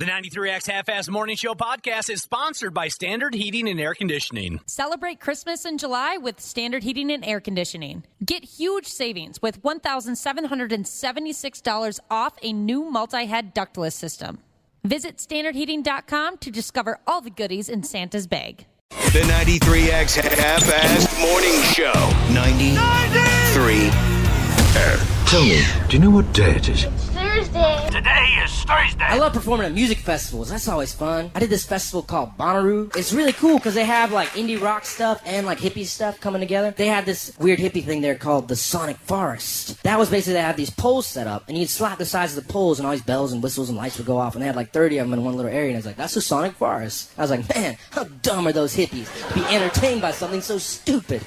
The 93X Half-Ass Morning Show podcast is sponsored by Standard Heating and Air Conditioning. Celebrate Christmas in July with Standard Heating and Air Conditioning. Get huge savings with $1,776 off a new multi-head ductless system. Visit standardheating.com to discover all the goodies in Santa's bag. The 93X Half-Ass Morning Show. 93. Tell me, do you know what day it is? Thursday. Today is Thursday. I love performing at music festivals. That's always fun. I did this festival called Bonnaroo. It's really cool because they have like indie rock stuff and like hippie stuff coming together. They had this weird hippie thing there called the Sonic Forest. That was basically they had these poles set up and you'd slap the sides of the poles and all these bells and whistles and lights would go off and they had like 30 of them in one little area and I was like, that's the Sonic Forest. I was like, man, how dumb are those hippies to be entertained by something so stupid.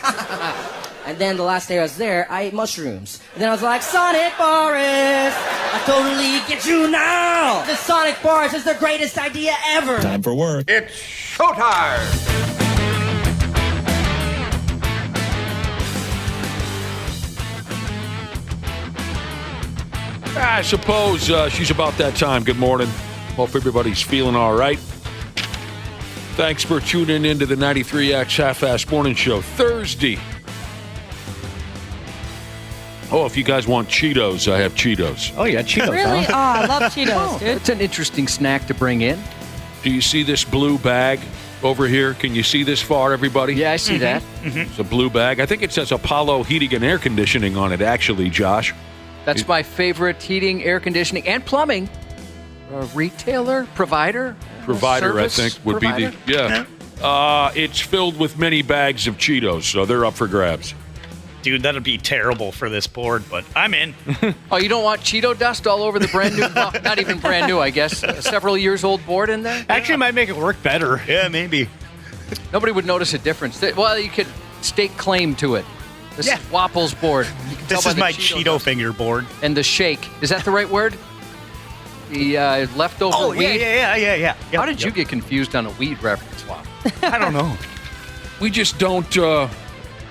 And then the last day I was there, I ate mushrooms. And then I was like, Sonic Forest, I totally get you now. The Sonic Forest is the greatest idea ever. Time for work. It's showtime. I suppose she's about that time. Good morning. Hope everybody's feeling all right. Thanks for tuning into the 93X Half-Ass Morning Show. Thursday. Oh, if you guys want Cheetos, I have Cheetos. Oh, yeah, Cheetos, Really? huh? Oh, I love Cheetos, dude. It's an interesting snack to bring in. Do you see this blue bag over here? Can you see this far, everybody? Yeah, I see that. It's a blue bag. I think it says Apollo Heating and Air Conditioning on it, actually, Josh. That's my favorite heating, air conditioning, and plumbing. Retailer, provider? Provider, I service think, would provider? be the... Yeah. It's filled with many bags of Cheetos, so they're up for grabs. Dude, that'd be terrible for this board, but I'm in. Oh, you don't want Cheeto dust all over the brand new, well, not even brand new, I guess, several years old board in there? Actually, it might make it work better. Yeah, maybe. Nobody would notice a difference. Well, you could stake claim to it. This is Wapple's board. You can tell This by is the my Cheeto Cheeto dust. finger board. And the shake. Is that the right word? The leftover Oh, weed? yeah. How did you get confused on a weed reference, Wap? I don't know. We just don't...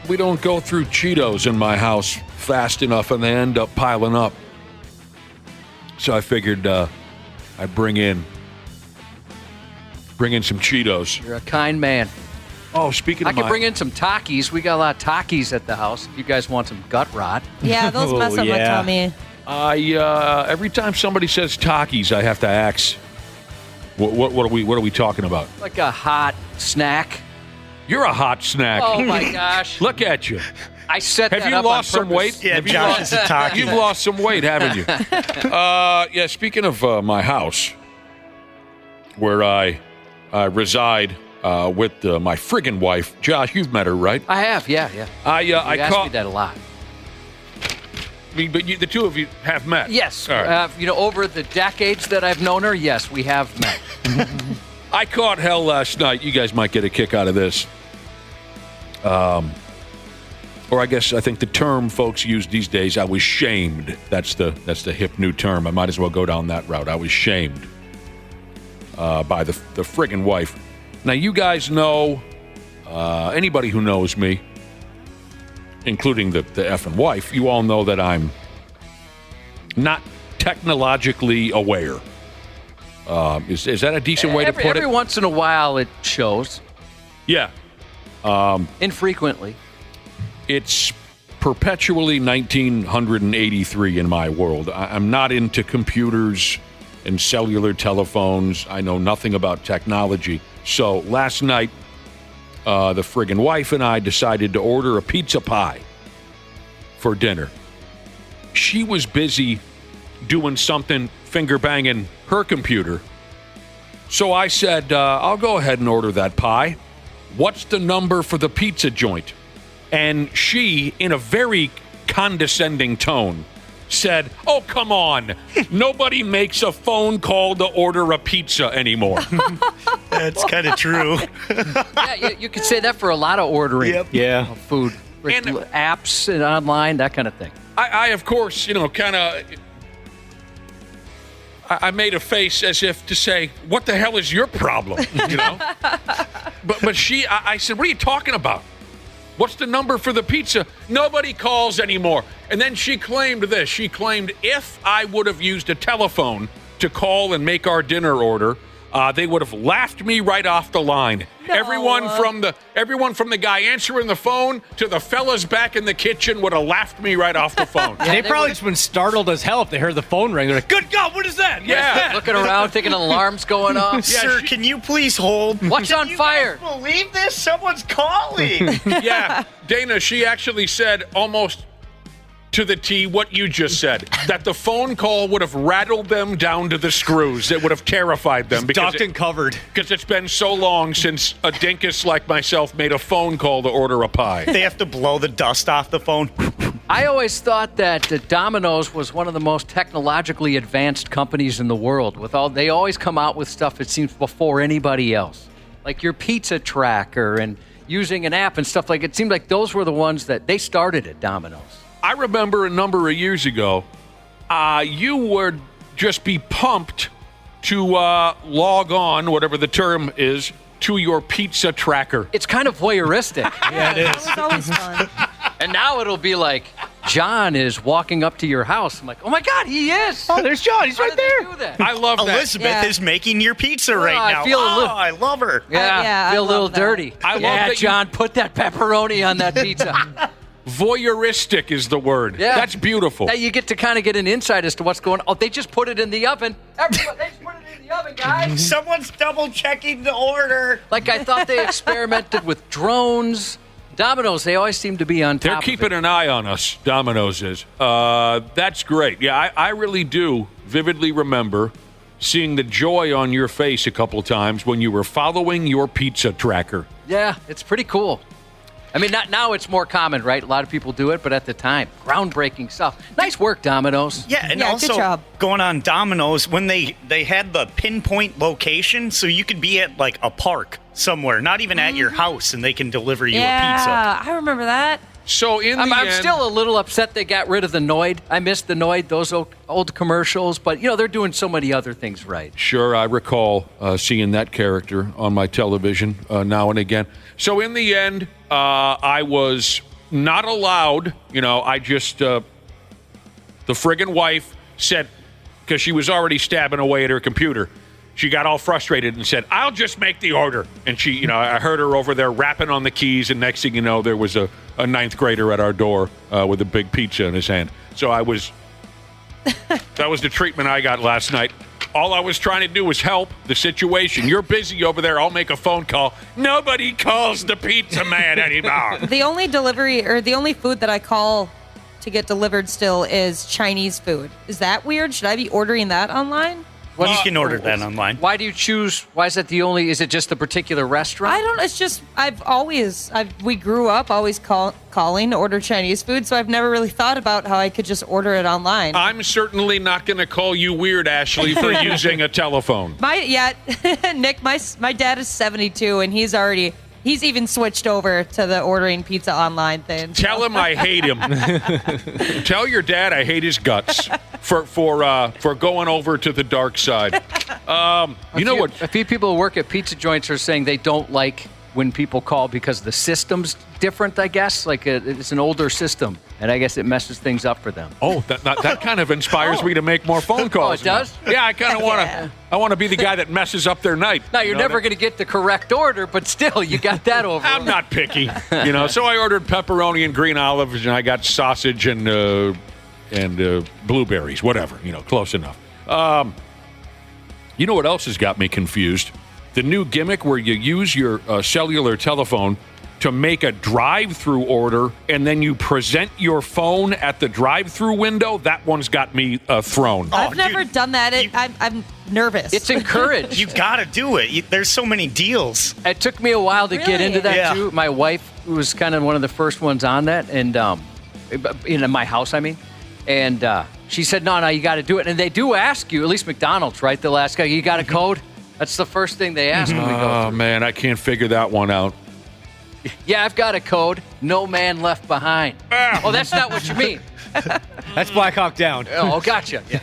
we don't go through Cheetos in my house fast enough, and they end up piling up. So I figured I'd bring in some Cheetos. You're a kind man. Oh, speaking I of could bring in some Takis. We got a lot of Takis at the house. If you guys want some gut rot. Yeah, those mess up my tummy. Every time somebody says Takis, I have to ask, what are we talking about? Like a hot snack. You're a hot snack. Oh, my gosh. Look at you. I set Have that you up lost on some purpose. weight? Yeah, Have you Josh lost- is a Taki. You've lost some weight, haven't you? Yeah, speaking of my house, where I reside with my friggin' wife. Josh, you've met her, right? I have, yeah. I You asked caught me that a lot. but the two of you have met. Yes. All right. Over the decades that I've known her, yes, we have met. I caught hell last night. You guys might get a kick out of this. Or I think the term folks use these days, I was shamed. That's the hip new term. I might as well go down that route. I was shamed by the friggin' wife. Now, you guys know, anybody who knows me, including the effing wife, you all know that I'm not technologically aware. Is that a decent way to put it? Every once in a while it shows. Yeah. Infrequently. It's perpetually 1983 in my world. I'm not into computers and cellular telephones. I know nothing about technology. So last night, the friggin' wife and I decided to order a pizza pie for dinner. She was busy doing something, finger banging her computer. So I said, I'll go ahead and order that pie. What's the number for the pizza joint? And she, in a very condescending tone, said, oh, come on. Nobody makes a phone call to order a pizza anymore. That's kind of true. Yeah, you could say that for a lot of ordering. Yep. Yeah. Of food. Like And- apps and online, that kind of thing. I of course, I made a face as if to say, what the hell is your problem? But I said, what are you talking about? What's the number for the pizza? Nobody calls anymore. And then she claimed this. She claimed if I would have used a telephone, to call and make our dinner order, they would have laughed me right off the line. No. Everyone from the guy answering the phone to the fellas back in the kitchen would have laughed me right off the phone. They probably just been startled as hell if they heard the phone ring. They're like, "Good God, what is that?" Yeah. Looking around, thinking an alarm's going off. Sir, can you please hold? What's on fire? Can you guys believe this? Someone's calling. Yeah, Dana, she actually said almost to the T what you just said, that the phone call would have rattled them down to the screws. It would have terrified them. Ducked and covered. Because it's been so long since a dinkus like myself made a phone call to order a pie. They have to blow the dust off the phone. I always thought that Domino's was one of the most technologically advanced companies in the world. They always come out with stuff, it seems, before anybody else. Like your pizza tracker and using an app and stuff like it. It seemed like those were the ones that they started at Domino's. I remember a number of years ago, you would just be pumped to log on, whatever the term is, to your pizza tracker. It's kind of voyeuristic. Yeah, it is. That was always fun. And now it'll be like, John is walking up to your house. I'm like, oh my God, he is. Oh, there's John. He's How right did they there. do that? I love that. Elizabeth is making your pizza right I now. feel a little- I love her. Yeah, I feel a little love that. dirty. I love yeah, that you- John, put that pepperoni on that pizza. Voyeuristic is the word. Yeah. That's beautiful. Now you get to kind of get an insight as to what's going on. Oh, they just put it in the oven. Everyone, they just put it in the oven, guys. Someone's double checking the order. Like I thought they experimented with drones. Domino's, they always seem to be on top They're of keeping it. an eye on us, Domino's is. That's great. Yeah, I really do vividly remember seeing the joy on your face a couple times when you were following your pizza tracker. Yeah, it's pretty cool. I mean, not now it's more common, right? A lot of people do it, but at the time, groundbreaking stuff. Nice work, Domino's. Yeah, and Yeah, also good job. going on Domino's, when they had the pinpoint location, so you could be at like a park somewhere, not even at your house, and they can deliver you a pizza. Yeah, I remember that. So in the I'm end, still a little upset they got rid of the Noid. I miss the Noid, those old commercials, but, you know, they're doing so many other things right. Sure, I recall seeing that character on my television now and again. So in the end, I was not allowed, I just, the friggin' wife said, because she was already stabbing away at her computer, she got all frustrated and said, I'll just make the order. And she, I heard her over there rapping on the keys, and next thing you know, there was a ninth grader at our door with a big pizza in his hand. So that was the treatment I got last night. All I was trying to do was help the situation. You're busy over there. I'll make a phone call. Nobody calls the pizza man anymore. The only delivery or the only food that I call to get delivered still is Chinese food. Is that weird? Should I be ordering that online? You can order that online. Why do you choose? Why is that the only? Is it just the particular restaurant? I don't. It's just we grew up always calling to order Chinese food, so I've never really thought about how I could just order it online. I'm certainly not going to call you weird, Ashley, for using a telephone. Nick, my dad is 72, and he's even switched over to the ordering pizza online thing. Tell him I hate him. Tell your dad I hate his guts for going over to the dark side. You know what? A few people who work at pizza joints are saying they don't like when people call because the system's different, I guess. Like it's an older system, and I guess it messes things up for them. Oh, that kind of inspires me to make more phone calls. Oh, it does? Yeah, I kind of want to. I want to be the guy that messes up their night. Now, you're never going to get the correct order, but still, you got that over. I'm not picky, So I ordered pepperoni and green olives, and I got sausage and blueberries, whatever. Close enough. You know what else has got me confused? The new gimmick where you use your cellular telephone to make a drive-through order, and then you present your phone at the drive-through window. That one's got me thrown. I've never done that. I'm nervous. It's encouraged. You got to do it. There's so many deals. It took me a while to get into that, Yeah. too. My wife was kind of one of the first ones on that, and in my house, I mean. And she said, no, you got to do it. And they do ask you, at least McDonald's, right? They'll ask you got a code? That's the first thing they ask when we go Oh, through. man, I can't figure that one out. Yeah, I've got a code. No man left behind. Oh, that's not what you mean. That's Black Hawk Down. Oh, gotcha. Yeah.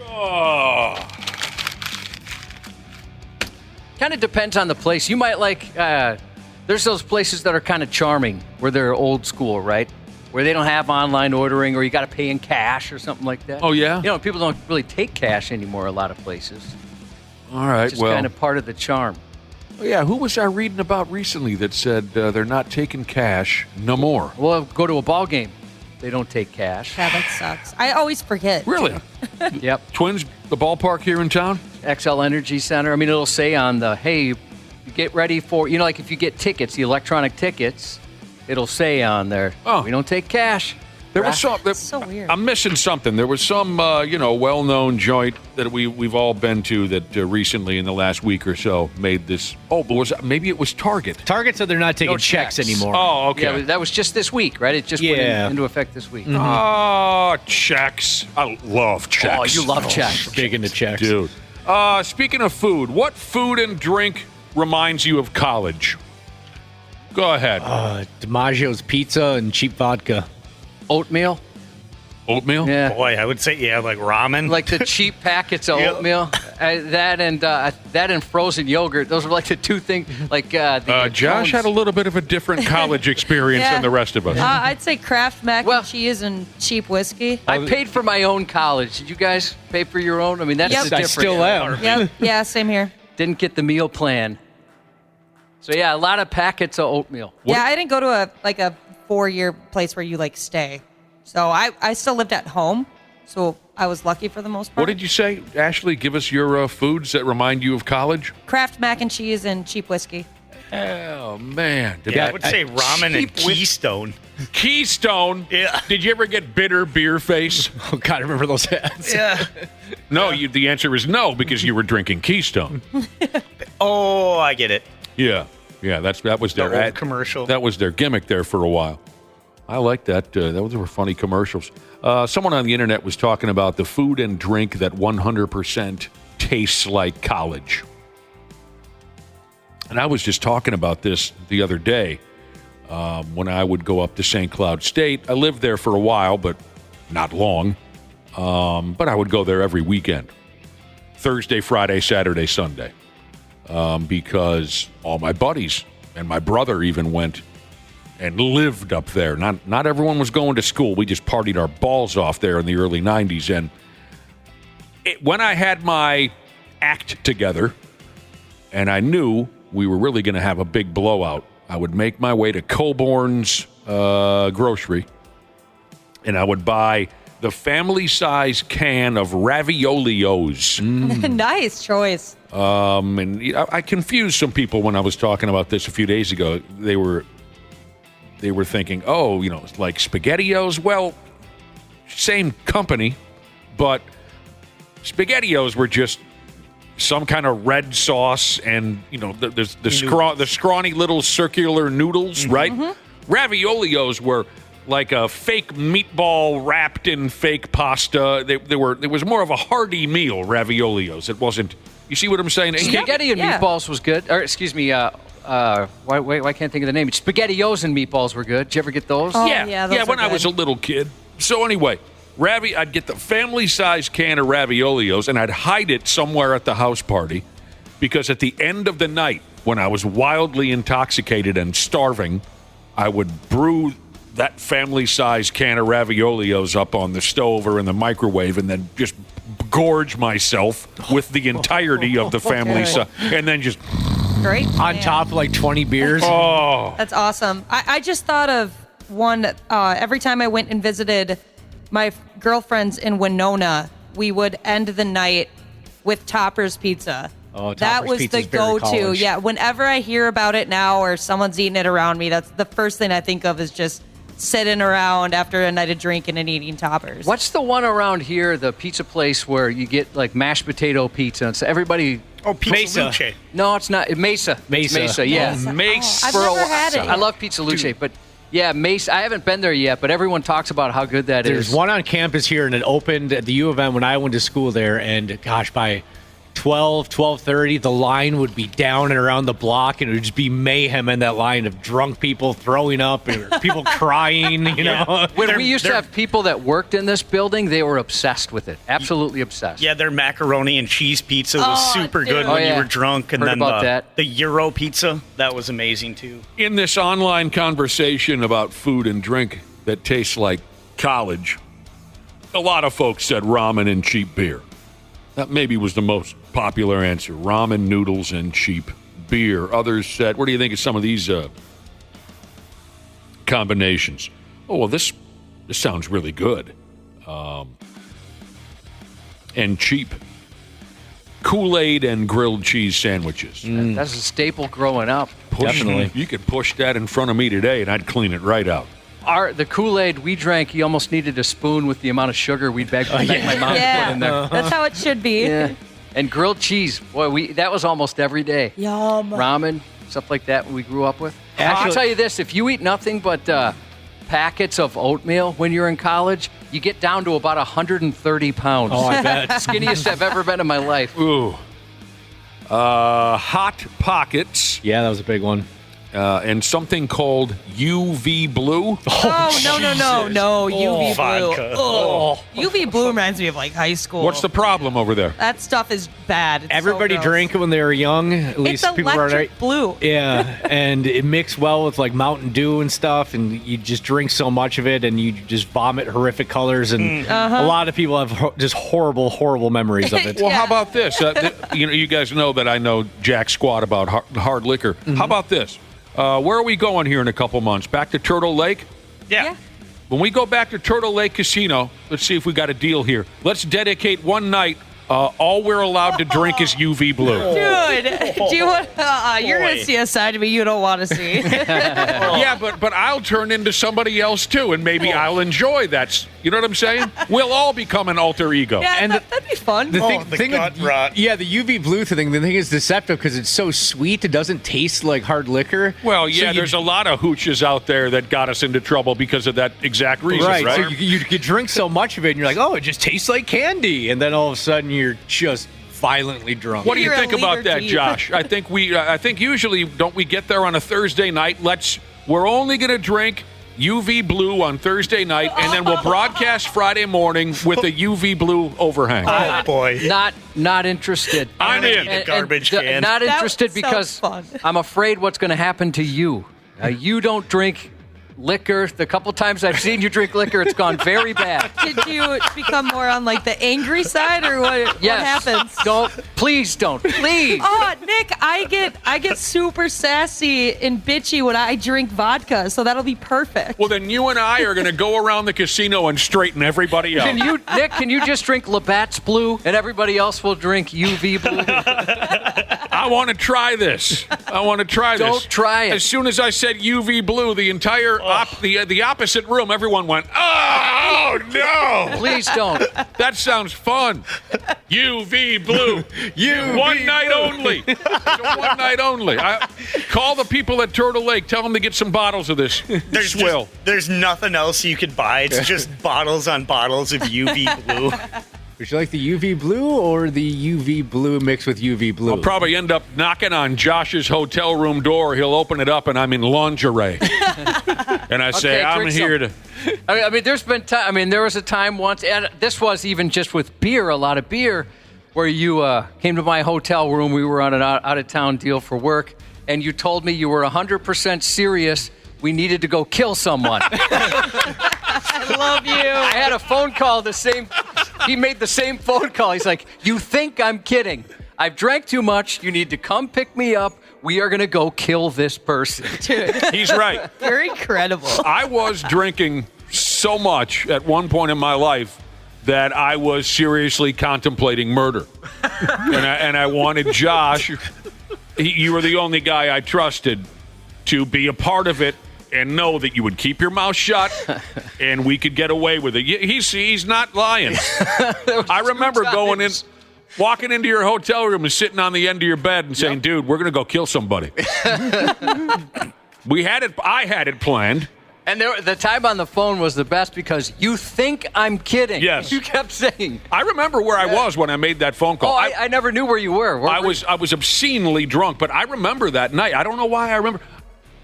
Oh. Kind of depends on the place. You might like, there's those places that are kind of charming where they're old school, right? where they don't have online ordering or you got to pay in cash or something like that. Oh, yeah? You know, people don't really take cash anymore a lot of places. All right, It's just kind of part of the charm. Oh, yeah, who was I reading about recently that said they're not taking cash no more? Well, go to a ball game. They don't take cash. Yeah, that sucks. I always forget. Really? Yep. Twins, the ballpark here in town? XL Energy Center. I mean, it'll say on the, hey, you get ready for, you know, like if you get tickets, the electronic tickets, it'll say on there, we don't take cash. There was some. So weird. I'm missing something. There was some, well-known joint that we've all been to that recently in the last week or so made this. Oh, but maybe it was Target. Target said they're not taking No checks checks. anymore. Oh, okay. Yeah, that was just this week, right? It just went into effect this week. Oh, checks. I love checks. Oh, you love checks. Big into checks. Dude. Speaking of food, what food and drink reminds you of college? Go ahead. DiMaggio's pizza and cheap vodka. Oatmeal? Oatmeal? Yeah. Boy, I would say, like ramen. Like the cheap packets of oatmeal. That and frozen yogurt. Those were like the two things. Like Josh had a little bit of a different college experience Yeah. than the rest of us. I'd say Kraft mac Well- and cheese and cheap whiskey. I paid for my own college. Did you guys pay for your own? I mean, that's Yep. the difference. I still am. Yep. Yeah, same here. Didn't get the meal plan. So yeah, a lot of packets of oatmeal. Yeah, I didn't go to a 4-year place where you stay. So I still lived at home. So I was lucky for the most part. What did you say, Ashley? Give us your foods that remind you of college. Kraft mac and cheese and cheap whiskey. Oh, man. I would say ramen and Keystone. Keystone? Yeah. Did you ever get bitter beer face? Oh, God, I remember those ads. Yeah. No, the answer is no, because you were drinking Keystone. Oh, I get it. Yeah, that was their The old commercial. That was their gimmick there for a while. I like that. Those were funny commercials. Someone on the internet was talking about the food and drink that 100% tastes like college. And I was just talking about this the other day when I would go up to St. Cloud State. I lived there for a while, but not long. But I would go there every weekend. Thursday, Friday, Saturday, Sunday. Because all my buddies and my brother even went and lived up there. Not everyone was going to school. We just partied our balls off there in the early 90s. And when I had my act together and I knew we were really going to have a big blowout, I would make my way to Colborne's grocery and I would buy the family-size can of raviolios. Nice choice. And I confused some people when I was talking about this a few days ago. They were thinking, it's like SpaghettiOs. Well, same company, but SpaghettiOs were just some kind of red sauce and, there's the scrawny little circular noodles, right? Mm-hmm. Raviolios were like a fake meatball wrapped in fake pasta. There was more of a hearty meal, raviolios. It wasn't. You see what I'm saying? Spaghetti and meatballs was good. Or excuse me, why can't I think of the name? SpaghettiOs and meatballs were good. Did you ever get those? Oh, yeah, those when are I was a good. little kid. So anyway, I'd get the family-sized can of raviolios, and I'd hide it somewhere at the house party, because at the end of the night, when I was wildly intoxicated and starving, I would brew that family-sized can of raviolios up on the stove or in the microwave and then just gorge myself with the entirety of the family size, and then just Great. On plan. top of like 20 beers. oh. That's awesome. I just thought of one. Every time I went and visited my girlfriends in Winona, we would end the night with Topper's Pizza. Oh, that Topper's was Pizza's the very go-to. college. Yeah, whenever I hear about it now or someone's eating it around me, that's the first thing I think of is just sitting around after a night of drinking and eating Toppers. What's the one around here, the pizza place where you get like mashed potato pizza? And so everybody. Oh, Pizza Mesa. Luce. No, it's not. Mesa. Mesa. Mesa, yeah. I've never had it. I love Pizza Luce, but yeah, Mesa. I haven't been there yet, but everyone talks about how good that is. There's one on campus here, and it opened at the U of M when I went to school there. And gosh, by 12:30, the line would be down and around the block, and it would just be mayhem in that line of drunk people throwing up and people crying. You know, When we used to have people that worked in this building, they were obsessed with it. Absolutely obsessed. Yeah, their macaroni and cheese pizza was super dude. good Oh, when yeah. you were drunk. And Heard then about that. the Euro pizza, that was amazing too. In this online conversation about food and drink, that tastes like college, a lot of folks said ramen and cheap beer. That maybe was the most popular answer. Ramen, noodles, and cheap beer. Others said, what do you think of some of these combinations? Oh, well, this sounds really good. And cheap. Kool-Aid and grilled cheese sandwiches. That's a staple growing up. Definitely. You could push that in front of me today, and I'd clean it right out. The Kool-Aid we drank, you almost needed a spoon with the amount of sugar we'd beg my mom to put in there. That's how it should be. Yeah. And grilled cheese, boy, that was almost every day. Yum. Ramen, stuff like that we grew up with. I Actually- can tell you this, if you eat nothing but packets of oatmeal when you're in college, you get down to about 130 pounds. Oh, I bet. Skinniest I've ever been in my life. Ooh. Hot Pockets Yeah, that was a big one. and something called UV Blue. Oh, no. UV blue. vodka. Oh. UV blue reminds me of like high school. What's the problem over there? That stuff is bad. It's Everybody so gross. drank it when they were young. At least It's people were electric blue. Yeah, and it mixed well with like Mountain Dew and stuff, and you just drink so much of it, and you just vomit horrific colors, and a lot of people have just horrible memories of it. Well, how about this? You guys know that I know jack squat about hard liquor. How about this? Where are we going here in a couple months? Back to Turtle Lake? Yeah. When we go back to Turtle Lake Casino, let's see if we got a deal here. Let's dedicate one night. All we're allowed to drink is UV Blue. Dude, do you want? You're gonna Boy. see a side of me you don't want to see. Yeah, but I'll turn into somebody else too, and maybe I'll enjoy that. You know what I'm saying? We'll all become an alter ego. Yeah, And that'd be fun. The the thing gut with, rot. Yeah, the UV blue thing. The thing is deceptive because it's so sweet. It doesn't taste like hard liquor. Well, So yeah, you- there's a lot of hooches out there that got us into trouble because of that exact reason, right? right. So you drink so much of it, and you're like, oh, it just tastes like candy, and then all of a sudden you're just violently drunk. What do you You're a think about liter that, deep. Josh? I think usually don't we get there on a Thursday night? We're only going to drink UV Blue on Thursday night, and then we'll broadcast Friday morning with a UV Blue overhang. Oh, boy. Not interested. I'm in. The garbage can. Not That interested sounds because fun. I'm afraid what's going to happen to you. You don't drink liquor. The couple times I've seen you drink liquor, it's gone very bad. Did you become more on like the angry side, or what? Yes. What happens? Please don't. Please. Oh, Nick, I get super sassy and bitchy when I drink vodka, so that'll be perfect. Well, then you and I are going to go around the casino and straighten everybody out. Nick, can you just drink Labatt's Blue and everybody else will drink UV Blue? I want to try this. Don't try it. As soon as I said UV Blue, the entire the opposite room, everyone went, oh no! Please don't. That sounds fun. UV Blue. One night only. It's a one night only. Call the people at Turtle Lake. Tell them to get some bottles of this. Swill. There's nothing else you could buy. It's just bottles on bottles of UV blue. Would you like the UV blue or the UV blue mixed with UV blue? I'll probably end up knocking on Josh's hotel room door. He'll open it up, and I'm in lingerie. And I say, Okay, I'm drink here some. to... I mean, there's been time. I mean, there was a time once, and this was even just with beer, a lot of beer, where you came to my hotel room. We were on an out-of-town deal for work, and you told me you were 100% serious. We needed to go kill someone. I love you. I had a phone call he made the same phone call. He's like, you think I'm kidding. I've drank too much. You need to come pick me up. We are going to go kill this person. Dude, He's right. you're incredible. I was drinking so much at one point in my life that I was seriously contemplating murder. and I wanted Josh, you were the only guy I trusted, to be a part of it and know that you would keep your mouth shut and we could get away with it. He's not lying. I remember walking into your hotel room and sitting on the end of your bed and saying, dude, we're going to go kill somebody. I had it planned. And the time on the phone was the best because you think I'm kidding. Yes. You kept saying. I remember where I was when I made that phone call. Oh, I never knew where you were. I was obscenely drunk, but I remember that night. I don't know why I remember.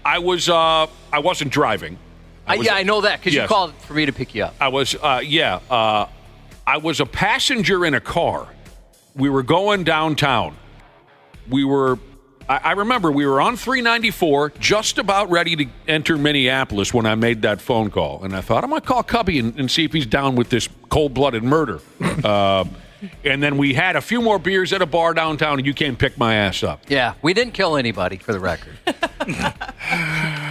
I wasn't driving. I know that because Yes. you called for me to pick you up. I was I was a passenger in a car. We were going downtown. I remember we were on 394, just about ready to enter Minneapolis when I made that phone call. And I thought, I'm going to call Cubby and see if he's down with this cold-blooded murder. And then we had a few more beers at a bar downtown, and you came pick my ass up. Yeah, we didn't kill anybody, for the record.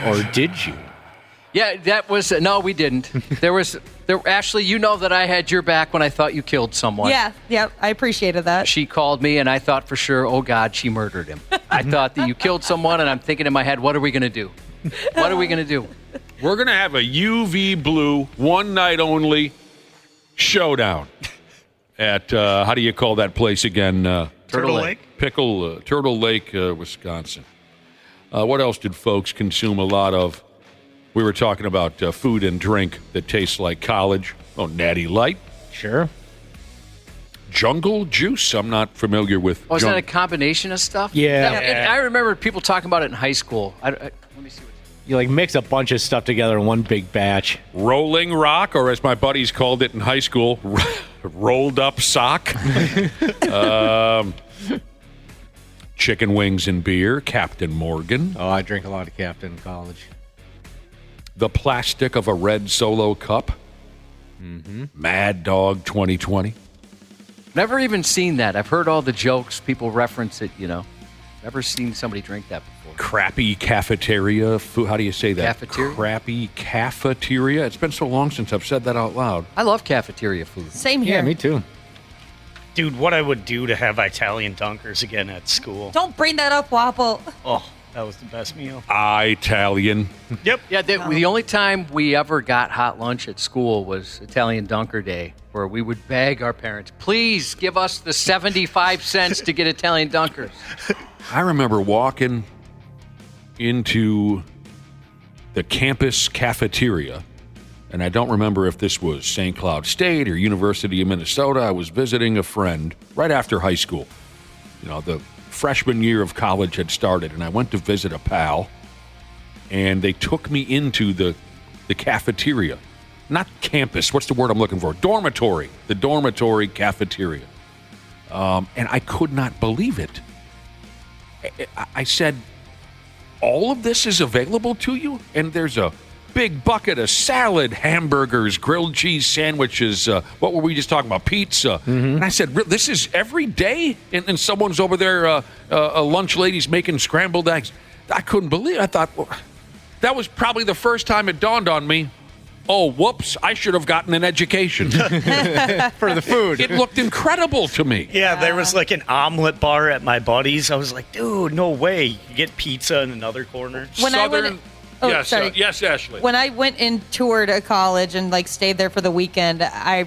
Or did you? Yeah, that was no, we didn't. There Ashley, you know that I had your back when I thought you killed someone. Yeah, I appreciated that. She called me, and I thought for sure, oh God, she murdered him. I thought that you killed someone, and I'm thinking in my head, what are we going to do? What are we going to do? We're going to have a UV blue, one night only showdown at how do you call that place again? Turtle Lake. Turtle Lake, Wisconsin. What else did folks consume a lot of? We were talking about food and drink that tastes like college. Oh, Natty Light. Sure. Jungle Juice. I'm not familiar with. Oh, is that a combination of stuff? Yeah. I remember people talking about it in high school. Let me see what. You like mix a bunch of stuff together in one big batch. Rolling Rock, or as my buddies called it in high school, rolled up sock. Chicken wings and beer. Captain Morgan. Oh, I drank a lot of Captain in college. The plastic of a red Solo cup. Mm-hmm. Mad Dog 2020. Never even seen that. I've heard all the jokes. People reference it, Never seen somebody drink that before. Crappy cafeteria food. How do you say that? Cafeteria? Crappy cafeteria. It's been so long since I've said that out loud. I love cafeteria food. Same here. Yeah, me too. Dude, what I would do to have Italian dunkers again at school. Don't bring that up, Wapple. Oh, that was the best meal. Italian. Yep. Yeah, the only time we ever got hot lunch at school was Italian Dunker Day, where we would beg our parents, please give us the 75 cents to get Italian Dunkers. I remember walking into the campus cafeteria, and I don't remember if this was St. Cloud State or University of Minnesota. I was visiting a friend right after high school. The freshman year of college had started, and I went to visit a pal, and they took me into the cafeteria. Not campus. What's the word I'm looking for? Dormitory. The dormitory cafeteria. And I could not believe it. I said, all of this is available to you? And there's a big bucket of salad, hamburgers, grilled cheese sandwiches. What were we just talking about? Pizza. Mm-hmm. And I said, this is every day? And someone's over there, a lunch lady's making scrambled eggs. I couldn't believe it. I thought, well, that was probably the first time it dawned on me. Oh, whoops, I should have gotten an education. For the food. It looked incredible to me. Yeah, there was like an omelet bar at my buddy's. I was like, dude, no way. You get pizza in another corner. Yes, Ashley. When I went and toured a college and stayed there for the weekend, I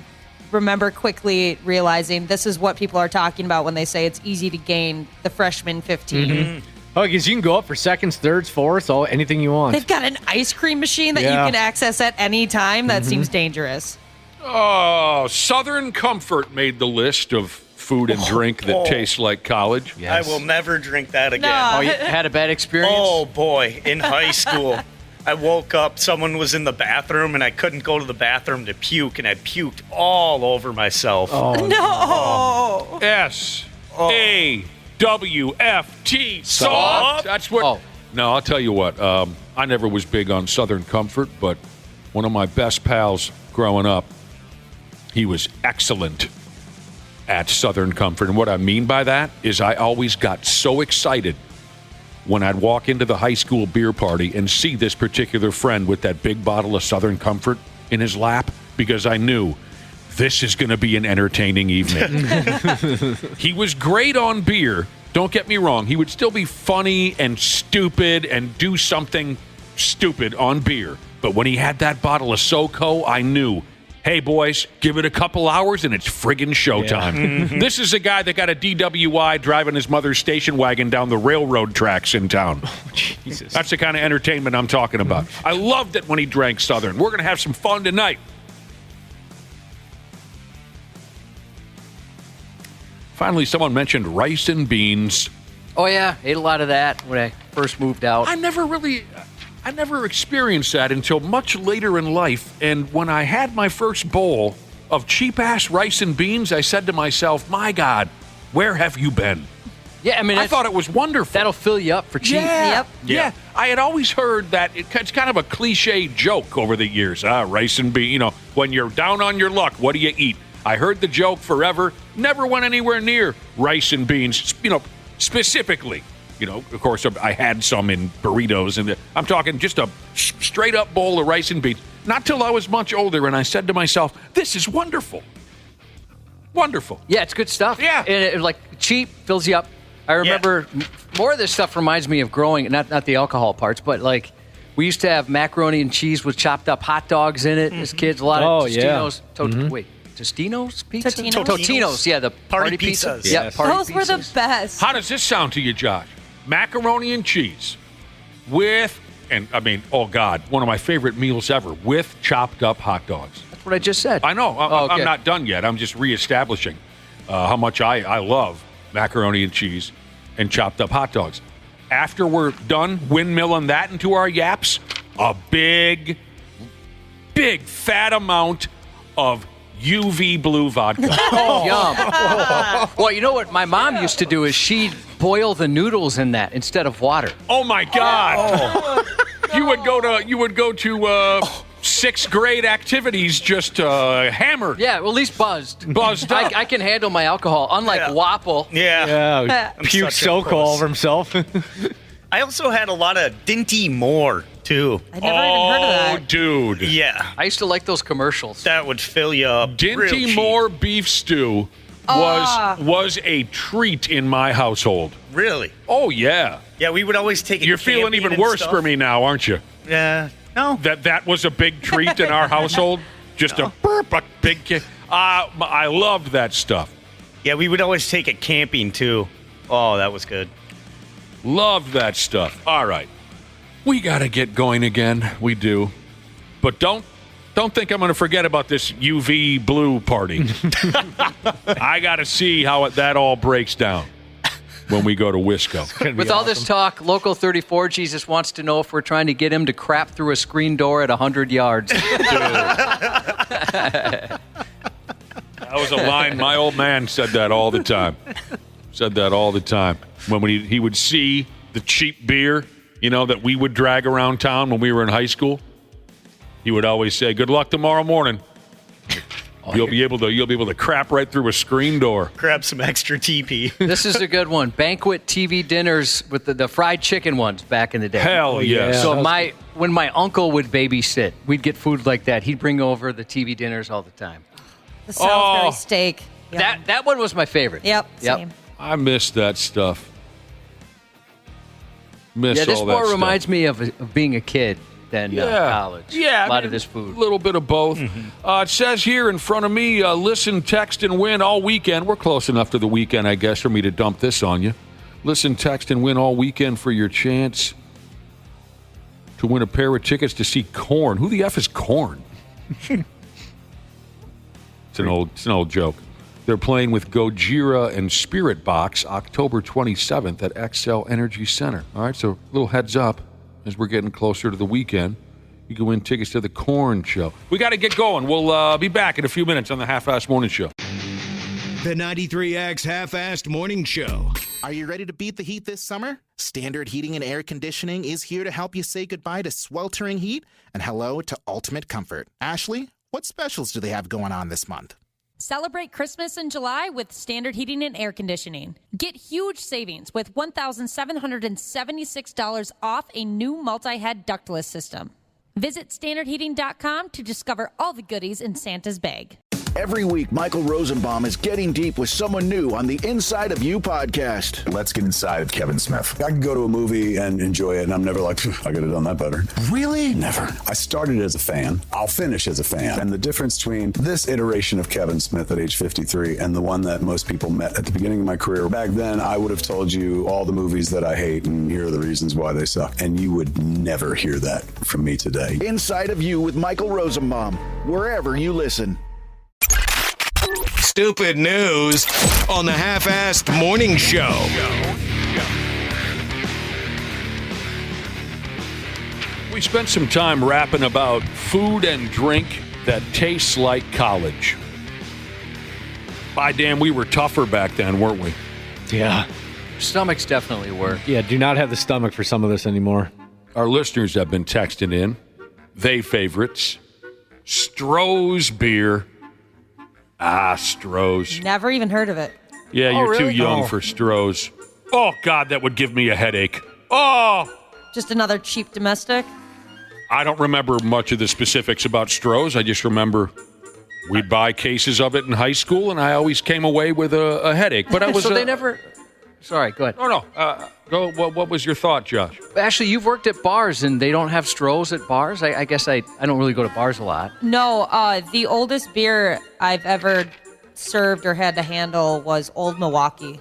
remember quickly realizing this is what people are talking about when they say it's easy to gain the freshman 15. Mm-hmm. Oh, because you can go up for seconds, thirds, fourths, anything you want. They've got an ice cream machine that you can access at any time. That seems dangerous. Oh, Southern Comfort made the list of food and drink that tastes like college. Yes. I will never drink that again. No. Oh, you had a bad experience? Oh, boy. In high school, I woke up, someone was in the bathroom, and I couldn't go to the bathroom to puke, and I puked all over myself. Oh, no. SAWFT. Soft? That's what... Oh. No, I'll tell you what. I never was big on Southern Comfort, but one of my best pals growing up, he was excellent at Southern Comfort. And what I mean by that is I always got so excited when I'd walk into the high school beer party and see this particular friend with that big bottle of Southern Comfort in his lap, because I knew this is going to be an entertaining evening. He was great on beer. Don't get me wrong. He would still be funny and stupid and do something stupid on beer. But when he had that bottle of SoCo, I knew, hey, boys, give it a couple hours and it's friggin' showtime. Yeah. This is a guy that got a DWI driving his mother's station wagon down the railroad tracks in town. Oh, Jesus. That's the kind of entertainment I'm talking about. I loved it when he drank Southern. We're going to have some fun tonight. Finally, someone mentioned rice and beans. Oh, yeah. Ate a lot of that when I first moved out. I never experienced that until much later in life. And when I had my first bowl of cheap-ass rice and beans, I said to myself, my God, where have you been? Yeah, I mean, I thought it was wonderful. That'll fill you up for cheap. Yep. Yeah. I had always heard that it's kind of a cliche joke over the years. Rice and beans. When you're down on your luck, what do you eat? I heard the joke forever. Never went anywhere near rice and beans. Specifically. Of course, I had some in burritos, and I'm talking just a straight up bowl of rice and beans. Not till I was much older, and I said to myself, "This is wonderful." Wonderful. Yeah, it's good stuff. Yeah. And it, cheap, fills you up. I remember more of this stuff reminds me of growing, not the alcohol parts, but we used to have macaroni and cheese with chopped up hot dogs in it as kids. A lot of Tostinos. Wait, Tostinos pizza? Totino's, yeah, the party pizzas. Yes. Yeah, party Those were the pizzas. best. How does this sound to you, Josh? Macaroni and cheese with, oh God, one of my favorite meals ever, with chopped up hot dogs. That's what I just said. I know. Okay. I'm not done yet. I'm just reestablishing how much I love macaroni and cheese and chopped up hot dogs. After we're done windmilling that into our yaps, a big fat amount of UV blue vodka. Yum. Well, you know what my mom used to do is she'd boil the noodles in that instead of water. Oh my God! You would go to sixth grade activities just hammered. Yeah, well, at least buzzed. Buzzed up. I can handle my alcohol, unlike Wapple. Yeah. Puke such a so puss. all over himself. I also had a lot of Dinty Moore, too. I never even heard of that. Oh, dude. Yeah. I used to like those commercials. That would fill you up. real Dinty cheap. Moore beef stew was a treat in my household. Really? Oh, yeah. Yeah, we would always take it. You're feeling camping even and worse stuff. for me now, aren't you? Yeah. No. That was a big treat in our household. Just a big kick. I loved that stuff. Yeah, we would always take it camping, too. Oh, that was good. Loved that stuff. All right. We got to get going again. We do. But don't think I'm going to forget about this UV blue party. I got to see how that all breaks down when we go to Wisco. With all this talk, Local 34 Jesus wants to know if we're trying to get him to crap through a screen door at 100 yards. That was a line my old man said that all the time. When he would see the cheap beer, that we would drag around town when we were in high school, he would always say, "Good luck tomorrow morning. You'll be able to crap right through a screen door." Grab some extra TP. This is a good one. Banquet TV dinners with the fried chicken ones back in the day. Hell yes. So when my uncle would babysit, we'd get food like that. He'd bring over the TV dinners all the time. The Salisbury steak. Yep. That one was my favorite. Yep. Same. I miss that stuff. This all that more stuff. reminds me of being a kid than college. Yeah, a lot of this food. A little bit of both. It says here in front of me, listen, text, and win all weekend. We're close enough to the weekend, I guess, for me to dump this on you. Listen, text, and win all weekend for your chance to win a pair of tickets to see Korn. Who the F is Korn? It's an old joke. They're playing with Gojira and Spirit Box October 27th at XL Energy Center. All right, so a little heads up as we're getting closer to the weekend. You can win tickets to the Korn show. We got to get going. We'll be back in a few minutes on the Half-Assed Morning Show. The 93X Half-Assed Morning Show. Are you ready to beat the heat this summer? Standard Heating and Air Conditioning is here to help you say goodbye to sweltering heat and hello to ultimate comfort. Ashley, what specials do they have going on this month? Celebrate Christmas in July with Standard Heating and Air Conditioning. Get huge savings with $1,776 off a new multi-head ductless system. Visit standardheating.com to discover all the goodies in Santa's bag. Every week, Michael Rosenbaum is getting deep with someone new on the Inside of You podcast. Let's get inside of Kevin Smith. I can go to a movie and enjoy it, and I'm never like, I could have done that better. Really? Never. I started as a fan. I'll finish as a fan. And the difference between this iteration of Kevin Smith at age 53 and the one that most people met at the beginning of my career, back then I would have told you all the movies that I hate, and here are the reasons why they suck. And you would never hear that from me today. Inside of You with Michael Rosenbaum, wherever you listen. Stupid news on the Half-Assed Morning Show. We spent some time rapping about food and drink that tastes like college. By damn, we were tougher back then, weren't we? Yeah. stomachs definitely were. Yeah, do not have the stomach for some of this anymore. Our listeners have been texting in. They favorites. Stroh's beer. Stroh's. Never even heard of it. Yeah, you're really? too young Oh. for Stroh's. Oh, God, that would give me a headache. Oh! Just another cheap domestic. I don't remember much of the specifics about Stroh's. I just remember we'd buy cases of it in high school, and I always came away with a headache. But I was... So they never... Sorry, go ahead. No. Go. What was your thought, Josh? Actually, you've worked at bars, and they don't have Stroh's at bars? I guess I don't really go to bars a lot. No, the oldest beer I've ever served or had to handle was Old Milwaukee.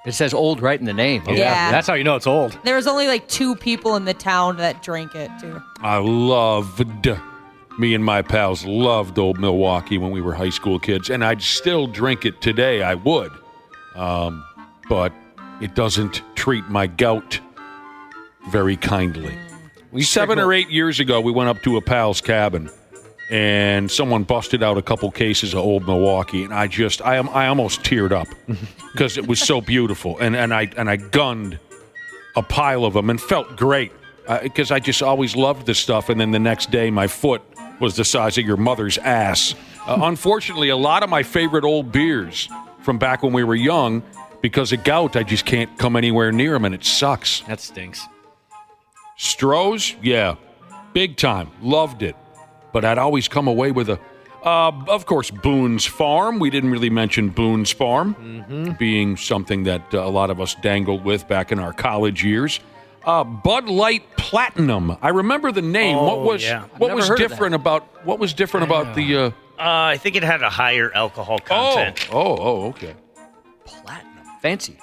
It says old right in the name. Yeah. That's how you know it's old. There was only like 2 people in the town that drank it, too. I me and my pals loved Old Milwaukee when we were high school kids, and I'd still drink it today. I would. But it doesn't treat my gout very kindly. 7 or 8 years ago, we went up to a pal's cabin, and someone busted out a couple cases of Old Milwaukee, and I almost teared up because it was so beautiful, and I gunned a pile of them and felt great because I just always loved this stuff. And then the next day, my foot was the size of your mother's ass. Unfortunately, a lot of my favorite old beers from back when we were young, because of gout, I just can't come anywhere near them, and it sucks. That stinks. Stroh's, yeah, big time, loved it. But I'd always come away with of course, Boone's Farm. We didn't really mention Boone's Farm, being something that a lot of us dangled with back in our college years. Bud Light Platinum. I remember the name. Oh, what was yeah. different about the? I think it had a higher alcohol content. Oh, okay. Platinum. Fancy.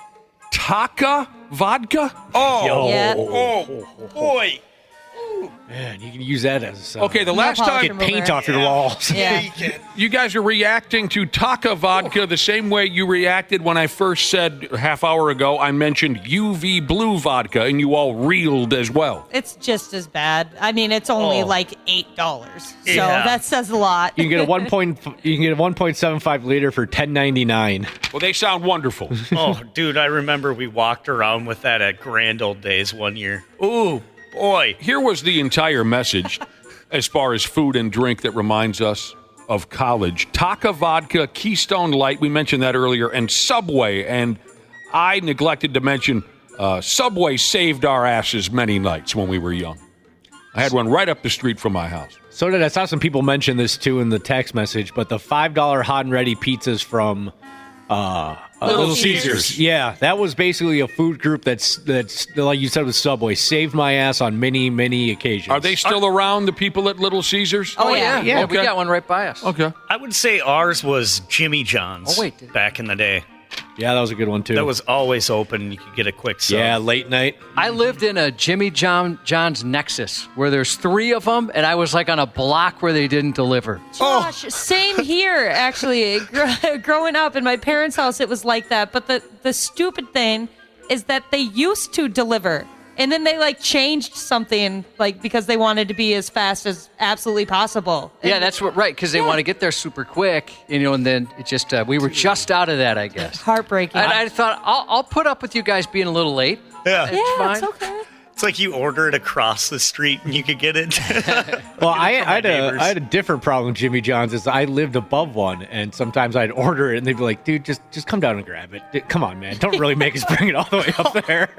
Taka vodka. Yeah. Oh, boy. Man, you can use that as Okay, the last time get paint off your walls. Yeah. you guys are reacting to Taka vodka the same way you reacted when I first said a half hour ago I mentioned UV blue vodka, and you all reeled as well. It's just as bad. I mean, it's only like $8. So Yeah. that says a lot. You can get a 1.75 liter for $10.99. Well, they sound wonderful. Oh, dude, I remember we walked around with that at Grand Old Days one year. Ooh, boy. Here was the entire message as far as food and drink that reminds us of college. Taka vodka, Keystone Light, we mentioned that earlier, and Subway. And I neglected to mention Subway saved our asses many nights when we were young. I had one right up the street from my house. So did I saw some people mention this too in the text message, but the $5 hot and ready pizzas from Little Caesars. Yeah, that was basically a food group that's like you said with Subway, saved my ass on many occasions. Are they still around, the people at Little Caesars? Oh, yeah. Yeah, Okay. we got one right by us. Okay. I would say ours was Jimmy John's. Oh, wait. Back in the day. Yeah, that was a good one too. That was always open. You could get a quick sub. yeah, late night. I lived in a Jimmy John's Nexus where there's 3 of them, and I was like on a block where they didn't deliver. Gosh, same here, actually. Growing up in my parents' house, it was like that. But the stupid thing is that they used to deliver. And then they like changed something like because they wanted to be as fast as absolutely possible. Yeah, that's what right because they want to get there super quick, and then it just we were just out of that, I guess. Heartbreaking. And I thought I'll put up with you guys being a little late. Yeah. It's okay. It's like you order it across the street and you could get it. Well, I from my had neighbors. I had a different problem with Jimmy John's. Is I lived above one, and sometimes I'd order it, and they'd be like, "Dude, just come down and grab it. Come on, man. Don't really make us bring it all the way up there."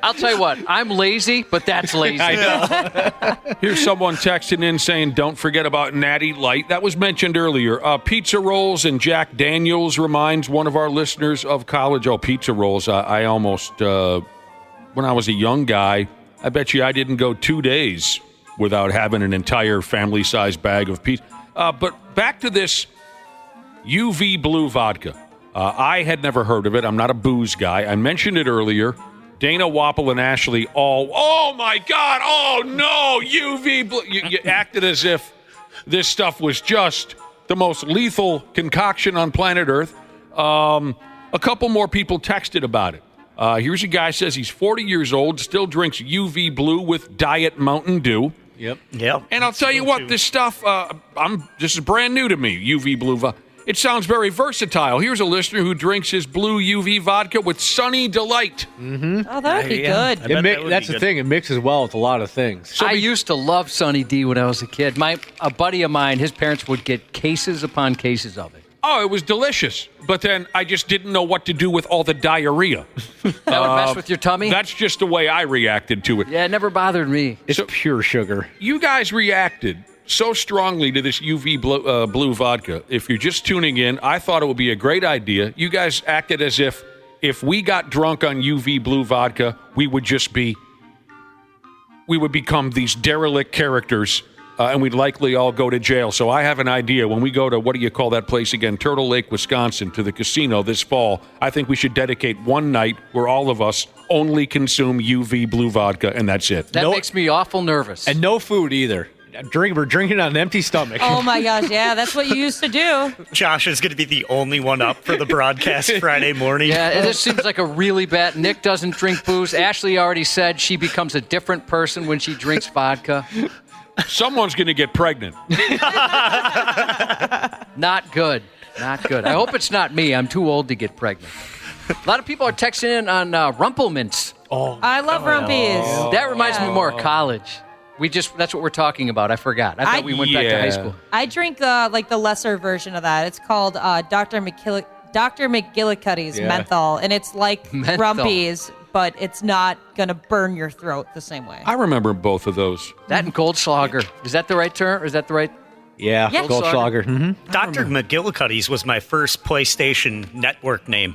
I'll tell you what, I'm lazy, but that's lazy. I know. Here's someone texting in saying, don't forget about Natty Light. That was mentioned earlier. Pizza rolls and Jack Daniels reminds one of our listeners of college. Oh, pizza rolls. I almost, when I was a young guy, I bet you I didn't go 2 days without having an entire family-sized bag of pizza. But back to this UV blue vodka. I had never heard of it. I'm not a booze guy. I mentioned it earlier. Dana, Wapple, and Ashley all, oh, my God, oh, no, UV blue. You acted as if this stuff was just the most lethal concoction on planet Earth. A couple more people texted about it. Here's a guy says he's 40 years old, still drinks UV blue with Diet Mountain Dew. Yep. And I'll tell you what, this stuff, this is brand new to me, UV blue. It sounds very versatile. Here's a listener who drinks his blue UV vodka with Sunny Delight. Oh, that would be good. That's the thing. It mixes well with a lot of things. I used to love Sunny D when I was a kid. A buddy of mine, his parents would get cases upon cases of it. Oh, it was delicious. But then I just didn't know what to do with all the diarrhea. That would mess with your tummy? That's just the way I reacted to it. Yeah, it never bothered me. It's pure sugar. You guys reacted so strongly to this UV blue vodka. If you're just tuning in, I thought it would be a great idea. You guys acted as if we got drunk on UV blue vodka, we would become these derelict characters, and we'd likely all go to jail. So I have an idea. When we go to, what do you call that place again? Turtle Lake, Wisconsin, to the casino this fall, I think we should dedicate one night where all of us only consume UV blue vodka, and that's it. That makes me awful nervous. And no food either. We're drinking on an empty stomach. Oh my gosh, yeah, that's what you used to do. Josh is going to be the only one up for the broadcast Friday morning. Yeah, this seems like a really bad. Nick doesn't drink booze. Ashley already said she becomes a different person when she drinks vodka. Someone's going to get pregnant. Not good. Not good. I hope it's not me. I'm too old to get pregnant. A lot of people are texting in on Rumplemints. I love Rumpies. That reminds me more of college. That's what we're talking about. I forgot. I thought we went back to high school. I drink the lesser version of that. It's called Dr. McGillicuddy's menthol, and it's like Menthol. Rumpies, but it's not gonna burn your throat the same way. I remember both of those. That and Goldschlager. Is that the right term? Or is that the right? Yeah, Goldschlager. Mm-hmm. Dr. McGillicuddy's was my first PlayStation Network name.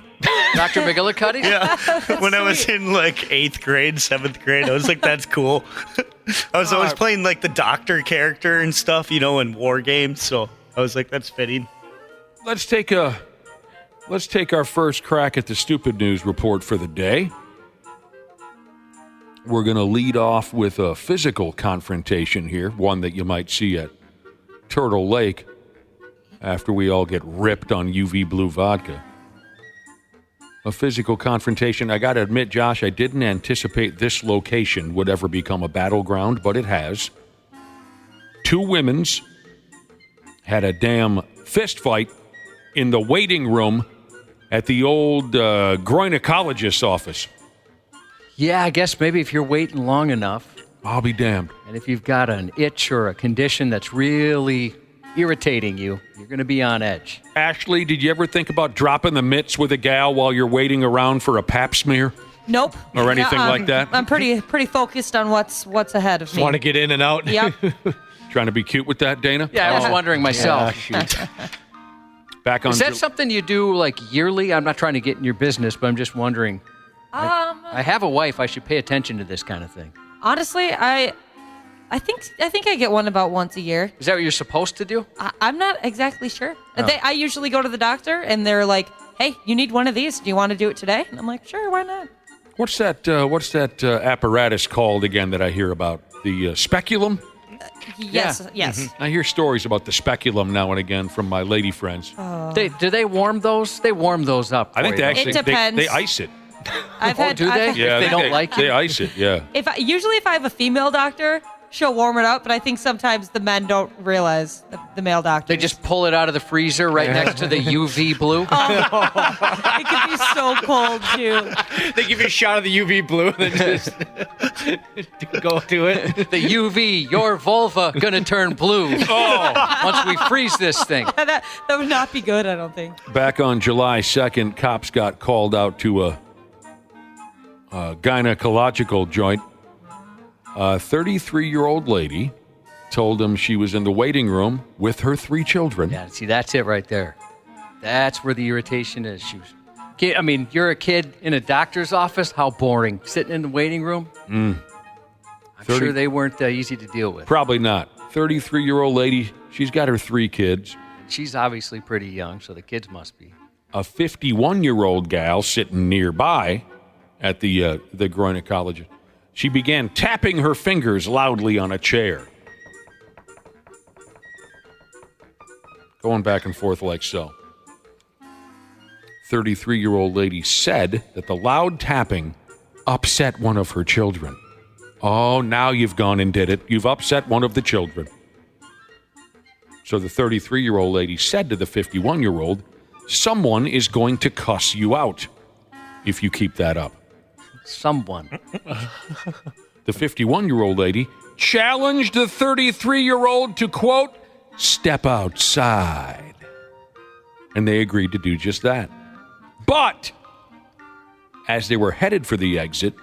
Dr. McGillicuddy? Yeah. When I was in like 8th grade, 7th grade, I was like, that's cool. I was always playing like the doctor character and stuff, in war games. So I was like, that's fitting. Let's take our first crack at the stupid news report for the day. We're going to lead off with a physical confrontation here, one that you might see at Turtle Lake after we all get ripped on UV blue vodka. A physical confrontation. I got to admit, Josh, I didn't anticipate this location would ever become a battleground, but it has. Two women's had a damn fist fight in the waiting room at the old gynecologist's office. Yeah, I guess maybe if you're waiting long enough. I'll be damned. And if you've got an itch or a condition that's really irritating you, you're going to be on edge. Ashley, did you ever think about dropping the mitts with a gal while you're waiting around for a pap smear? Nope. Or anything like that? I'm pretty focused on what's ahead of me. Want to get in and out? Yep. Trying to be cute with that, Dana? Yeah, I was wondering myself. Back on. Is that something you do like yearly? I'm not trying to get in your business, but I'm just wondering. I have a wife. I should pay attention to this kind of thing. Honestly, I think I get one about once a year. Is that what you're supposed to do? I'm not exactly sure. Oh. I usually go to the doctor, and they're like, "Hey, you need one of these. Do you want to do it today?" And I'm like, "Sure, why not?" What's that apparatus called again that I hear about? The speculum? Yes. Mm-hmm. I hear stories about the speculum now and again from my lady friends. Do they warm those? They warm those up. I think they actually It depends. they ice it. Do they? Yeah, if they don't like they it? ice it. Yeah. Usually if I have a female doctor, she'll warm it up, but I think sometimes the men don't realize the male doctor. They just pull it out of the freezer right next to the UV blue. It could be so cold too. They give you a shot of the UV blue and then just go to it. The UV, your vulva, gonna turn blue. Once we freeze this thing. that would not be good, I don't think. Back on July 2nd, cops got called out to a gynecological joint. A 33-year-old lady told them she was in the waiting room with her 3 children. Yeah, see, that's it right there. That's where the irritation is. You're a kid in a doctor's office. How boring. Sitting in the waiting room. I'm sure they weren't easy to deal with. Probably not. 33-year-old lady, she's got her 3 kids. She's obviously pretty young, so the kids must be. A 51-year-old gal sitting nearby at the gynecologist. She began tapping her fingers loudly on a chair. Going back and forth like so. 33-year-old lady said that the loud tapping upset one of her children. Oh, now you've gone and did it. You've upset one of the children. So the 33-year-old lady said to the 51-year-old, someone is going to cuss you out if you keep that up. Someone. The 51-year-old lady challenged the 33-year-old to, quote, step outside. And they agreed to do just that. But as they were headed for the exit,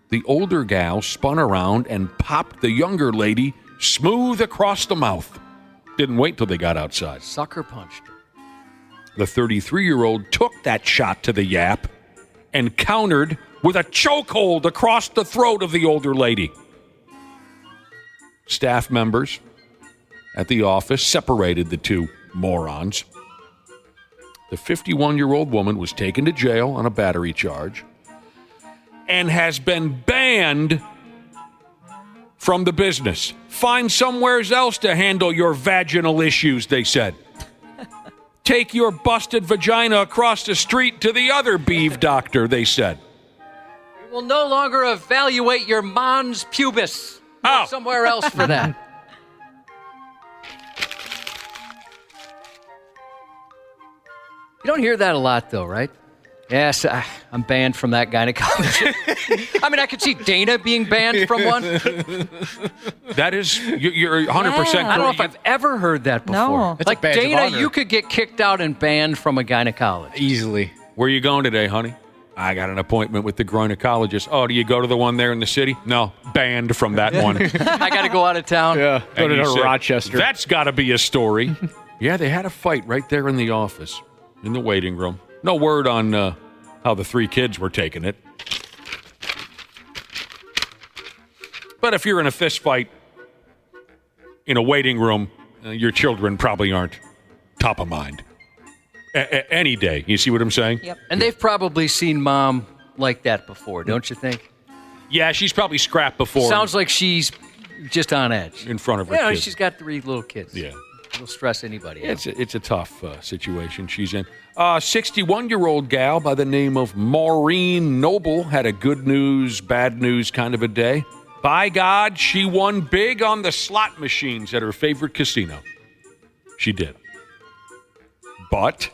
the older gal spun around and popped the younger lady smooth across the mouth. Didn't wait till they got outside. Sucker punched her. The 33-year-old took that shot to the yap and countered with a chokehold across the throat of the older lady. Staff members at the office separated the two morons. The 51-year-old woman was taken to jail on a battery charge and has been banned from the business. Find somewhere else to handle your vaginal issues, they said. Take your busted vagina across the street to the other beeve doctor, they said. We will no longer evaluate your mons pubis. Go somewhere else for that. You don't hear that a lot, though, right? Yes, I'm banned from that gynecologist. I mean, I could see Dana being banned from one. That is, you're 100% correct. I don't know if I've ever heard that before. No. It's Like, a badge of Dana, honor. you could get kicked out and banned from a gynecologist. Easily. Where are you going today, honey? I got an appointment with the gynecologist. Oh, do you go to the one there in the city? No, banned from that one. I got to go out of town. Yeah. Go And to he said, Rochester. That's got to be a story. Yeah, they had a fight right there in the office, in the waiting room. No word on how the three kids were taking it. But if you're in a fist fight in a waiting room, your children probably aren't top of mind. Any day. You see what I'm saying? Yep. And they've probably seen mom like that before, don't you think? Yeah, she's probably scrapped before. Sounds like she's just on edge. In front of her You know, kids. she's got 3 little kids. Yeah. It'll stress anybody out. It's a tough situation she's in. 61-year-old gal by the name of Maureen Noble had a good news, bad news kind of a day. By God, she won big on the slot machines at her favorite casino. She did. But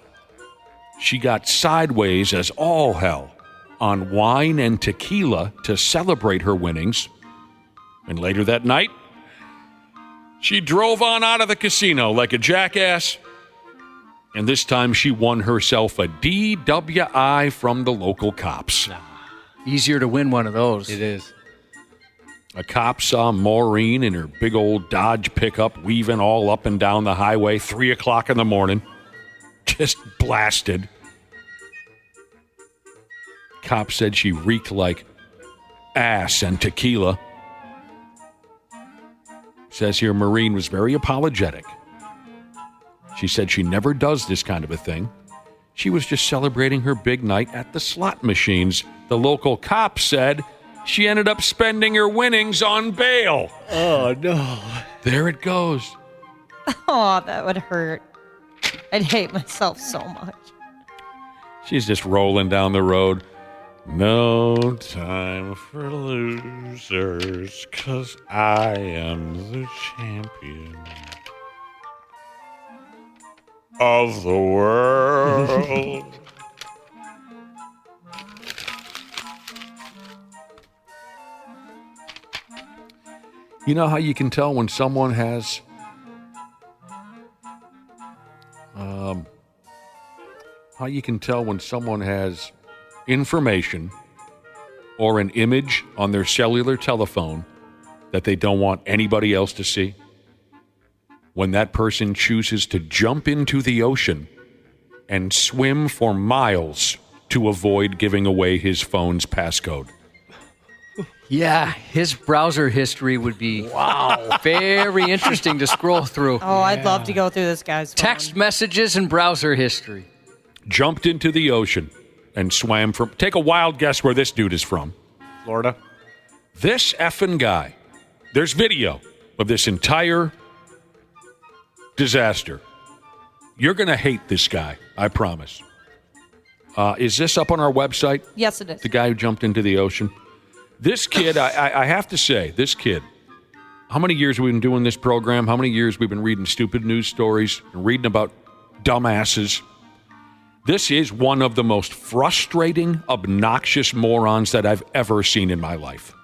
she got sideways as all hell on wine and tequila to celebrate her winnings. And later that night, she drove on out of the casino like a jackass. And this time she won herself a DWI from the local cops. Easier to win one of those. It is. A cop saw Maureen in her big old Dodge pickup weaving all up and down the highway, 3 o'clock in the morning. Just blasted. Cop said she reeked like ass and tequila. Says here Maureen was very apologetic. She said she never does this kind of a thing. She was just celebrating her big night at the slot machines. The local cop said she ended up spending her winnings on bail. Oh, no. There it goes. Oh, that would hurt. I'd hate myself so much. She's just rolling down the road. No time for losers, 'cause I am the champion of the world. You know how you can tell when someone has how you can tell when someone has information or an image on their cellular telephone that they don't want anybody else to see? When that person chooses to jump into the ocean and swim for miles to avoid giving away his phone's passcode. Yeah, his browser history would be very interesting to scroll through. Oh, I'd love to go through this guy's phone. Text messages and browser history. Jumped into the ocean and swam from... Take a wild guess where this dude is from. Florida. This effing guy. There's video of this entire disaster. You're going to hate this guy, I promise. Is this up on our website? Yes, it is. The guy who jumped into the ocean? This kid, I have to say, this kid, how many years we've been doing this program, how many years we've been reading stupid news stories and reading about dumbasses. This is one of the most frustrating, obnoxious morons that I've ever seen in my life.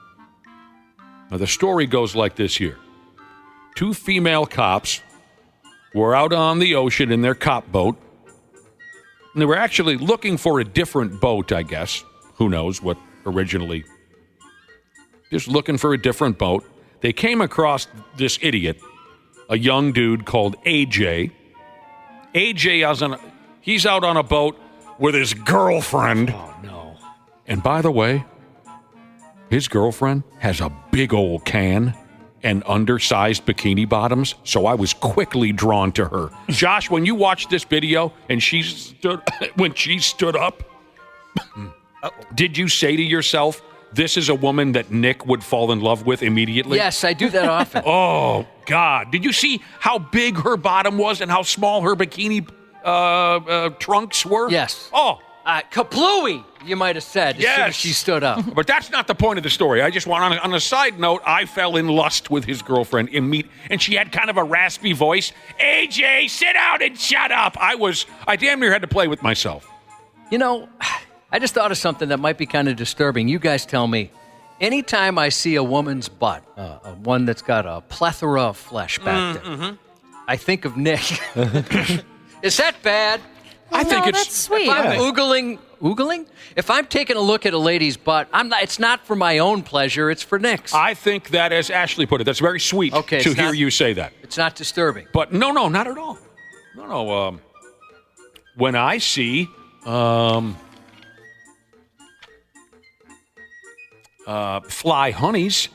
Now, the story goes like this here. 2 female cops were out on the ocean in their cop boat, and they were actually looking for a different boat, I guess. Who knows what originally. Just looking for a different boat. They came across this idiot, a young dude called AJ. AJ, he's out on a boat with his girlfriend. Oh, no. And by the way, his girlfriend has a big old can and undersized bikini bottoms, so I was quickly drawn to her. Josh, when you watched this video and when she stood up, did you say to yourself, this is a woman that Nick would fall in love with immediately? Yes, I do that often. Oh, God. Did you see how big her bottom was and how small her bikini trunks were? Yes. Oh. Kaplooey, you might have said, as soon as she stood up. But that's not the point of the story. I just want, on a side note, I fell in lust with his girlfriend and she had kind of a raspy voice. AJ, sit down and shut up. I damn near had to play with myself. You know, I just thought of something that might be kind of disturbing. You guys tell me. Anytime I see a woman's butt, one that's got a plethora of flesh back there, I think of Nick. Is that bad? I think that's sweet. If I'm oogling? If I'm taking a look at a lady's butt, it's not for my own pleasure, it's for Nick's. I think that, as Ashley put it, that's very sweet to hear you say that. It's not disturbing. But no, not at all. No. When I see fly honeys,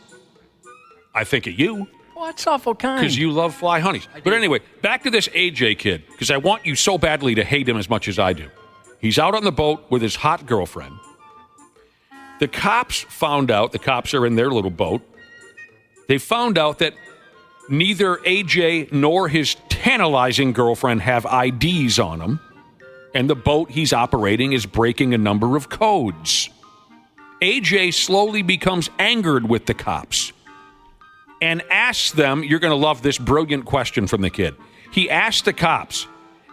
I think of you. Oh, that's awful kind. Because you love fly honeys. But anyway, back to this AJ kid, because I want you so badly to hate him as much as I do. He's out on the boat with his hot girlfriend. The cops are in their little boat. They found out that neither AJ nor his tantalizing girlfriend have IDs on them, and the boat he's operating is breaking a number of codes. AJ slowly becomes angered with the cops and asks them, you're going to love this brilliant question from the kid. He asked the cops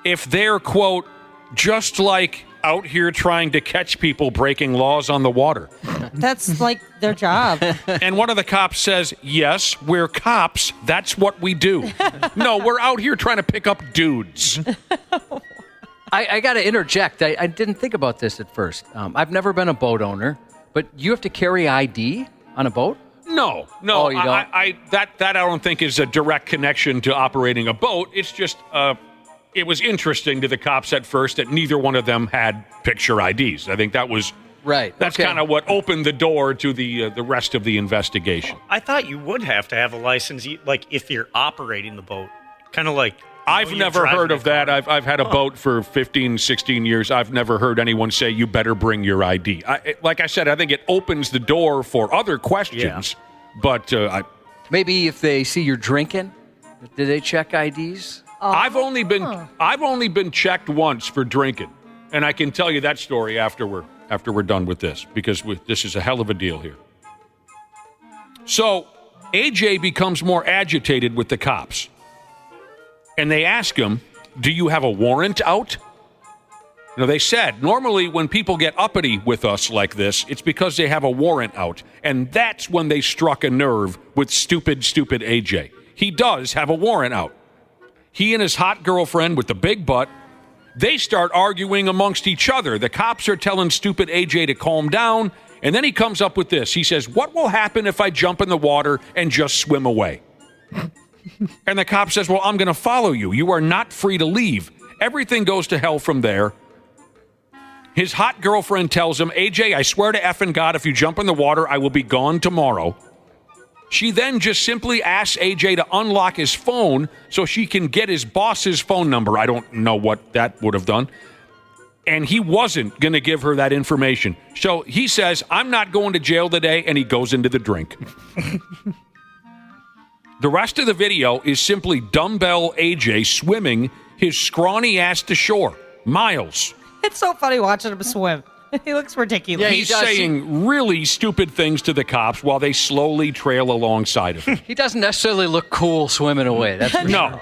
if they're, quote, just like out here trying to catch people breaking laws on the water. That's like their job. And one of the cops says, yes, we're cops. That's what we do. No, we're out here trying to pick up dudes. I got to interject. I didn't think about this at first. I've never been a boat owner, but you have to carry ID on a boat? No. Oh, you don't? That I don't think is a direct connection to operating a boat. It's just it was interesting to the cops at first that neither one of them had picture IDs. I think that was right. That's kind of what opened the door to the rest of the investigation. I thought you would have to have a license, like if you're operating the boat, kind of like. I've never heard of that. I've had a boat for 15, 16 years. I've never heard anyone say you better bring your ID. Like I said, I think it opens the door for other questions. Yeah. But maybe if they see you're drinking, do they check IDs? I've only been checked once for drinking, and I can tell you that story after we're done with this, because this is a hell of a deal here. So AJ becomes more agitated with the cops. And they ask him, do you have a warrant out? They said, normally when people get uppity with us like this, it's because they have a warrant out. And that's when they struck a nerve with stupid AJ. He does have a warrant out. He and his hot girlfriend with the big butt, they start arguing amongst each other. The cops are telling stupid AJ to calm down. And then he comes up with this. He says, what will happen if I jump in the water and just swim away? And the cop says, well, I'm going to follow you. You are not free to leave. Everything goes to hell from there. His hot girlfriend tells him, AJ, I swear to effing God, if you jump in the water, I will be gone tomorrow. She then just simply asks AJ to unlock his phone so she can get his boss's phone number. I don't know what that would have done. And he wasn't going to give her that information. So he says, I'm not going to jail today, and he goes into the drink. The rest of the video is simply dumbbell AJ swimming his scrawny ass to shore. Miles. It's so funny watching him swim. He looks ridiculous. Yeah, He's saying really stupid things to the cops while they slowly trail alongside of him. He doesn't necessarily look cool swimming away. That's for No. sure.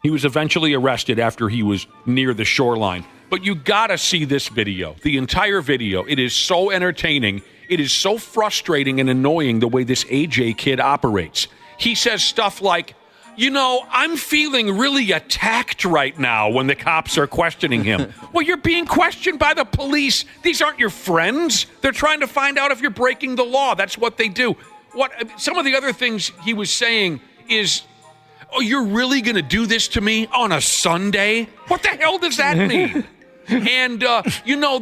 He was eventually arrested after he was near the shoreline. But you gotta see this video, the entire video. It is so entertaining. It is so frustrating and annoying the way this AJ kid operates. He says stuff like, I'm feeling really attacked right now when the cops are questioning him. Well, you're being questioned by the police. These aren't your friends. They're trying to find out if you're breaking the law. That's what they do. Some of the other things he was saying is, oh, you're really going to do this to me on a Sunday? What the hell does that mean? And,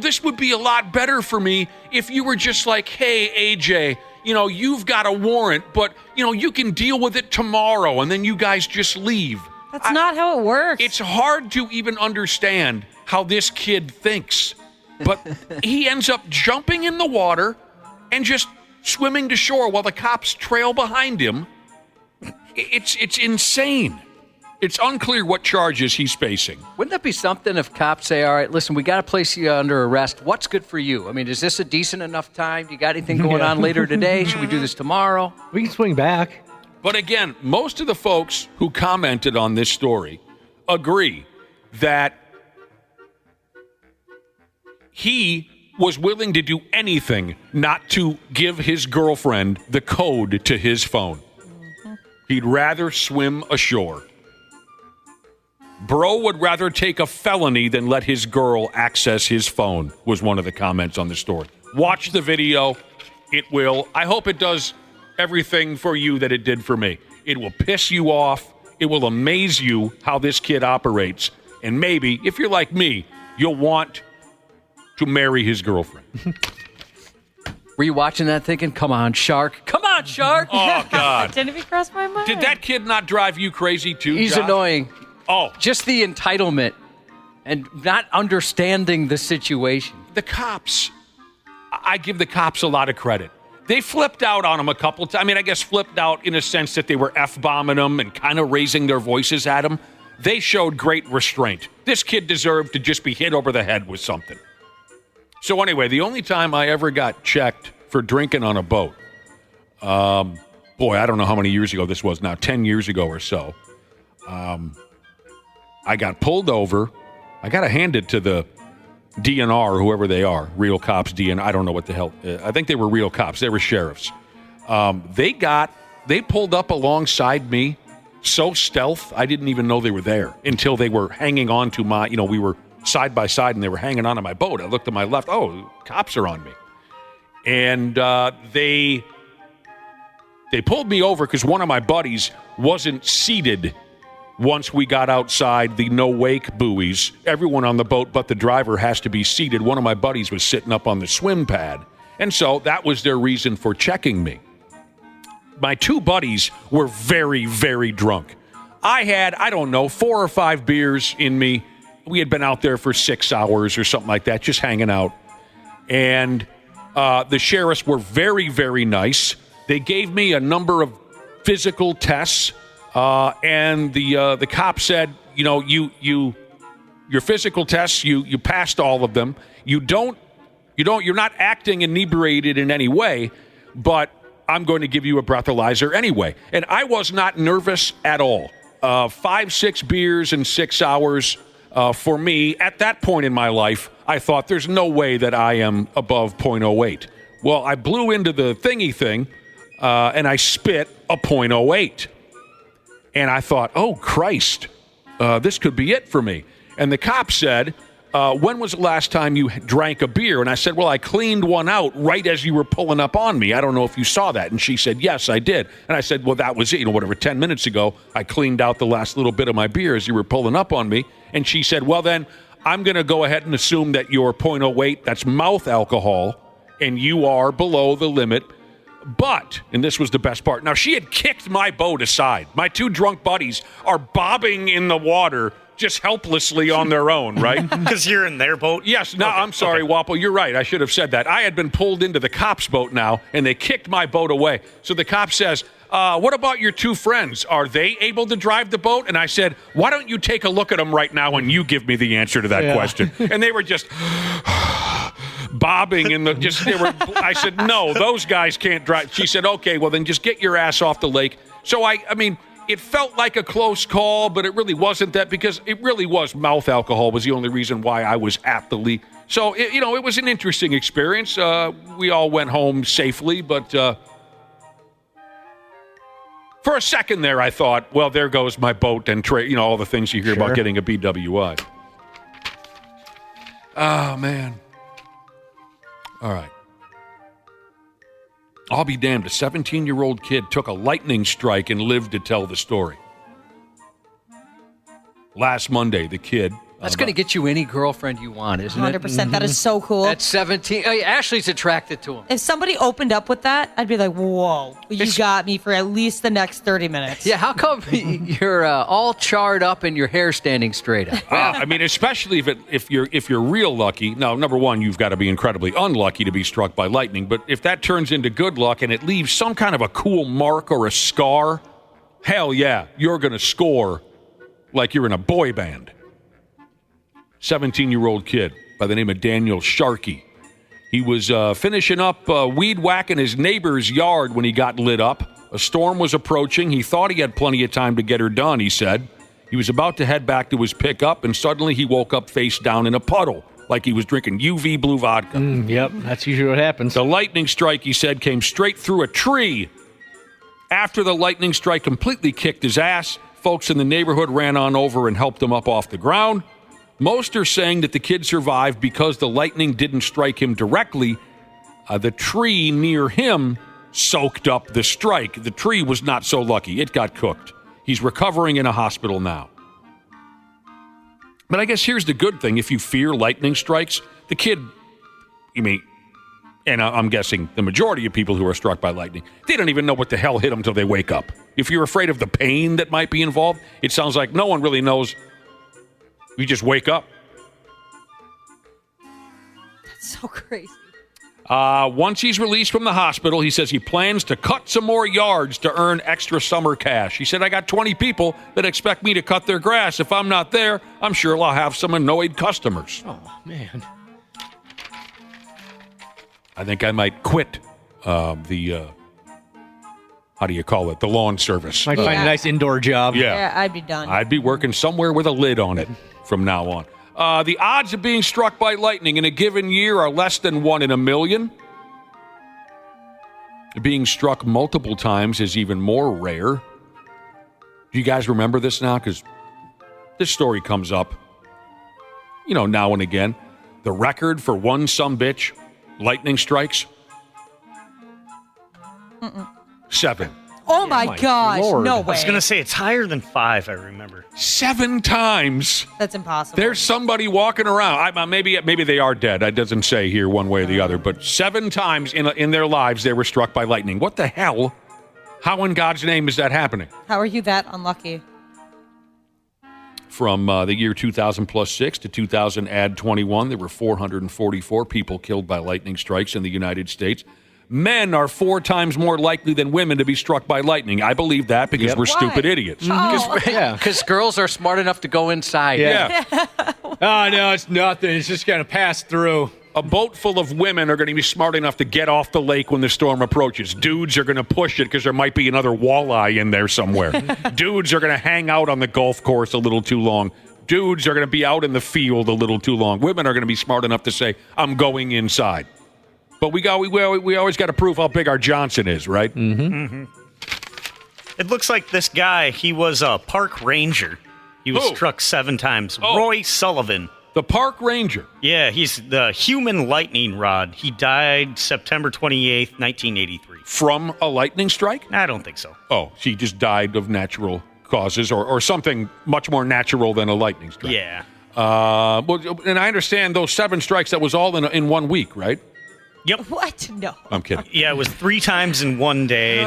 this would be a lot better for me if you were just like, hey, AJ, you've got a warrant, but, you can deal with it tomorrow, and then you guys just leave. That's not how it works. It's hard to even understand how this kid thinks. But he ends up jumping in the water and just swimming to shore while the cops trail behind him. It's insane. It's unclear what charges he's facing. Wouldn't that be something if cops say, all right, listen, we got to place you under arrest. What's good for you? I mean, is this a decent enough time? You got anything going on later today? Should we do this tomorrow? We can swing back. But again, most of the folks who commented on this story agree that he was willing to do anything not to give his girlfriend the code to his phone. He'd rather swim ashore. Bro would rather take a felony than let his girl access his phone, was one of the comments on the story. Watch the video. It will. I hope it does everything for you that it did for me. It will piss you off. It will amaze you how this kid operates. And maybe, if you're like me, you'll want to marry his girlfriend. Were you watching that thinking, come on, shark? Come on, shark! Oh, God. Didn't even cross my mind. Did that kid not drive you crazy, too, He's Josh? annoying. Oh. Just the entitlement and not understanding the situation. The cops, I give the cops a lot of credit. They flipped out on him a couple times. I mean, I guess flipped out in a sense that they were F-bombing him and kind of raising their voices at him. They showed great restraint. This kid deserved to just be hit over the head with something. So anyway, the only time I ever got checked for drinking on a boat, boy, I don't know how many years ago this was now, 10 years ago or so. I got pulled over. I got to hand it to the DNR, whoever they are, real cops, DNR. I don't know what the hell. I think they were real cops. They were sheriffs. They pulled up alongside me so stealth, I didn't even know they were there until they were hanging on to my, we were side by side and they were hanging on to my boat. I looked to my left. Oh, cops are on me. And they pulled me over because one of my buddies wasn't seated. Once we got outside the no-wake buoys, everyone on the boat but the driver has to be seated. One of my buddies was sitting up on the swim pad. And so that was their reason for checking me. My two buddies were very, very drunk. I had, 4 or 5 beers in me. We had been out there for 6 hours or something like that, just hanging out. And the sheriffs were very, very nice. They gave me a number of physical tests. And the cop said, your physical tests, you passed all of them. You're not acting inebriated in any way, but I'm going to give you a breathalyzer anyway. And I was not nervous at all. 5, 6 beers in 6 hours for me. At that point in my life, I thought there's no way that I am above 0.08. Well, I blew into the thingy thing, and I spit a 0.08. And I thought, oh, Christ, this could be it for me. And the cop said, when was the last time you drank a beer? And I said, well, I cleaned one out right as you were pulling up on me. I don't know if you saw that. And she said, yes, I did. And I said, well, that was it. 10 minutes ago, I cleaned out the last little bit of my beer as you were pulling up on me. And she said, well, then I'm going to go ahead and assume that your 0.08, that's mouth alcohol, and you are below the limit. But, and this was the best part, now she had kicked my boat aside. My two drunk buddies are bobbing in the water just helplessly on their own, right? Because you're in their boat? Yes. No, okay. I'm sorry, okay. Wapple. You're right. I should have said that. I had been pulled into the cops' boat now, and they kicked my boat away. So the cop says, what about your two friends? Are they able to drive the boat? And I said, why don't you take a look at them right now and you give me the answer to that question? And they were just... bobbing in the just. I said, no, those guys can't drive. She said, okay, well then just get your ass off the lake. So I mean, it felt like a close call, but it really wasn't that because it really was mouth alcohol was the only reason why I was at the lake. So it was an interesting experience. We all went home safely, but for a second there, I thought, well, there goes my boat and all the things you hear about getting a BWI. Oh, man. All right. I'll be damned. A 17-year-old kid took a lightning strike and lived to tell the story. Last Monday, the kid... That's going to get you any girlfriend you want, isn't it? 100%. That is so cool. At 17, Ashley's attracted to him. If somebody opened up with that, I'd be like, whoa, you got me for at least the next 30 minutes. Yeah, how come you're all charred up and your hair standing straight up? I mean, especially if you're real lucky. Now, number one, you've got to be incredibly unlucky to be struck by lightning. But if that turns into good luck and it leaves some kind of a cool mark or a scar, hell yeah, you're going to score like you're in a boy band. 17-year-old kid by the name of Daniel Sharkey. He was finishing up weed whacking his neighbor's yard when he got lit up. A storm was approaching. He thought he had plenty of time to get her done, he said. He was about to head back to his pickup, and suddenly he woke up face down in a puddle, like he was drinking UV blue vodka. Yep, that's usually what happens. The lightning strike, he said, came straight through a tree. After the lightning strike completely kicked his ass, folks in the neighborhood ran on over and helped him up off the ground. Most are saying that the kid survived because the lightning didn't strike him directly. The tree near him soaked up the strike. The tree was not so lucky. It got cooked. He's recovering in a hospital now. But I guess here's the good thing. If you fear lightning strikes, the kid, and I'm guessing the majority of people who are struck by lightning, they don't even know what the hell hit them until they wake up. If you're afraid of the pain that might be involved, it sounds like no one really knows. You just wake up. That's so crazy. Once he's released from the hospital, he says he plans to cut some more yards to earn extra summer cash. He said, I got 20 people that expect me to cut their grass. If I'm not there, I'm sure I'll have some annoyed customers. Oh, man. I think I might quit how do you call it? The lawn service. Might find a nice indoor job. Yeah, I'd be done. I'd be working somewhere with a lid on it from now on. The odds of being struck by lightning in a given year are less than 1 in a million. Being struck multiple times is even more rare. Do you guys remember this now? Because this story comes up, now and again. The record for one sumbitch lightning strikes? 7. Oh my gosh, Lord. no I way. was going to say it's higher than 5, I remember. 7 times. That's impossible. There's somebody walking around. Maybe they are dead. It doesn't say here one way or the other. But 7 times in their lives they were struck by lightning. What the hell? How in God's name is that happening? How are you that unlucky? From the year 2000 plus 6 to 2000 add 21, there were 444 people killed by lightning strikes in the United States. Men are 4 times more likely than women to be struck by lightning. I believe that because we're stupid idiots. Because girls are smart enough to go inside. Yeah. Oh, no, it's nothing. It's just going to pass through. A boat full of women are going to be smart enough to get off the lake when the storm approaches. Dudes are going to push it because there might be another walleye in there somewhere. Dudes are going to hang out on the golf course a little too long. Dudes are going to be out in the field a little too long. Women are going to be smart enough to say, I'm going inside. But we always got to prove how big our Johnson is, right? Mm-hmm. It looks like this guy, he was a park ranger. He was struck 7 times. Roy Sullivan. The park ranger? Yeah, he's the human lightning rod. He died September 28th, 1983. From a lightning strike? I don't think so. Oh, she just died of natural causes or something much more natural than a lightning strike. Yeah. And I understand those 7 strikes, that was all in 1 week, right? Yep. What? No. I'm kidding. Yeah, it was 3 times in 1 day.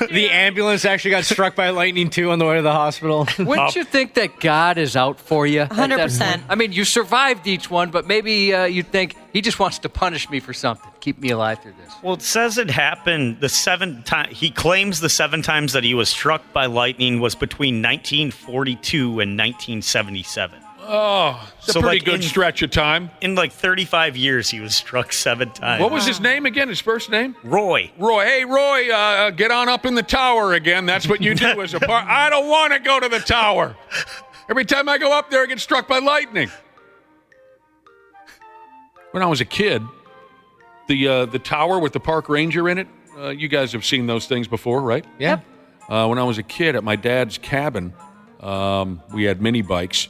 The ambulance actually got struck by lightning, too, on the way to the hospital. Wouldn't you think that God is out for you? 100%. I mean, you survived each one, but maybe you'd think he just wants to punish me for something, keep me alive through this. Well, it says it happened the 7 times. He claims the 7 times that he was struck by lightning was between 1942 and 1977. Oh, it's a pretty good stretch of time. In like 35 years, he was struck 7 times. What was his name again? His first name? Roy. Roy. Hey, Roy, get on up in the tower again. That's what you do as a part. I don't want to go to the tower. Every time I go up there, I get struck by lightning. When I was a kid, the tower with the park ranger in it, you guys have seen those things before, right? Yeah. When I was a kid at my dad's cabin, we had mini bikes,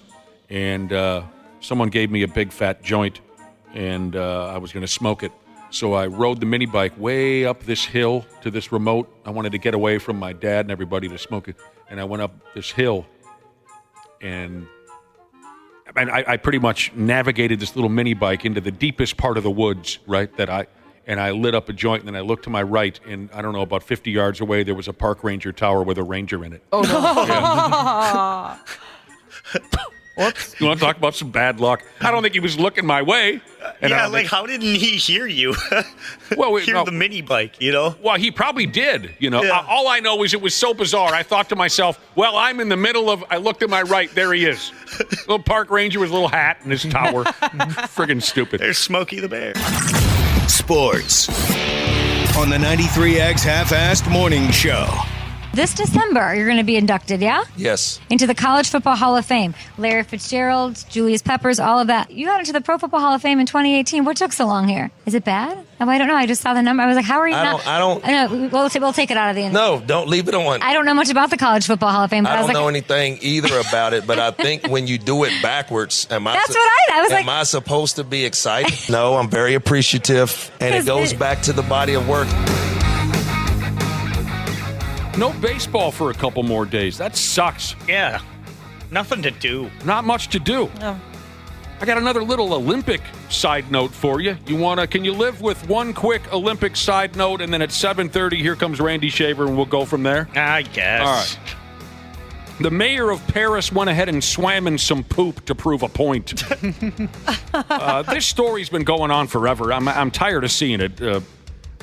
and someone gave me a big fat joint, and I was going to smoke it. So I rode the mini bike way up this hill to this remote. I wanted to get away from my dad and everybody to smoke it, and I went up this hill, and I pretty much navigated this little mini bike into the deepest part of the woods, right, and I lit up a joint, and then I looked to my right, and I don't know, about 50 yards away, there was a park ranger tower with a ranger in it. Oh, no. Yeah. Whoops. You want to talk about some bad luck? I don't think he was looking my way. And how didn't he hear you? Well, the mini bike, you know? Well, he probably did, you know. Yeah. All I know is it was so bizarre. I thought to myself, well, I'm in the middle of, I looked to my right, there he is. Little park ranger with a little hat and his tower. Friggin' stupid. There's Smokey the Bear. Sports on the 93X Half-Assed Morning Show. This December, you're going to be inducted, yeah? Yes. Into the College Football Hall of Fame. Larry Fitzgerald, Julius Peppers, all of that. You got into the Pro Football Hall of Fame in 2018. What took so long here? Is it bad? Oh, I don't know. I just saw the number. I was like, how are you not? I don't. No, we'll take it out of the end. No, don't leave it on. I don't know much about the College Football Hall of Fame. But I don't was like, know anything either about it, but I think when you do it backwards, that's what I was like. Am I supposed to be excited? No, I'm very appreciative, and it goes back to the body of work. No baseball for a couple more days. That sucks. Yeah. Nothing to do. Not much to do. No. I got another little Olympic side note for you. Can you live with one quick Olympic side note, and then at 7:30, here comes Randy Shaver, and we'll go from there? I guess. All right. The mayor of Paris went ahead and swam in some poop to prove a point. This story's been going on forever. I'm tired of seeing it,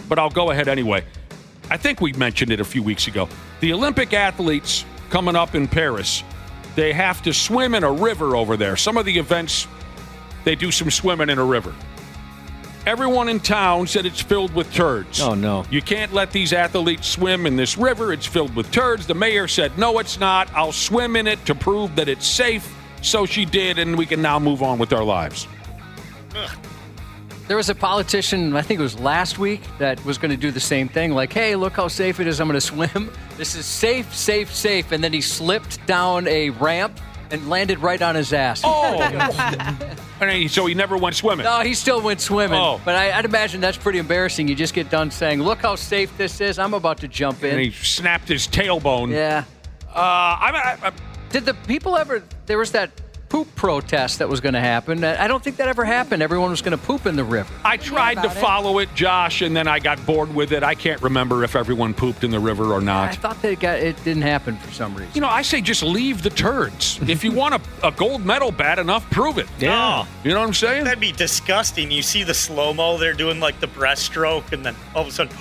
but I'll go ahead anyway. I think we mentioned it a few weeks ago. The Olympic athletes coming up in Paris, they have to swim in a river over there. Some of the events, they do some swimming in a river. Everyone in town said it's filled with turds. Oh, no. You can't let these athletes swim in this river. It's filled with turds. The mayor said, no, it's not. I'll swim in it to prove that it's safe. So she did, and we can now move on with our lives. Ugh. There was a politician, I think it was last week, that was going to do the same thing. Like, hey, look how safe it is. I'm going to swim. This is safe, safe, safe. And then he slipped down a ramp and landed right on his ass. Oh! So he never went swimming? No, he still went swimming. Oh. But I'd imagine that's pretty embarrassing. You just get done saying, look how safe this is. I'm about to jump in. And he snapped his tailbone. Yeah. Did the people ever... There was that poop protest that was going to happen. I don't think that ever happened. Everyone was going to poop in the river. I tried to follow it, Josh, and then I got bored with it. I can't remember if everyone pooped in the river or not. I thought it didn't happen for some reason. You know, I say just leave the turds. If you want a gold medal bad enough, prove it. Yeah. You know what I'm saying? That'd be disgusting. You see the slow-mo, they're doing like the breaststroke, and then all of a sudden...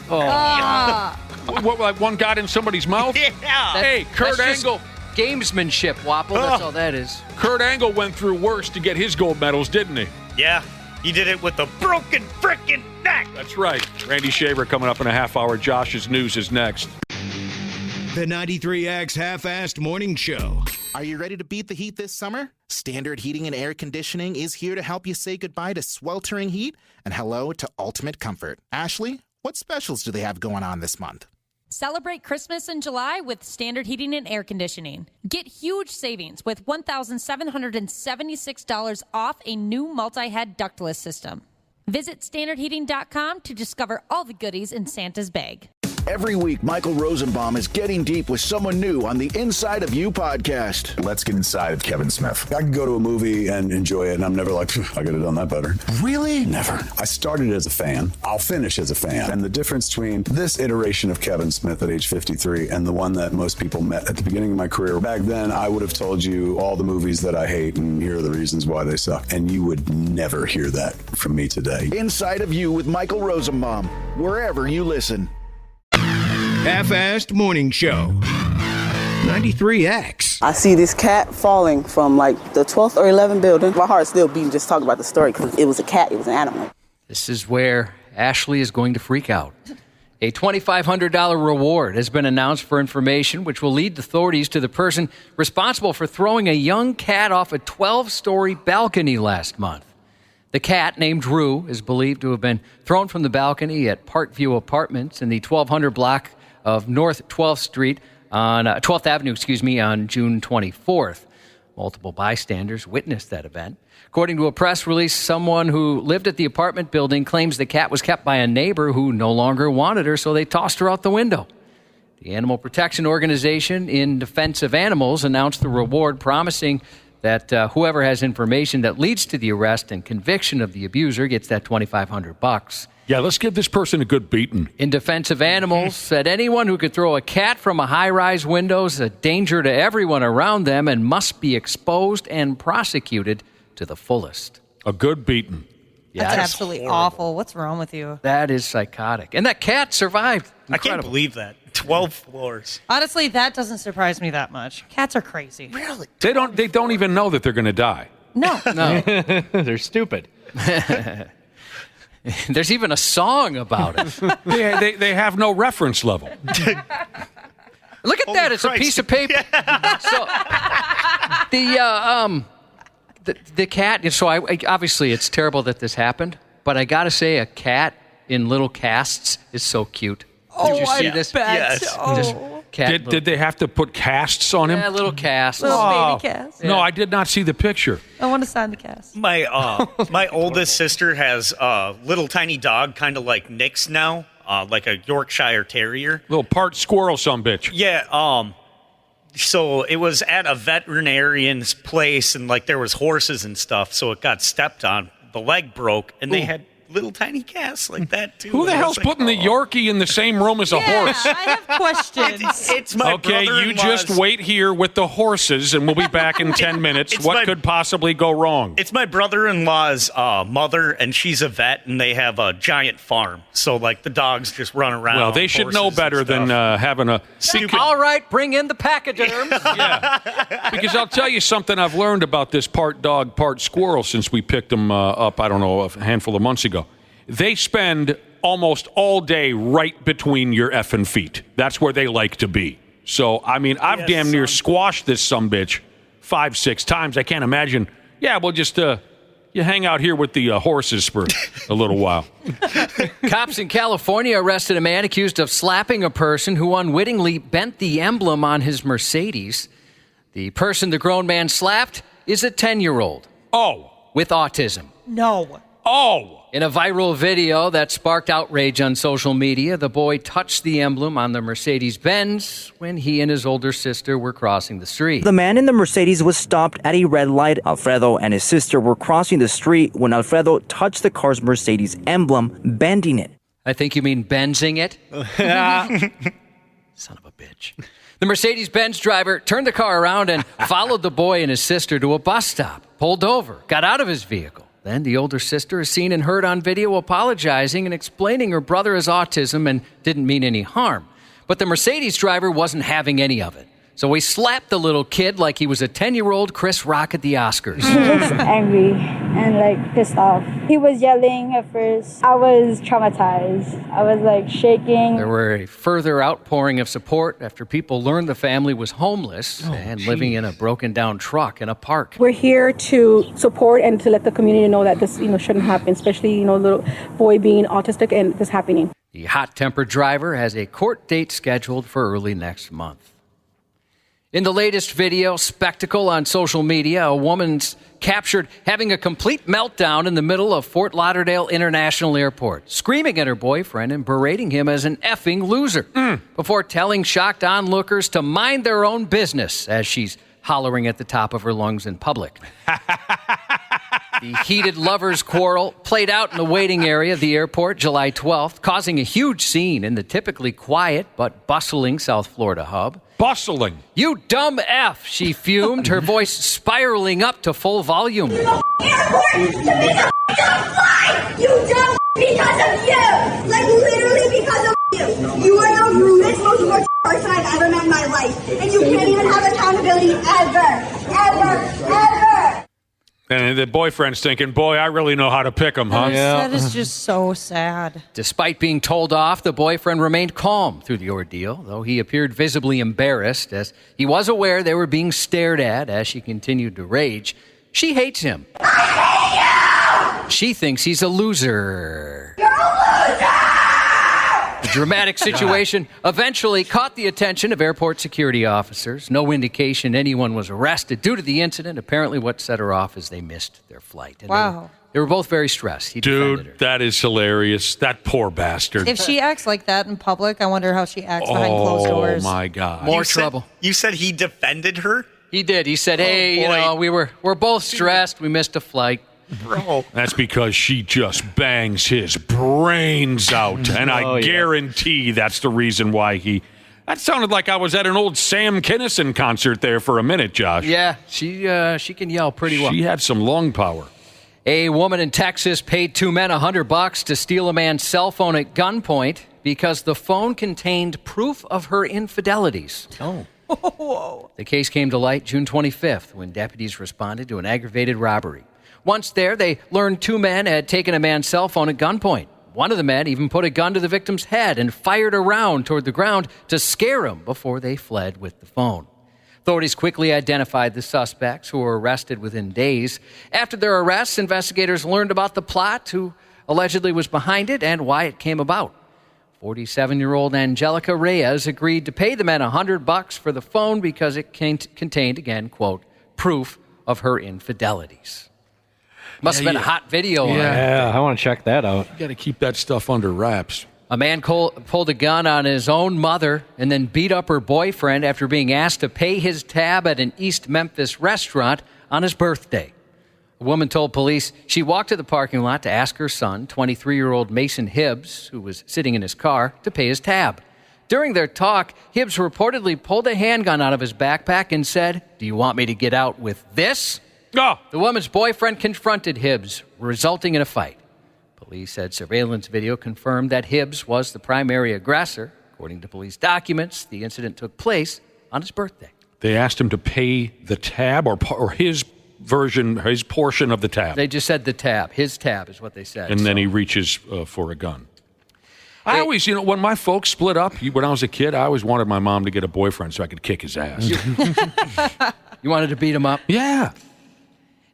What, like one got in somebody's mouth? Yeah. Hey, Kurt Angle... Gamesmanship, Wapple. That's all that is. Kurt Angle went through worse to get his gold medals, didn't he? Yeah, he did it with a broken frickin' neck. That's right. Randy Shaver coming up in a half hour. Josh's news is next. The 93X Half-Assed Morning Show. Are you ready to beat the heat this summer? Standard Heating and Air Conditioning is here to help you say goodbye to sweltering heat and hello to ultimate comfort. Ashley, what specials do they have going on this month? Celebrate Christmas in July with Standard Heating and Air Conditioning. Get huge savings with $1,776 off a new multi-head ductless system. Visit standardheating.com to discover all the goodies in Santa's bag. Every week, Michael Rosenbaum is getting deep with someone new on the Inside of You podcast. Let's get inside of Kevin Smith. I can go to a movie and enjoy it, and I'm never like, I could have done that better. Really? Never. I started as a fan. I'll finish as a fan. And the difference between this iteration of Kevin Smith at age 53 and the one that most people met at the beginning of my career, back then I would have told you all the movies that I hate and here are the reasons why they suck. And you would never hear that from me today. Inside of You with Michael Rosenbaum, wherever you listen. Half-Assed Morning Show. 93X. I see this cat falling from like the 12th or 11th building. My heart's still beating just talking about the story because it was a cat, it was an animal. This is where Ashley is going to freak out. A $2,500 reward has been announced for information which will lead authorities to the person responsible for throwing a young cat off a 12-story balcony last month. The cat, named Rue, is believed to have been thrown from the balcony at Parkview Apartments in the 1200 block of North 12th Avenue, on June 24th. Multiple bystanders witnessed that event. According to a press release, someone who lived at the apartment building claims the cat was kept by a neighbor who no longer wanted her, so they tossed her out the window. The Animal Protection Organization in Defense of Animals announced the reward, promising that whoever has information that leads to the arrest and conviction of the abuser gets that $2,500. Yeah, let's give this person a good beating. In Defense of Animals said anyone who could throw a cat from a high-rise window is a danger to everyone around them and must be exposed and prosecuted to the fullest. A good beating. Yeah, That's absolutely awful. What's wrong with you? That is psychotic. And that cat survived. I can't believe that. 12 floors. Honestly, that doesn't surprise me that much. Cats are crazy. Really? They don't even know that they're going to die. No. They're stupid. There's even a song about it. They have no reference level. Look at that. It's a piece of paper. So the cat, so obviously it's terrible that this happened, but I got to say a cat in little casts is so cute. Did you see this? Yes. Just cat Did they have to put casts on him? Yeah, little casts. Little baby cast. No, I did not see the picture. I want to sign the cast. My oldest sister has a little tiny dog, kind of like Nick's now, like a Yorkshire Terrier. Little part squirrel, bitch. Yeah. So it was at a veterinarian's place, and like there was horses and stuff. So it got stepped on. The leg broke, and they had little tiny casts like that too. Who the hell's putting the Yorkie in the same room as a horse? I have questions. It's my Okay, you just wait here with the horses, and we'll be back in 10 minutes. What could possibly go wrong? It's my brother-in-law's mother, and she's a vet, and they have a giant farm. So, like, the dogs just run around. Well, they should know better than having a... All right, bring in the pachyderms. Yeah, because I'll tell you something I've learned about this part dog, part squirrel since we picked them up, I don't know, a handful of months ago. They spend almost all day right between your effing feet. That's where they like to be. So, I mean, I've damn near squashed this sumbitch 5-6 times. I can't imagine. Yeah, we'll just you hang out here with the horses for a little while. Cops in California arrested a man accused of slapping a person who unwittingly bent the emblem on his Mercedes. The person the grown man slapped is a 10-year-old. Oh. With autism. No. Oh. In a viral video that sparked outrage on social media, the boy touched the emblem on the Mercedes-Benz when he and his older sister were crossing the street. The man in the Mercedes was stopped at a red light. Alfredo and his sister were crossing the street when Alfredo touched the car's Mercedes emblem, bending it. I think you mean benzing it. Son of a bitch. The Mercedes-Benz driver turned the car around and followed the boy and his sister to a bus stop, pulled over, got out of his vehicle. Then the older sister is seen and heard on video apologizing and explaining her brother has autism and didn't mean any harm. But the Mercedes driver wasn't having any of it. So he slapped the little kid like he was a 10-year-old Chris Rock at the Oscars. He was angry and pissed off. He was yelling at first. I was traumatized. I was shaking. There were a further outpouring of support after people learned the family was homeless and living in a broken down truck in a park. We're here to support and to let the community know that this shouldn't happen, especially little boy being autistic and this happening. The hot-tempered driver has a court date scheduled for early next month. In the latest video spectacle on social media, a woman's captured having a complete meltdown in the middle of Fort Lauderdale International Airport, screaming at her boyfriend and berating him as an effing loser, before telling shocked onlookers to mind their own business as she's hollering at the top of her lungs in public. The heated lovers' quarrel played out in the waiting area of the airport July 12th, causing a huge scene in the typically quiet but bustling South Florida hub. Bustling. You dumb F, she fumed, her voice spiraling up to full volume. Airport to be the fly! You dumb because of you! Literally because of you! You are the rudest, most worst person I've ever met in my life, and you can't even have And the boyfriend's thinking, boy, I really know how to pick them, huh? That is just so sad. Despite being told off, the boyfriend remained calm through the ordeal, though he appeared visibly embarrassed as he was aware they were being stared at as she continued to rage. She hates him. I hate you! She thinks he's a loser. You're a loser! The dramatic situation eventually caught the attention of airport security officers. No indication anyone was arrested due to the incident. Apparently what set her off is they missed their flight. And Wow. They were both very stressed. He defended her. Dude, that is hilarious. That poor bastard. If she acts like that in public, I wonder how she acts behind closed doors. Oh, my God. More trouble. You said he defended her? He did. He said, hey, we're both stressed. We missed a flight. Bro. That's because she just bangs his brains out. And I guarantee that's the reason why he... That sounded like I was at an old Sam Kinison concert there for a minute, Josh. Yeah, she can yell pretty well. She had some lung power. A woman in Texas paid two men $100 to steal a man's cell phone at gunpoint because the phone contained proof of her infidelities. Oh. The case came to light June 25th when deputies responded to an aggravated robbery. Once there, they learned two men had taken a man's cell phone at gunpoint. One of the men even put a gun to the victim's head and fired a round toward the ground to scare him before they fled with the phone. Authorities quickly identified the suspects, who were arrested within days. After their arrests, investigators learned about the plot, who allegedly was behind it, and why it came about. 47-year-old Angelica Reyes agreed to pay the men $100 for the phone because it contained, again, quote, proof of her infidelities. Must have been a hot video on it. Yeah, I want to check that out. You got to keep that stuff under wraps. A man pulled a gun on his own mother and then beat up her boyfriend after being asked to pay his tab at an East Memphis restaurant on his birthday. The woman told police she walked to the parking lot to ask her son, 23-year-old Mason Hibbs, who was sitting in his car, to pay his tab. During their talk, Hibbs reportedly pulled a handgun out of his backpack and said, "Do you want me to get out with this?" Oh. The woman's boyfriend confronted Hibbs, resulting in a fight. Police said surveillance video confirmed that Hibbs was the primary aggressor. According to police documents, the incident took place on his birthday. They asked him to pay the tab or his version, his portion of the tab. They just said the tab. His tab is what they said. And then he reaches for a gun. I always, when my folks split up, when I was a kid, I always wanted my mom to get a boyfriend so I could kick his ass. You wanted to beat him up? Yeah.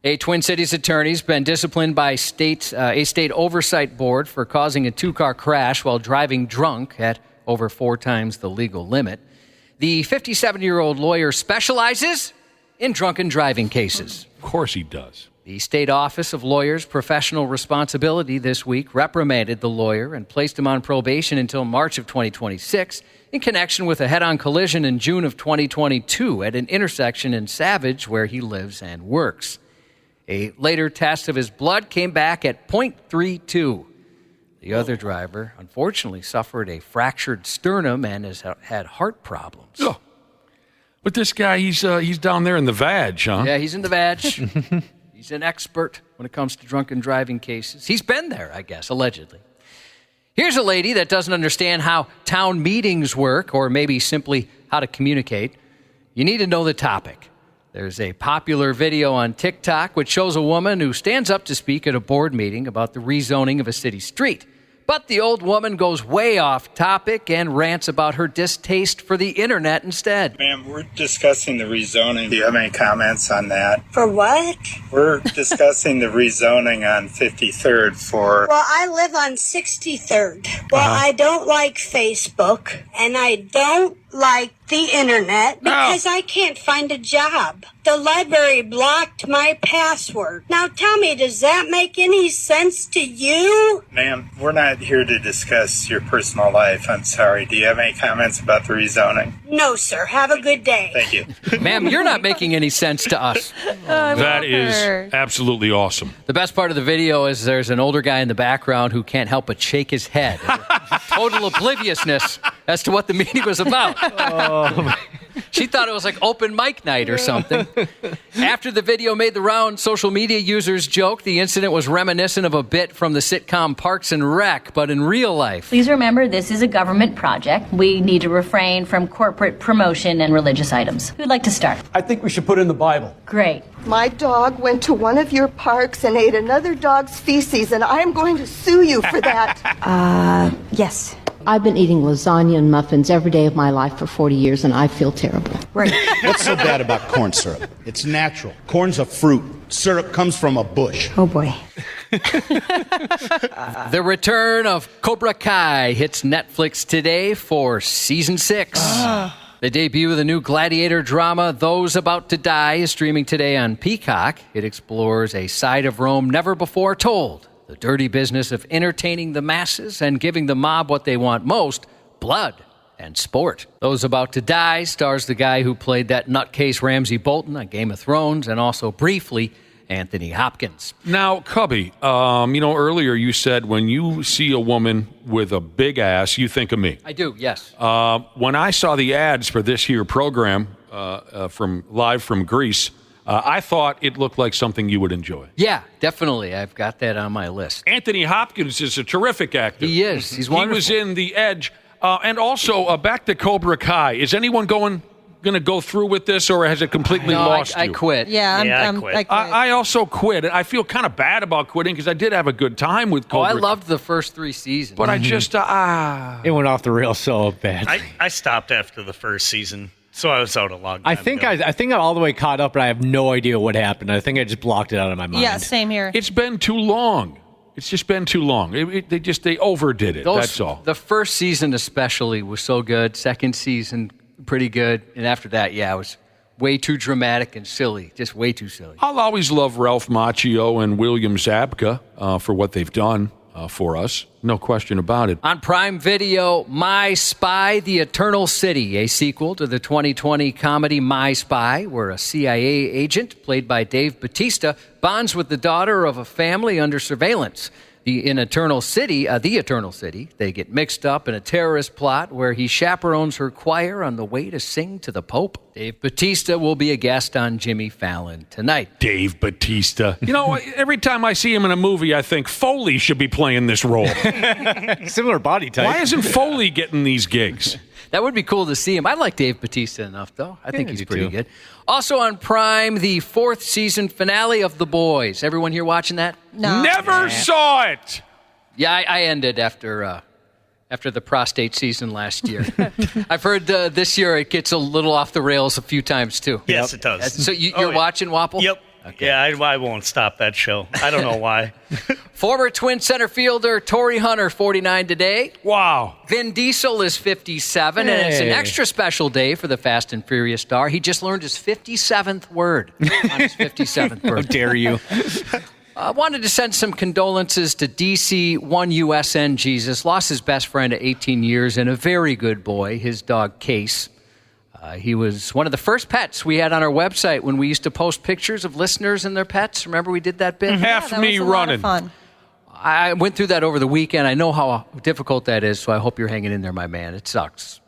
A Twin Cities attorney's been disciplined by a state oversight board for causing a two-car crash while driving drunk at over 4 times the legal limit. The 57-year-old lawyer specializes in drunken driving cases. Of course he does. The State Office of Lawyers' Professional Responsibility this week reprimanded the lawyer and placed him on probation until March of 2026 in connection with a head-on collision in June of 2022 at an intersection in Savage where he lives and works. A later test of his blood came back at .32. The other driver, unfortunately, suffered a fractured sternum and has had heart problems. Oh. But this guy, he's down there in the vag, huh? Yeah, he's in the vag. He's an expert when it comes to drunken driving cases. He's been there, I guess, allegedly. Here's a lady that doesn't understand how town meetings work, or maybe simply how to communicate. You need to know the topic. There's a popular video on TikTok which shows a woman who stands up to speak at a board meeting about the rezoning of a city street. But the old woman goes way off topic and rants about her distaste for the internet instead. Ma'am, we're discussing the rezoning. Do you have any comments on that? For what? We're discussing the rezoning on 53rd for... Well, I live on 63rd. Well, I don't like Facebook, and I don't like the internet because I can't find a job. The library blocked my password. Now tell me, does that make any sense to you? Ma'am, we're not here to discuss your personal life. I'm sorry. Do you have any comments about the rezoning? No, sir. Have a good day. Thank you. Ma'am, you're not making any sense to us. That is absolutely awesome. The best part of the video is there's an older guy in the background who can't help but shake his head. Total obliviousness as to what the meeting was about. She thought it was like open mic night or something. After the video made the round, social media users joked the incident was reminiscent of a bit from the sitcom Parks and Rec, but in real life. Please remember, this is a government project. We need to refrain from corporate promotion and religious items. Who'd like to start? I think we should put in the Bible. Great. My dog went to one of your parks and ate another dog's feces, and I'm going to sue you for that. Yes. I've been eating lasagna and muffins every day of my life for 40 years, and I feel terrible. Right. What's so bad about corn syrup? It's natural. Corn's a fruit. Syrup comes from a bush. Oh, boy. The return of Cobra Kai hits Netflix today for season 6. The debut of the new gladiator drama, Those About to Die, is streaming today on Peacock. It explores a side of Rome never before told. The dirty business of entertaining the masses and giving the mob what they want most, blood and sport. Those About to Die stars the guy who played that nutcase Ramsay Bolton on Game of Thrones, and also briefly Anthony Hopkins. Now, Cubby, earlier you said when you see a woman with a big ass, you think of me. I do, yes. When I saw the ads for this here program live from Greece, I thought it looked like something you would enjoy. Yeah, definitely. I've got that on my list. Anthony Hopkins is a terrific actor. He is. He's wonderful. He was in The Edge. And also, back to Cobra Kai. Is anyone going to go through with this, or has it completely lost you? I quit. Yeah, I quit. I also quit. I feel kind of bad about quitting because I did have a good time with Cobra Kai. I loved the first 3 seasons. But I just, it went off the rails so bad. I stopped after the first season. So I was out a long time I think I'm all the way caught up, but I have no idea what happened. I think I just blocked it out of my mind. Yeah, same here. It's been too long. It's just been too long. They overdid it. That's all. The first season especially was so good. Second season, pretty good. And after that, it was way too dramatic and silly. Just way too silly. I'll always love Ralph Macchio and William Zabka for what they've done for us. No question about it. On Prime Video, My Spy, The Eternal City, a sequel to the 2020 comedy My Spy, where a CIA agent, played by Dave Bautista, bonds with the daughter of a family under surveillance. In Eternal City, they get mixed up in a terrorist plot where he chaperones her choir on the way to sing to the Pope. Dave Bautista will be a guest on Jimmy Fallon tonight. Dave Bautista. Every time I see him in a movie, I think Foley should be playing this role. Similar body type. Why isn't Foley getting these gigs? That would be cool to see him. I like Dave Bautista enough, though. I think he's pretty good. Also on Prime, the 4th season finale of The Boys. Everyone here watching that? No. Never saw it. Yeah, I ended after the prostate season last year. I've heard this year it gets a little off the rails a few times, too. Yes, it does. So you're watching, Wapple? Yep. Okay. Yeah, I won't stop that show. I don't know why. Former Twin center fielder Torrey Hunter, 49 today. Wow. Vin Diesel is 57, and it's an extra special day for the Fast and Furious star. He just learned his 57th word on his 57th birthday. How dare you? I wanted to send some condolences to DC 1USN Jesus. Lost his best friend at 18 years and a very good boy, his dog Case. He was one of the first pets we had on our website when we used to post pictures of listeners and their pets. Remember we did that bit? Half that me was a lot running. of fun. I went through that over the weekend. I know how difficult that is, so I hope you're hanging in there, my man. It sucks.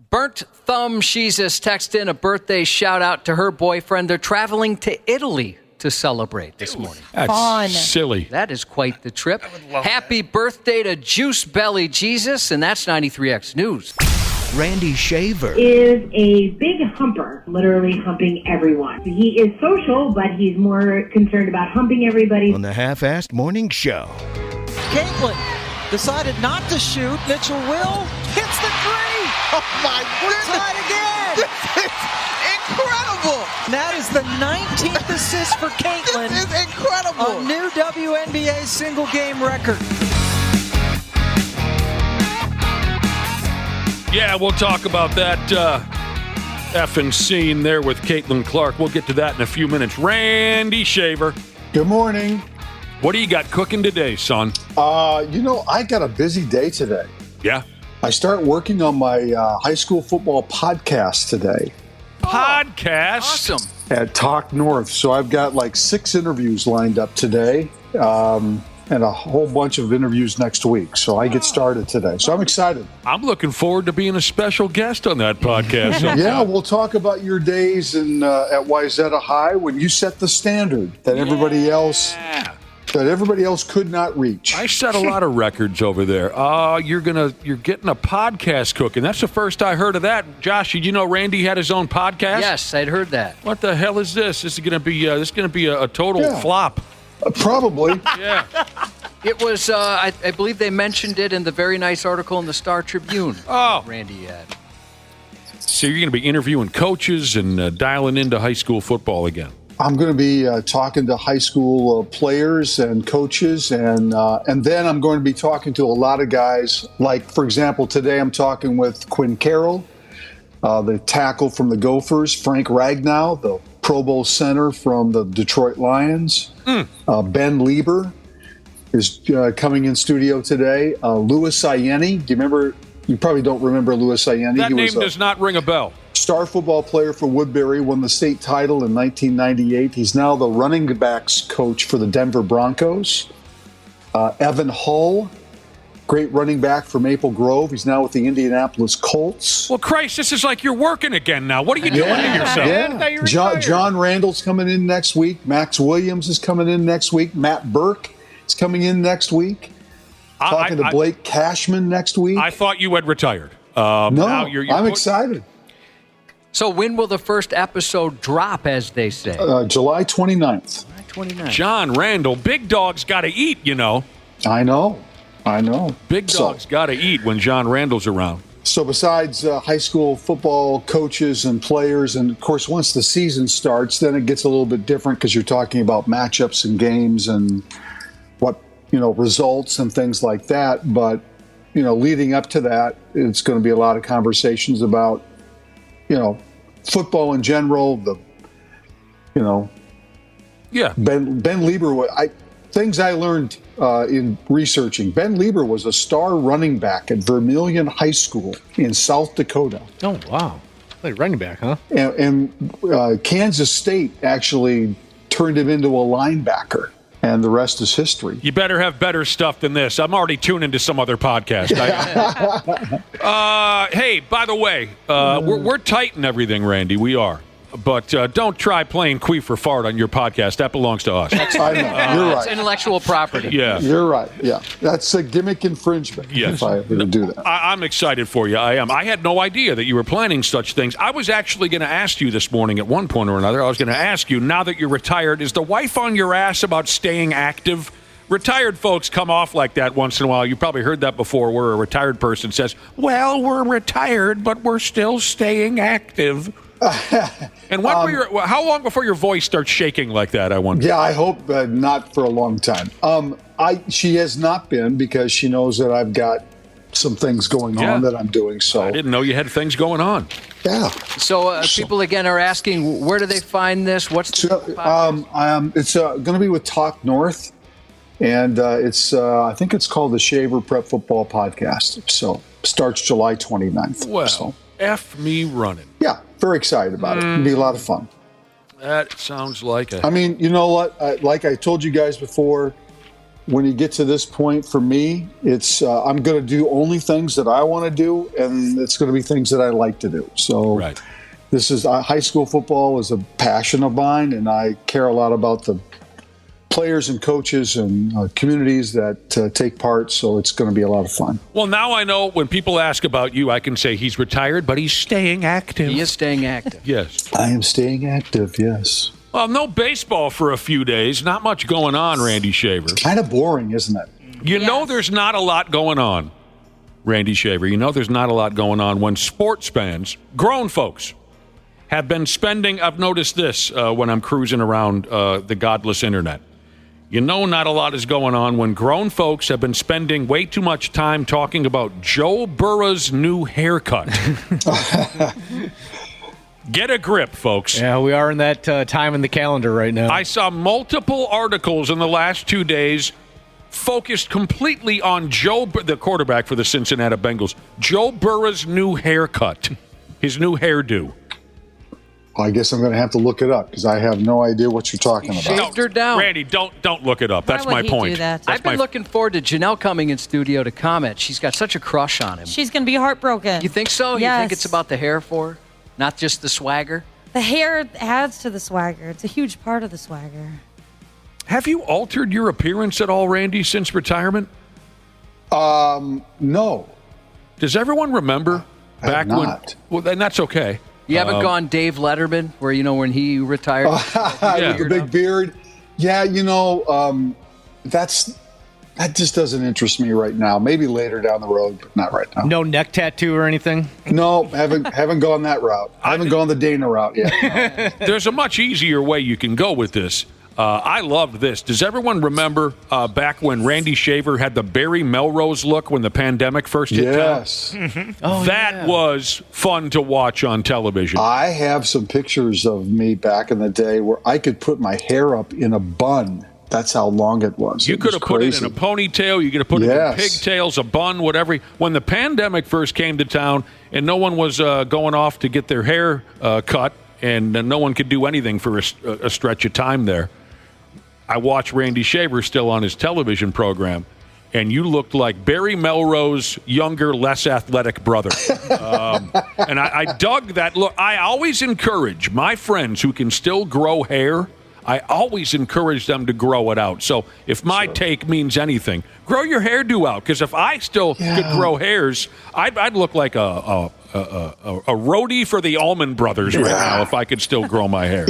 Burnt Thumb Jesus texted in a birthday shout-out to her boyfriend. They're traveling to Italy to celebrate this morning. That's Fun. silly. That is quite the trip. Happy birthday to Juice Belly Jesus, and that's 93X News. Randy Shaver is a big humper, literally humping everyone. He is social, but he's more concerned about humping everybody. on the Half-Assed Morning Show. Caitlin decided not to shoot. Mitchell will hits the three. Oh my goodness! Tied again. This is incredible. That is the 19th assist for Caitlin. This is incredible. A new WNBA single game record. Yeah, we'll talk about that effing scene there with Caitlin Clark. We'll get to that in a few minutes. Randy Shaver. Good morning. What do you got cooking today, son? I got a busy day today. Yeah? I start working on my high school football podcast today. Podcast? Awesome. At Talk North. So I've got like 6 interviews lined up today. And and a whole bunch of interviews next week. So I get started today. So I'm excited. I'm looking forward to being a special guest on that podcast sometime. Yeah, we'll talk about your days at Wayzata High when you set the standard that everybody else could not reach. I set a lot of records over there. You're getting a podcast cooking. That's the first I heard of that. Josh, did you know Randy had his own podcast? Yes, I'd heard that. What the hell is this? This is going to be a total flop. Probably. Yeah. It was. I believe they mentioned it in the very nice article in the Star Tribune. Oh, Randy had. So you're going to be interviewing coaches and dialing into high school football again. I'm going to be talking to high school players and coaches, and then I'm going to be talking to a lot of guys. Like, for example, today I'm talking with Quinn Carroll, the tackle from the Gophers, Frank Ragnow, the Pro Bowl center from the Detroit Lions, Ben Lieber is coming in studio today. Louis Ayeni, do you remember? You probably don't remember Louis Ayeni. That name does not ring a bell. Star football player for Woodbury, won the state title in 1998. He's now the running backs coach for the Denver Broncos. Evan Hull, great running back for Maple Grove. He's now with the Indianapolis Colts. Well, Christ, this is like you're working again now. What are you doing to yourself? Yeah. John Randall's coming in next week. Max Williams is coming in next week. Matt Burke is coming in next week. Talking to Blake Cashman next week. I thought you had retired. No, I'm excited. So when will the first episode drop, as they say? July 29th. July 29th. John Randall, big dogs got to eat, you know. I know. Big dogs got to eat when John Randall's around. So besides high school football coaches and players, and of course once the season starts, then it gets a little bit different because you're talking about matchups and games and results and things like that. But leading up to that, it's going to be a lot of conversations about football in general. Ben Lieber. Things I learned in researching. Ben Lieber was a star running back at Vermilion High School in South Dakota. Oh, wow. Like running back, huh? And Kansas State actually turned him into a linebacker, and the rest is history. You better have better stuff than this. I'm already tuning to some other podcast. Hey, by the way, we're tight in everything, Randy. We are. But don't try playing Queef or Fart on your podcast. That belongs to us. I know. You're right. It's intellectual property. Yeah. You're right. Yeah. That's a gimmick infringement if I ever do that. I'm excited for you. I am. I had no idea that you were planning such things. I was actually going to ask you this morning at one point or another. I was going to ask you, now that you're retired, is the wife on your ass about staying active? Retired folks come off like that once in a while. You've probably heard that before, where a retired person says, well, we're retired, but we're still staying active. And how long before your voice starts shaking like that, I wonder? Yeah, I hope not for a long time. She has not been, because she knows that I've got some things going on that I'm doing. So I didn't know you had things going on. Yeah. So people again are asking, where do they find this? What's the it's going to be with Talk North, and I think it's called the Shaver Prep Football Podcast. So starts July 29th. Well, so. F me running. Yeah, very excited about it. It'll be a lot of fun. That sounds like I mean, you know what? Like I told you guys before, when you get to this point, for me, it's I'm going to do only things that I want to do, and it's going to be things that I like to do. So this is high school football is a passion of mine, and I care a lot about the players and coaches and communities that take part, so it's going to be a lot of fun. Well, now I know when people ask about you, I can say he's retired, but he's staying active. He is staying active. Yes. I am staying active, yes. Well, no baseball for a few days. Not much going on, Randy Shaver. Kind of boring, isn't it? You know there's not a lot going on, Randy Shaver. You know there's not a lot going on when sports fans, grown folks, have been spending, I've noticed this when I'm cruising around the godless internet. You know not a lot is going on when grown folks have been spending way too much time talking about Joe Burrow's new haircut. Get a grip, folks. Yeah, we are in that time in the calendar right now. I saw multiple articles in the last 2 days focused completely on the quarterback for the Cincinnati Bengals, Joe Burrow's new haircut, his new hairdo. I guess I'm going to have to look it up because I have no idea what you're talking about. Shaved her down. Randy, don't look it up. That's Why would my he point. do that? I've been looking forward to Janelle coming in studio to comment. She's got such a crush on him. She's going to be heartbroken. You think so? Yes. You think it's about the hair for her? Not just the swagger? The hair adds to the swagger. It's a huge part of the swagger. Have you altered your appearance at all, Randy, since retirement? No. Does everyone remember back when? not. Well, then that's okay. You haven't gone Dave Letterman, where, when he retired? With the big beard. Yeah, that just doesn't interest me right now. Maybe later down the road, but not right now. No neck tattoo or anything? No, haven't gone that route. I haven't gone the Dana route yet. There's a much easier way you can go with this. I loved this. Does everyone remember back when Randy Shaver had the Barry Melrose look when the pandemic first hit Yes. town? That was fun to watch on television. I have some pictures of me back in the day where I could put my hair up in a bun. That's how long it was. You could have put it in a ponytail. You could have put it in pigtails, a bun, whatever. When the pandemic first came to town and no one was going off to get their hair cut and no one could do anything for a stretch of time there, I watched Randy Shaver still on his television program, and you looked like Barry Melrose, younger, less athletic brother. And I dug that look. I always encourage my friends who can still grow hair, I always encourage them to grow it out. So if my take means anything, grow your hairdo out, because if I still could grow hairs, I'd look like a roadie for the Allman Brothers right now if I could still grow my hair.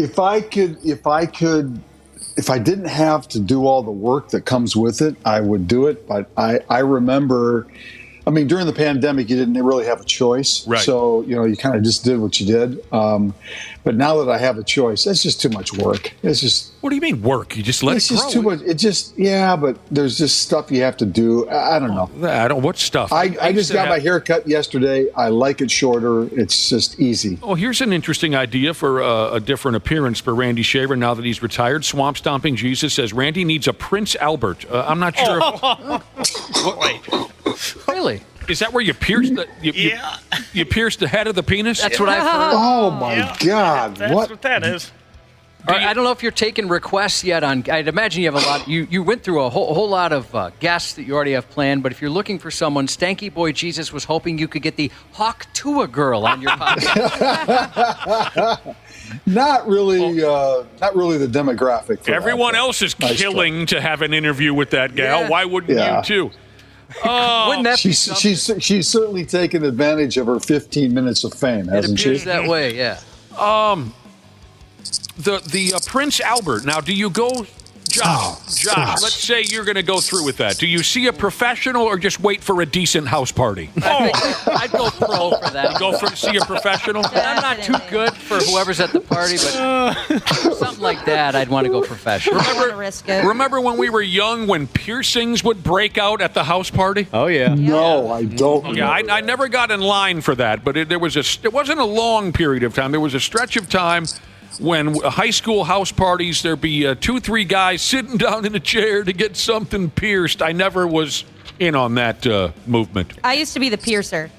If I didn't have to do all the work that comes with it, I would do it. But I remember, during the pandemic, you didn't really have a choice. Right. So, you kind of just did what you did. But now that I have a choice, it's just too much work. It's just. What do you mean work? You just let it grow. It's just too much. But there's just stuff you have to do. I don't know. What stuff? I just got my hair cut yesterday. I like it shorter. It's just easy. Oh, here's an interesting idea for a different appearance for Randy Shaver now that he's retired. Swamp Stomping Jesus says Randy needs a Prince Albert. I'm not sure. Really? Is that where you pierce the you pierce the head of the penis? That's what I've heard. Oh my God! That's what that is. All right, I don't know if you're taking requests yet. I'd imagine you have a lot. You went through a whole lot of guests that you already have planned. But if you're looking for someone, Stanky Boy Jesus was hoping you could get the Hawk Tua girl on your podcast. Not really the demographic. For Everyone else is killing to have an interview with that gal. Yeah. Why wouldn't you too? Wouldn't that be something? She's certainly taken advantage of her 15 minutes of fame, hasn't she? It appears that way, yeah. The Prince Albert. Now, do you go, Josh? Let's say you're going to go through with that. Do you see a professional or just wait for a decent house party? I'd go pro for that. You see a professional? I'm not too good for whoever's at the party, but something like that, I'd want to go professional. Remember when we were young, when piercings would break out at the house party? Oh yeah. No, I don't. Yeah, I never got in line for that, but it wasn't a long period of time. There was a stretch of time when high school house parties, there'd be 2-3 guys sitting down in a chair to get something pierced. I never was in on that movement. I used to be the piercer.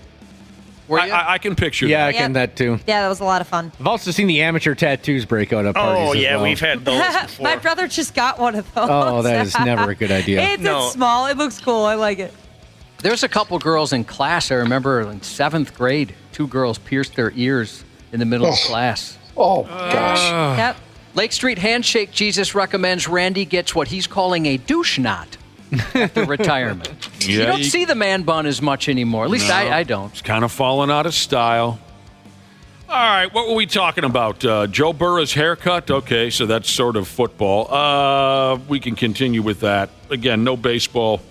I can picture Yeah, that. I can that too. Yeah, that was a lot of fun. I've also seen the amateur tattoos break out at parties. Oh, as yeah, well. we've had those before. My brother just got one of those. Oh, that is never a good idea. It's small. It looks cool. I like it. There's a couple girls in class. I remember in 7th grade, 2 girls pierced their ears in the middle of class. Oh, gosh. Yep. Lake Street Handshake Jesus recommends Randy gets what he's calling a douche knot after retirement. Yeah, you don't see the man bun as much anymore. At least I don't. It's kind of fallen out of style. All right, what were we talking about? Joe Burrow's haircut? Okay, so that's sort of football. We can continue with that. Again, no baseball.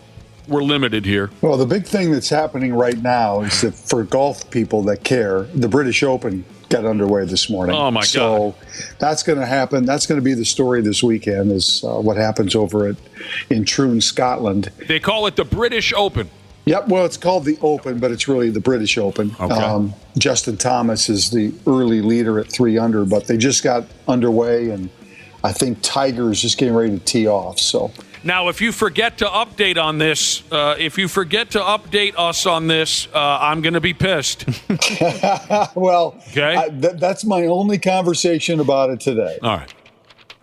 We're limited here. Well, the big thing that's happening right now is that for golf people that care, the British Open got underway this morning. Oh, my God. So that's going to happen. That's going to be the story this weekend is what happens over in Troon, Scotland. They call it the British Open. Yep. Well, it's called the Open, but it's really the British Open. Okay. Justin Thomas is the early leader at 3 under, but they just got underway, and I think Tiger is just getting ready to tee off. So Now, if you forget to update on this, us on this, I'm going to be pissed. Well, okay, that's my only conversation about it today. All right.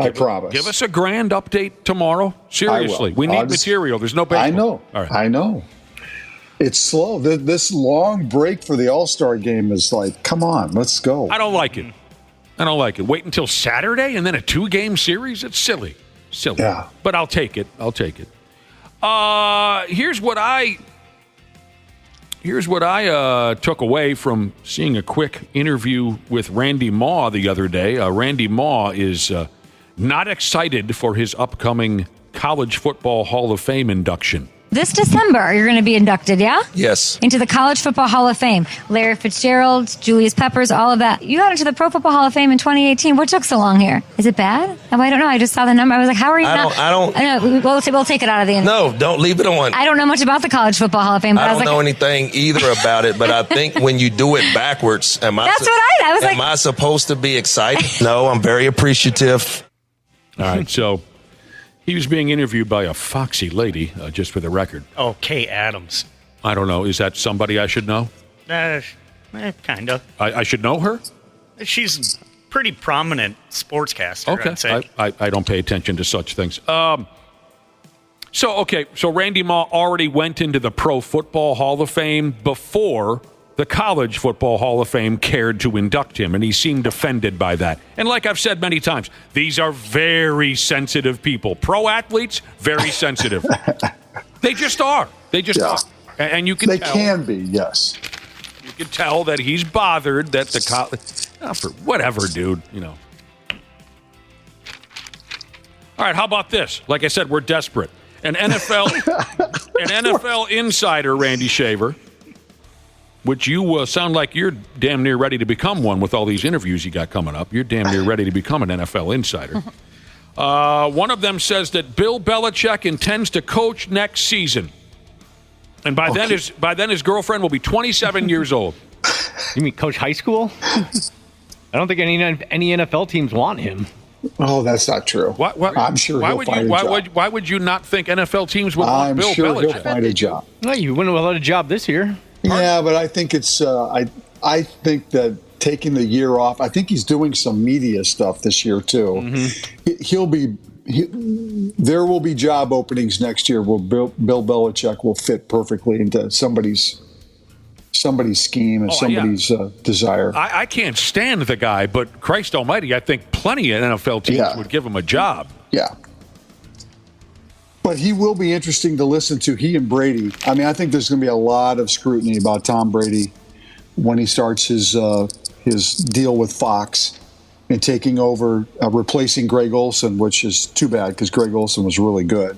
I promise. Give us a grand update tomorrow. Seriously, we need material. There's no baseball. I know. All right. I know. It's slow. This long break for the All-Star game is like, come on, let's go. I don't like it. Wait until Saturday and then a 2-game series? It's silly. Yeah. But I'll take it. Here's what I took away from seeing a quick interview with Randy Maugh the other day. Randy Maugh is not excited for his upcoming College Football Hall of Fame induction. This December, you're going to be inducted, yeah? Yes. Into the College Football Hall of Fame. Larry Fitzgerald, Julius Peppers, all of that. You got into the Pro Football Hall of Fame in 2018. What took so long here? Is it bad? Oh, I don't know. I just saw the number. I was like, how are you I don't. We'll take it out of the end. No, don't leave it on. I don't know much about the College Football Hall of Fame. But I don't know anything either about it, but I think when you do it backwards, I was I supposed to be excited? No, I'm very appreciative. All right, so he was being interviewed by a foxy lady, just for the record. Oh, Kay Adams. I don't know. Is that somebody I should know? Kind of. I should know her? She's a pretty prominent sportscaster, Okay. I'd say. I don't pay attention to such things. So Randy Maugh already went into the Pro Football Hall of Fame before the College Football Hall of Fame cared to induct him, and he seemed offended by that. And like I've said many times, these are very sensitive people. Pro athletes, very sensitive. They just are. Are. And you can tell. They can be, yes. You can tell that he's bothered that the college... for whatever, dude, All right, how about this? Like I said, we're desperate. An NFL insider, Randy Shaver, which you sound like you're damn near ready to become one with all these interviews you got coming up. You're damn near ready to become an NFL insider. One of them says that Bill Belichick intends to coach next season. And by then his girlfriend will be 27 years old. You mean coach high school? I don't think any NFL teams want him. Oh, that's not true. I'm sure he'll find a job. Why would you not think NFL teams would want Bill Belichick? I'm sure he'll find a job. No, you wouldn't have had a job this year. Yeah, but I think it's. I think that taking the year off. I think he's doing some media stuff this year too. Mm-hmm. There will be job openings next year where Bill Belichick will fit perfectly into somebody's scheme and somebody's desire. I can't stand the guy, but Christ Almighty, I think plenty of NFL teams would give him a job. Yeah. But he will be interesting to listen to. He and Brady. I mean, I think there's going to be a lot of scrutiny about Tom Brady when he starts his deal with Fox and taking over, replacing Greg Olson, which is too bad because Greg Olson was really good.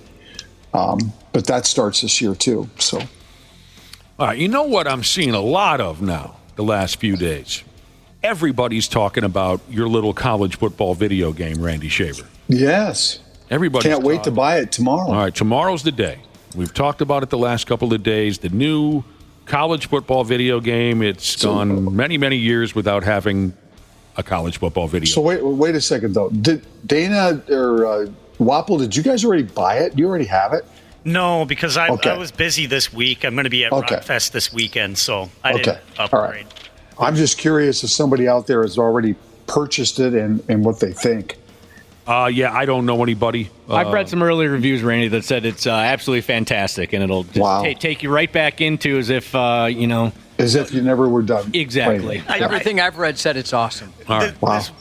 But that starts this year too. So, all right, you know what I'm seeing a lot of now the last few days? Everybody's talking about your little college football video game, Randy Shaver. Yes. Everybody can't wait to buy it tomorrow. All right, tomorrow's the day. We've talked about it the last couple of days. The new college football video game. It's gone many, many years without having a college football video. So wait a second though. Did Dana or Wapple? Did you guys already buy it? Do you already have it? No, because I was busy this week. I'm going to be at Rockfest this weekend, so I didn't upgrade. All right. I'm just curious if somebody out there has already purchased it and what they think. Yeah, I don't know anybody. I've read some early reviews, Randy, that said it's absolutely fantastic, and it'll just take you right back into as if, As if you never were done. Exactly. Everything I've read said it's awesome. All right.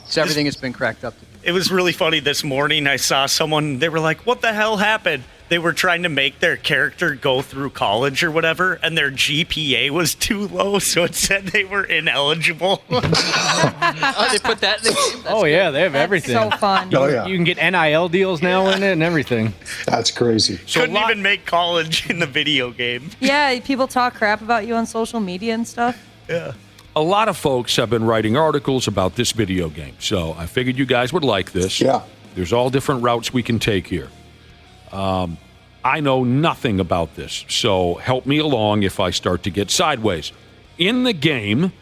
It's everything has been cracked up. It was really funny this morning. I saw someone, they were like, what the hell happened? They were trying to make their character go through college or whatever, and their GPA was too low, so it said they were ineligible. They put that in the game? Yeah, they have everything. So fun. You can get NIL deals now in it and everything. That's crazy. Couldn't even make college in the video game. Yeah, people talk crap about you on social media and stuff. Yeah. A lot of folks have been writing articles about this video game, so I figured you guys would like this. Yeah. There's all different routes we can take here. I know nothing about this, so help me along if I start to get sideways. In the game,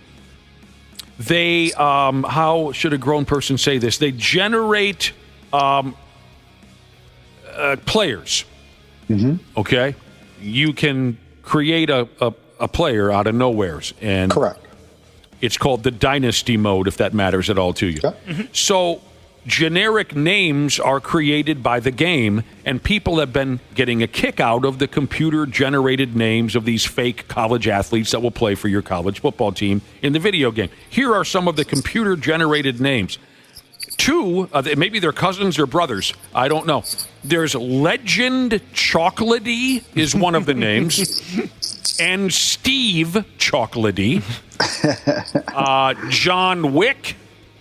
they, how should a grown person say this? They generate players. Mm-hmm. Okay? You can create a player out of nowheres. And correct. It's called the dynasty mode, if that matters at all to you. Yeah. So generic names are created by the game, and people have been getting a kick out of the computer-generated names of these fake college athletes that will play for your college football team in the video game. Here are some of the computer-generated names. Two, maybe they're cousins or brothers. I don't know. There's Legend Chocolatey is one of the names. And Steve Chocolatey. John Wick.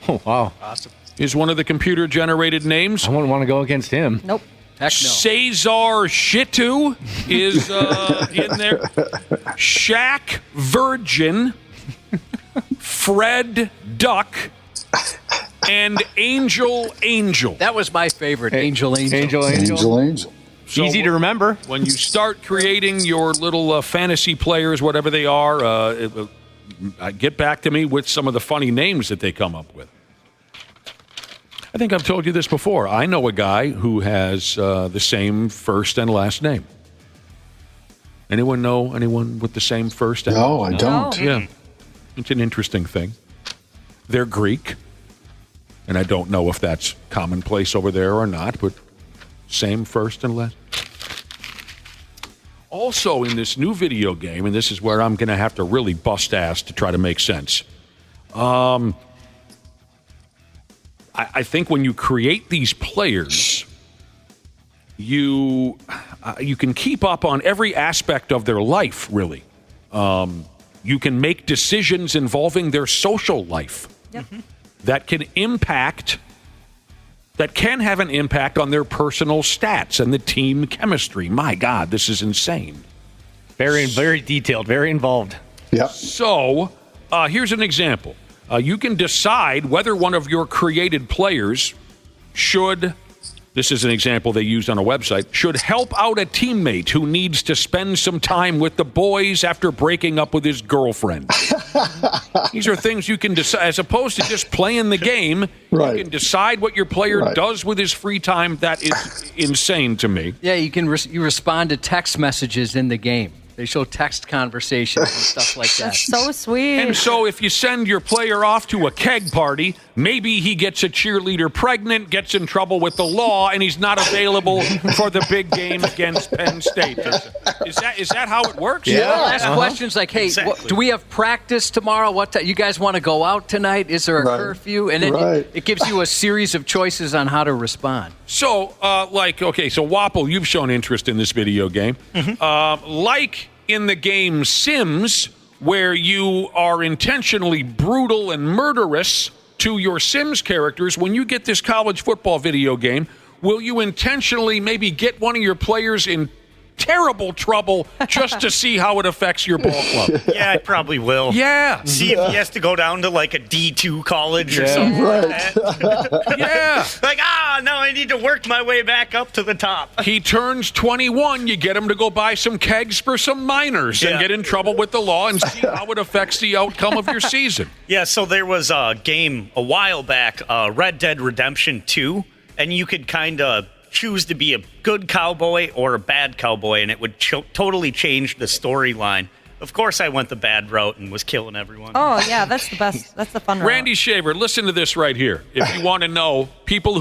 Oh, wow. Awesome. Is one of the computer-generated names. I wouldn't want to go against him. Nope. Heck no. Cesar Shitu is in there. Shaq Virgin. Fred Duck. And Angel. That was my favorite, Angel. Angel. So easy to remember. When you start creating your little fantasy players, whatever they are, get back to me with some of the funny names that they come up with. I think I've told you this before. I know a guy who has the same first and last name. Anyone know anyone with the same first and last name? No, I don't. Yeah. It's an interesting thing. They're Greek. And I don't know if that's commonplace over there or not, but same first and last. Also, in this new video game, and this is where I'm going to have to really bust ass to try to make sense. I think when you create these players, you can keep up on every aspect of their life, really. You can make decisions involving their social life. Yep. That can have an impact on their personal stats and the team chemistry. My God, this is insane. Very, very detailed, very involved. Yeah. So, here's an example. You can decide whether one of your created players should, this is an example they used on a website, should help out a teammate who needs to spend some time with the boys after breaking up with his girlfriend. These are things you can decide, as opposed to just playing the game. Right. You can decide what your player does with his free time. That is insane to me. Yeah, you can you respond to text messages in the game. They show text conversations and stuff like that. That's so sweet. And so if you send your player off to a keg party, maybe he gets a cheerleader pregnant, gets in trouble with the law, and he's not available for the big game against Penn State. Is that how it works? Yeah. They'll ask questions like, hey, Exactly. do we have practice tomorrow? You guys want to go out tonight? Is there a curfew? And then it gives you a series of choices on how to respond. So, so Wapple, you've shown interest in this video game. Mm-hmm. In the game Sims, where you are intentionally brutal and murderous to your Sims characters, when you get this college football video game, will you intentionally maybe get one of your players in terrible trouble just to see how it affects your ball club? Yeah, I probably will. Yeah. See if he has to go down to like a D2 college or something like that. Yeah. Now I need to work my way back up to the top. He turns 21, you get him to go buy some kegs for some minors and get in trouble with the law and see how it affects the outcome of your season. Yeah, so there was a game a while back, Red Dead Redemption 2, and you could kind of choose to be a good cowboy or a bad cowboy, and it would totally change the storyline. Of course, I went the bad route and was killing everyone. Oh, yeah, that's the best. That's the fun route. Randy Shaver, listen to this right here. If you want to know about people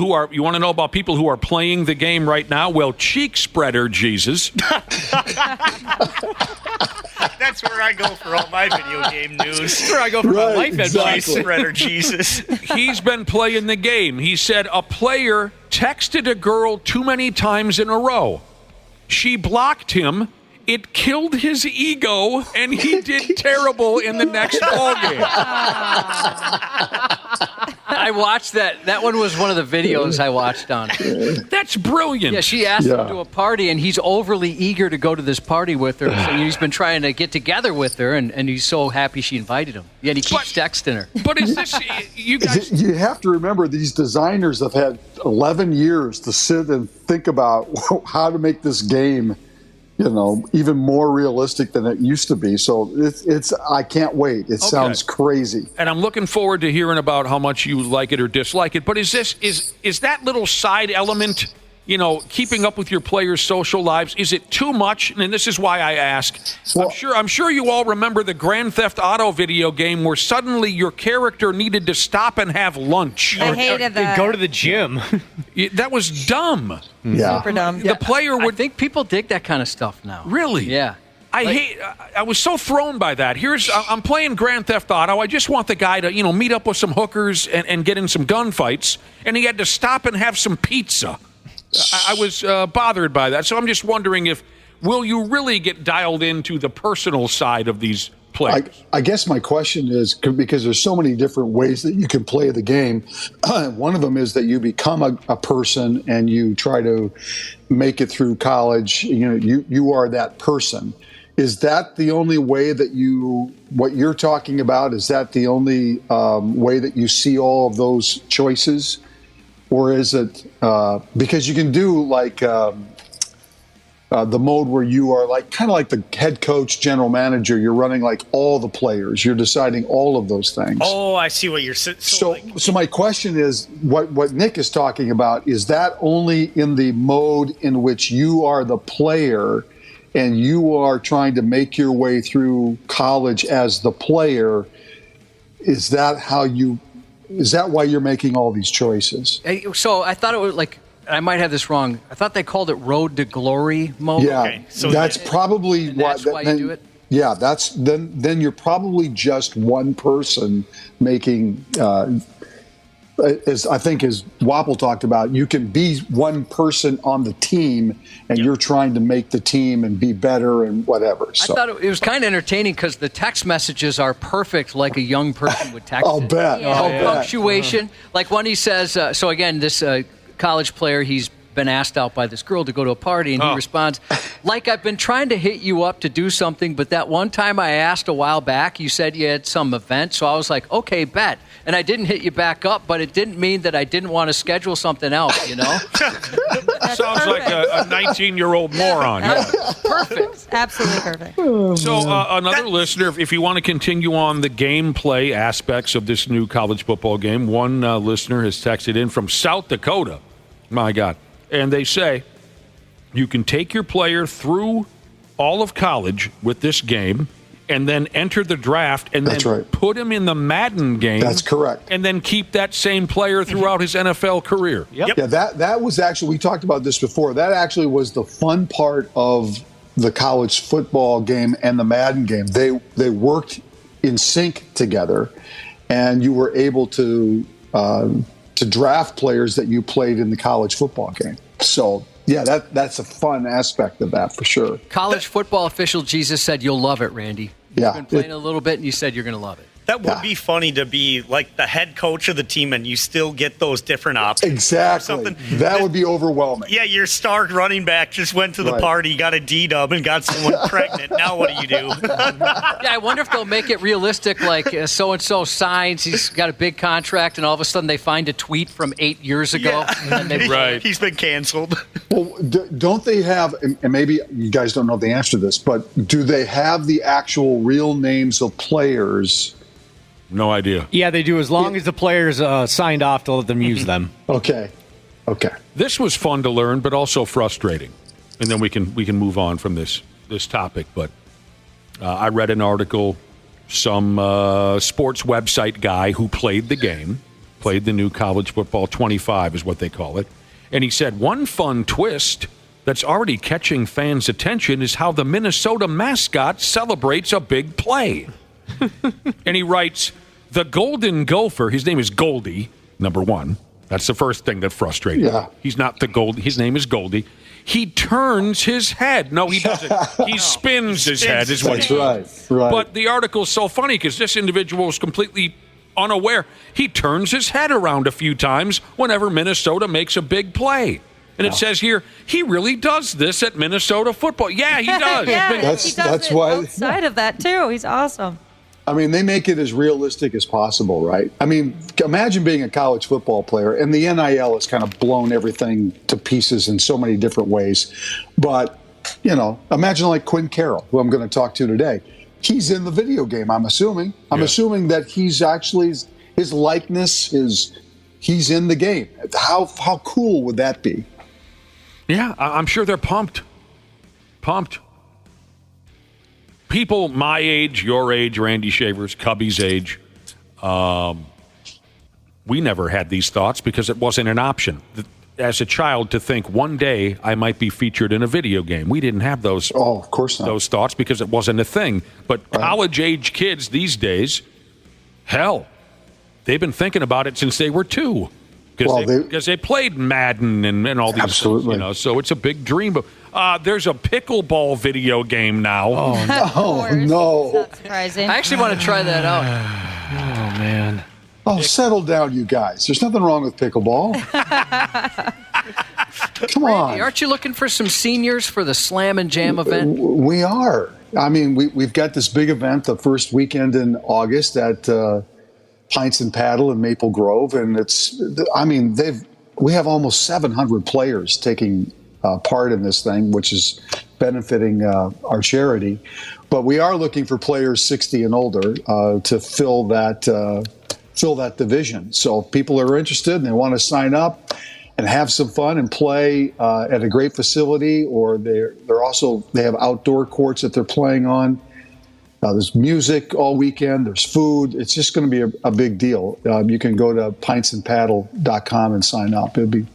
who are playing the game right now, well, Cheek Spreader Jesus. That's where I go for all my video game news. That's where I go for my life advice. Cheek Spreader Jesus. He's been playing the game. He said a player texted a girl too many times in a row. She blocked him. It killed his ego, and he did terrible in the next ballgame. I watched that. That one was one of the videos I watched on it. That's brilliant. Yeah, she asked him to a party, and he's overly eager to go to this party with her. So he's been trying to get together with her, and he's so happy she invited him. Yet he keeps texting her. But is this, you guys... You have to remember, these designers have had 11 years to sit and think about how to make this game, even more realistic than it used to be. So it's I can't wait. It sounds crazy. And I'm looking forward to hearing about how much you like it or dislike it. But is that little side element keeping up with your players' social lives, is it too much? And this is why I ask. Well, I'm sure you all remember the Grand Theft Auto video game where suddenly your character needed to stop and have lunch. I hated that. Go to the gym. That was dumb. Yeah. Super dumb. The player would. I think people dig that kind of stuff now. Really? Yeah. I was so thrown by that. I'm playing Grand Theft Auto. I just want the guy to, meet up with some hookers and get in some gunfights. And he had to stop and have some pizza. I was bothered by that. So I'm just wondering will you really get dialed into the personal side of these players? I guess my question is, because there's so many different ways that you can play the game. One of them is that you become a person and you try to make it through college. You are that person. Is that the only way that what you're talking about, is that the only way that you see all of those choices? Or is it because you can do like the mode where you are kind of like the head coach, general manager, you're running like all the players, you're deciding all of those things. Oh, I see what you're saying. So my question is, what Nick is talking about, is that only in the mode in which you are the player and you are trying to make your way through college as the player? Is that why you're making all these choices? So I thought it was I might have this wrong. I thought they called it Road to Glory mode. Yeah, okay. So that's probably why you do it. Yeah, then you're probably just one person making. As I think as Wapple talked about, you can be one person on the team, and you're trying to make the team and be better and whatever. So. I thought it was kind of entertaining because the text messages are perfect, like a young person would text. I'll bet. No punctuation. Like when he says, so again, this college player, he's been asked out by this girl to go to a party, and he responds, like, I've been trying to hit you up to do something, but that one time I asked a while back, you said you had some event, so I was like, okay, bet. And I didn't hit you back up, but it didn't mean that I didn't want to schedule something else, Sounds like a 19-year-old moron. Yeah. Perfect. Absolutely perfect. So another listener, if you want to continue on the gameplay aspects of this new college football game, one listener has texted in from South Dakota. My God. And they say you can take your player through all of college with this game and then enter the draft and then put him in the Madden game. That's correct. And then keep that same player throughout his NFL career. Yep. Yeah, that was actually, we talked about this before, that actually was the fun part of the college football game and the Madden game. They worked in sync together, and you were able to draft players that you played in the college football game. So, yeah, that's a fun aspect of that for sure. College football official Jesus said, you'll love it, Randy. You've been playing a little bit, and you said you're going to love it. That would be funny to be like the head coach of the team and you still get those different options. Exactly. That would be overwhelming. Yeah, your star running back just went to the party, got a D-dub, and got someone pregnant. Now what do you do? Yeah, I wonder if they'll make it realistic, like so-and-so signs, he's got a big contract, and all of a sudden they find a tweet from 8 years ago. Yeah. And then He's been canceled. Well, don't they have, and maybe you guys don't know the answer to this, but do they have the actual real names of players? No idea. Yeah, they do. As long as the players signed off to let them use them. Okay. This was fun to learn, but also frustrating. And then we can move on from this topic. But I read an article, some sports website guy who played the game, played the new college football 25 is what they call it. And he said one fun twist that's already catching fans' attention is how the Minnesota mascot celebrates a big play. And he writes, the Golden Gopher, his name is Goldie, number one. That's the first thing that frustrated me. He's not the Goldie. His name is Goldie. He turns his head. No, he doesn't. He spins his head is what he does. Right. But the article's so funny because this individual was completely unaware. He turns his head around a few times whenever Minnesota makes a big play. And it says here, he really does this at Minnesota football. Yeah, he does. That's why. Outside of that, too. He's awesome. I mean, they make it as realistic as possible, right? I mean, imagine being a college football player, and the NIL has kind of blown everything to pieces in so many different ways. But, imagine like Quinn Carroll, who I'm going to talk to today. He's in the video game, I'm assuming. I'm assuming that he's actually, his likeness, he's in the game. How cool would that be? Yeah, I'm sure they're pumped. Pumped. People my age, your age, Randy Shaver's, Cubby's age, we never had these thoughts because it wasn't an option. As a child, to think one day I might be featured in a video game. We didn't have those. Oh, of course not. Those thoughts because it wasn't a thing. But college-age kids these days, hell, they've been thinking about it since they were 2. Because they played Madden and all these absolutely. things, you know. So it's a big dream. But there's a pickleball video game now. Oh, no. Not surprising. I actually want to try that out. Oh, man. Oh, settle down, you guys. There's nothing wrong with pickleball. Come on. Randy, aren't you looking for some seniors for the Slam and Jam event? We are. I mean, we've got this big event the first weekend in August at Pints and Paddle in Maple Grove, and we have almost 700 players taking part in this thing, which is benefiting our charity. But we are looking for players 60 and older to fill that division. So if people are interested and they want to sign up and have some fun and play at a great facility, or they have outdoor courts that they're playing on. There's music all weekend. There's food. It's just going to be a big deal. You can go to pintsandpaddle.com and sign up. It's going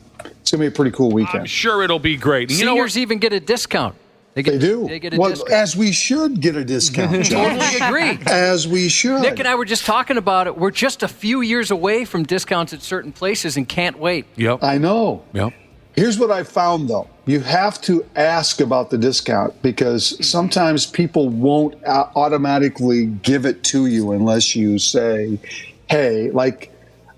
to be a pretty cool weekend. I'm sure it'll be great. Seniors even get a discount. They do. They get a discount. As we should get a discount, John. Totally agree. As we should. Nick and I were just talking about it. We're just a few years away from discounts at certain places and can't wait. Yep. I know. Yep. Here's what I found, though. You have to ask about the discount because sometimes people won't automatically give it to you unless you say, hey, like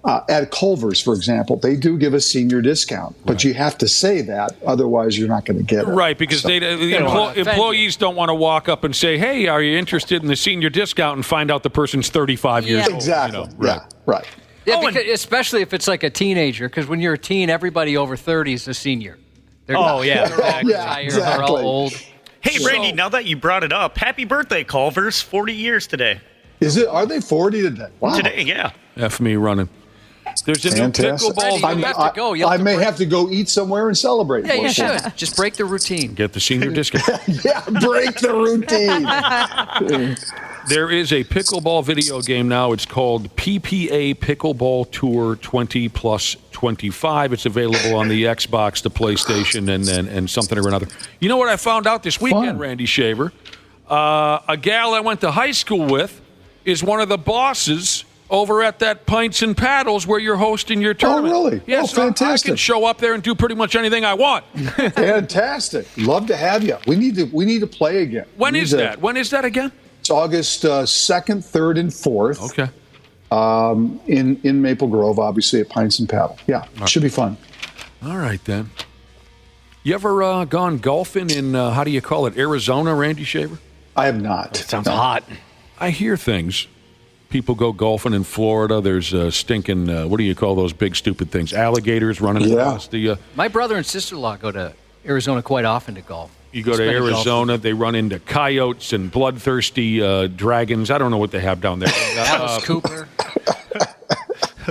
at Culver's, for example, they do give a senior discount, but you have to say that. Otherwise, you're not going to get it. Right, because the employees don't want to walk up and say, hey, are you interested in the senior discount and find out the person's 35 years old. Exactly. You know? Right. Yeah, right. Yeah, because, especially if it's like a teenager, because when you're a teen, everybody over 30 is a senior. They're yeah. They're all old. Hey, Randy, now that you brought it up, happy birthday, Culver's. 40 years today. Is it? Are they 40 today? Wow. Today, yeah. F me running. There's a Fantastic. new pickleball. I may have to go eat somewhere and celebrate. Yeah, you should. Just break the routine. Get the senior discount. Yeah, break the routine. There is a pickleball video game now. It's called PPA Pickleball Tour 20 plus 25. It's available on the Xbox, the PlayStation, and something or another. You know what I found out this weekend, Randy Shaver? A gal I went to high school with is one of the bosses over at that Pints and Paddles where you're hosting your tournament. Oh, really? Yes, fantastic. I can show up there and do pretty much anything I want. Fantastic. Love to have you. We need to play again. When is that? When is that again? It's August 2nd, 3rd, and 4th. Okay. In Maple Grove, obviously, at Pints and Paddle. Yeah, it should be fun. All right, then. You ever gone golfing in, how do you call it, Arizona, Randy Shaver? I have not. It sounds hot. I hear things. People go golfing in Florida. There's stinking, what do you call those big, stupid things? Alligators running across the... My brother and sister-in-law go to Arizona quite often to golf. You go to Arizona, they run into coyotes and bloodthirsty dragons. I don't know what they have down there. Alice Cooper.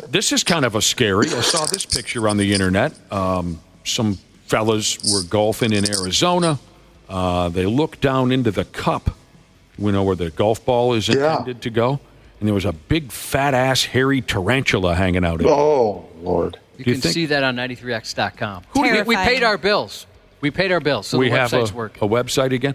This is kind of a scary. I saw this picture on the internet. Some fellas were golfing in Arizona. They looked down into the cup, you know, where the golf ball is intended to go. And there was a big, fat-ass, hairy tarantula hanging out in it. Oh, Lord. You can see that on 93x.com. Terrifying. We paid our bills. We paid our bills, so we the have website's working. A website again?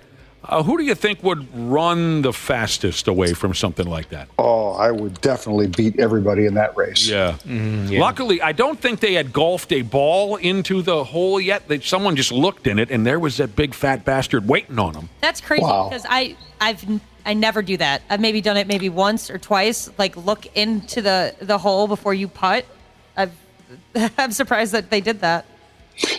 Who do you think would run the fastest away from something like that? Oh, I would definitely beat everybody in that race. Yeah. Luckily, I don't think they had golfed a ball into the hole yet. Someone just looked in it, and there was that big fat bastard waiting on them. That's crazy because I never do that. I've maybe done it maybe once or twice, like look into the hole before you putt. I'm surprised that they did that.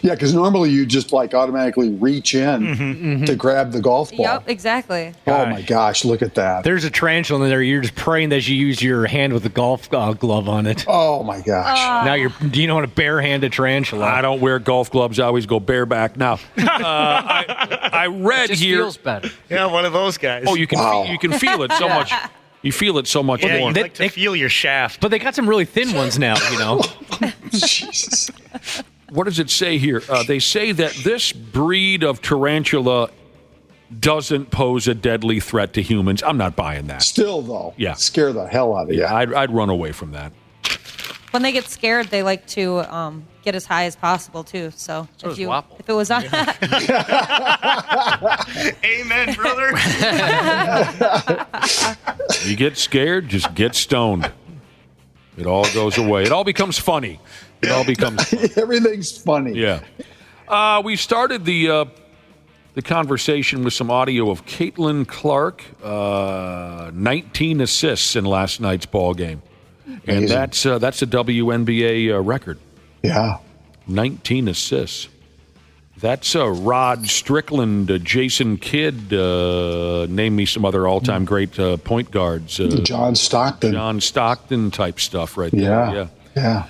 Yeah, because normally you just like automatically reach in to grab the golf ball. Yep, exactly. Oh my gosh, look at that. There's a tarantula in there. You're just praying that you use your hand with the golf glove on it. Oh my gosh. Now you don't want to bare-handed tarantula. I don't wear golf gloves. I always go bareback. Now, I read just here. Feels better. Yeah, one of those guys. Oh, you can feel it so much. You feel it so much Yeah, more. you like to feel your shaft. But they got some really thin ones now, you know. Jesus. What does it say here? They say that this breed of tarantula doesn't pose a deadly threat to humans. I'm not buying that. Still, though, yeah, scare the hell out of you. Yeah, I'd run away from that. When they get scared, they like to get as high as possible too. So if it was on, amen, brother. You get scared, just get stoned. It all goes away. It all becomes funny. It all becomes everything's funny. Yeah. We started the conversation with some audio of Caitlin Clark, 19 assists in last night's ball game. And that's a WNBA record. Yeah. 19 assists. That's Rod Strickland, Jason Kidd, name me some other all-time great point guards. John Stockton type stuff right there. Yeah.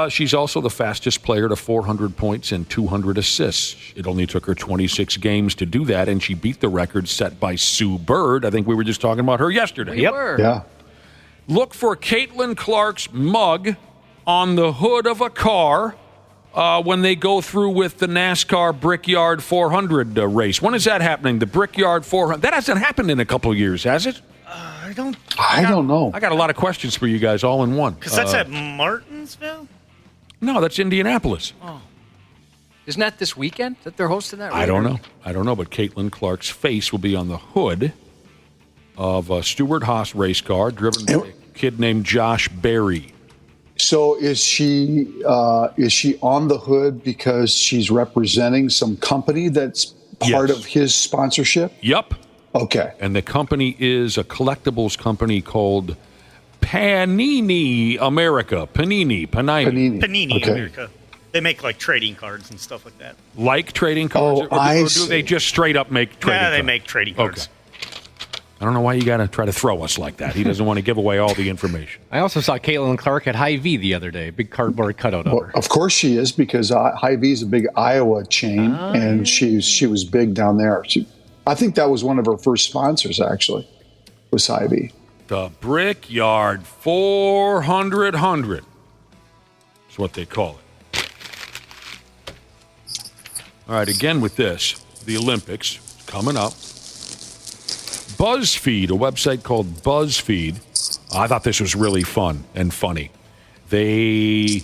She's also the fastest player to 400 points and 200 assists. It only took her 26 games to do that, and she beat the record set by Sue Bird. I think we were just talking about her yesterday. Yeah. Look for Caitlin Clark's mug on the hood of a car when they go through with the NASCAR Brickyard 400 race. When is that happening? The Brickyard 400? That hasn't happened in a couple of years, has it? I don't know. I got a lot of questions for you guys all in one. Because that's at Martinsville? No, that's Indianapolis. Oh. Isn't that this weekend that they're hosting that? I don't know. But Caitlin Clark's face will be on the hood of a Stewart Haas race car driven by a kid named Josh Berry. So is she on the hood because she's representing some company that's part of his sponsorship? Yep. Okay. And the company is a collectibles company called Panini America. Panini. Okay. America. They make like trading cards and stuff like that. Like trading cards? Or do they just straight up make trading cards? Yeah, they make trading cards. Okay. I don't know why you got to try to throw us like that. He doesn't want to give away all the information. I also saw Caitlin Clark at Hy-Vee the other day. Big cardboard cutout of her. Of course she is, because Hy-Vee is a big Iowa chain, and she was big down there. I think that was one of her first sponsors, actually, was Hy-Vee. The Brickyard 400 is what they call it. All right, again with this, the Olympics coming up. BuzzFeed, a website called BuzzFeed. I thought this was really fun and funny. They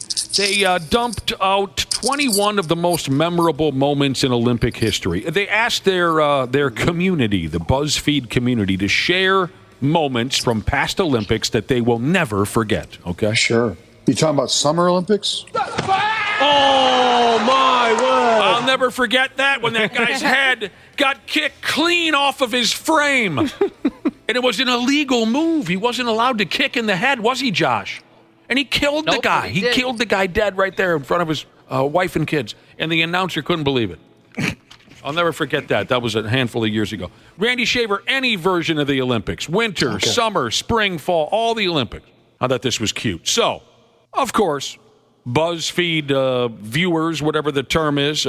dumped out 21 of the most memorable moments in Olympic history. They asked their community, the BuzzFeed community, to share moments from past Olympics that they will never forget. Okay? Sure. You talking about Summer Olympics? Oh, my word. I'll never forget that when that guy's head got kicked clean off of his frame. And it was an illegal move. He wasn't allowed to kick in the head, was he, Josh? And he killed the guy. He killed the guy dead right there in front of his wife and kids. And the announcer couldn't believe it. I'll never forget that. That was a handful of years ago. Randy Shaver, any version of the Olympics, winter, summer, spring, fall, all the Olympics. I thought this was cute. So, of course, BuzzFeed viewers, whatever the term is,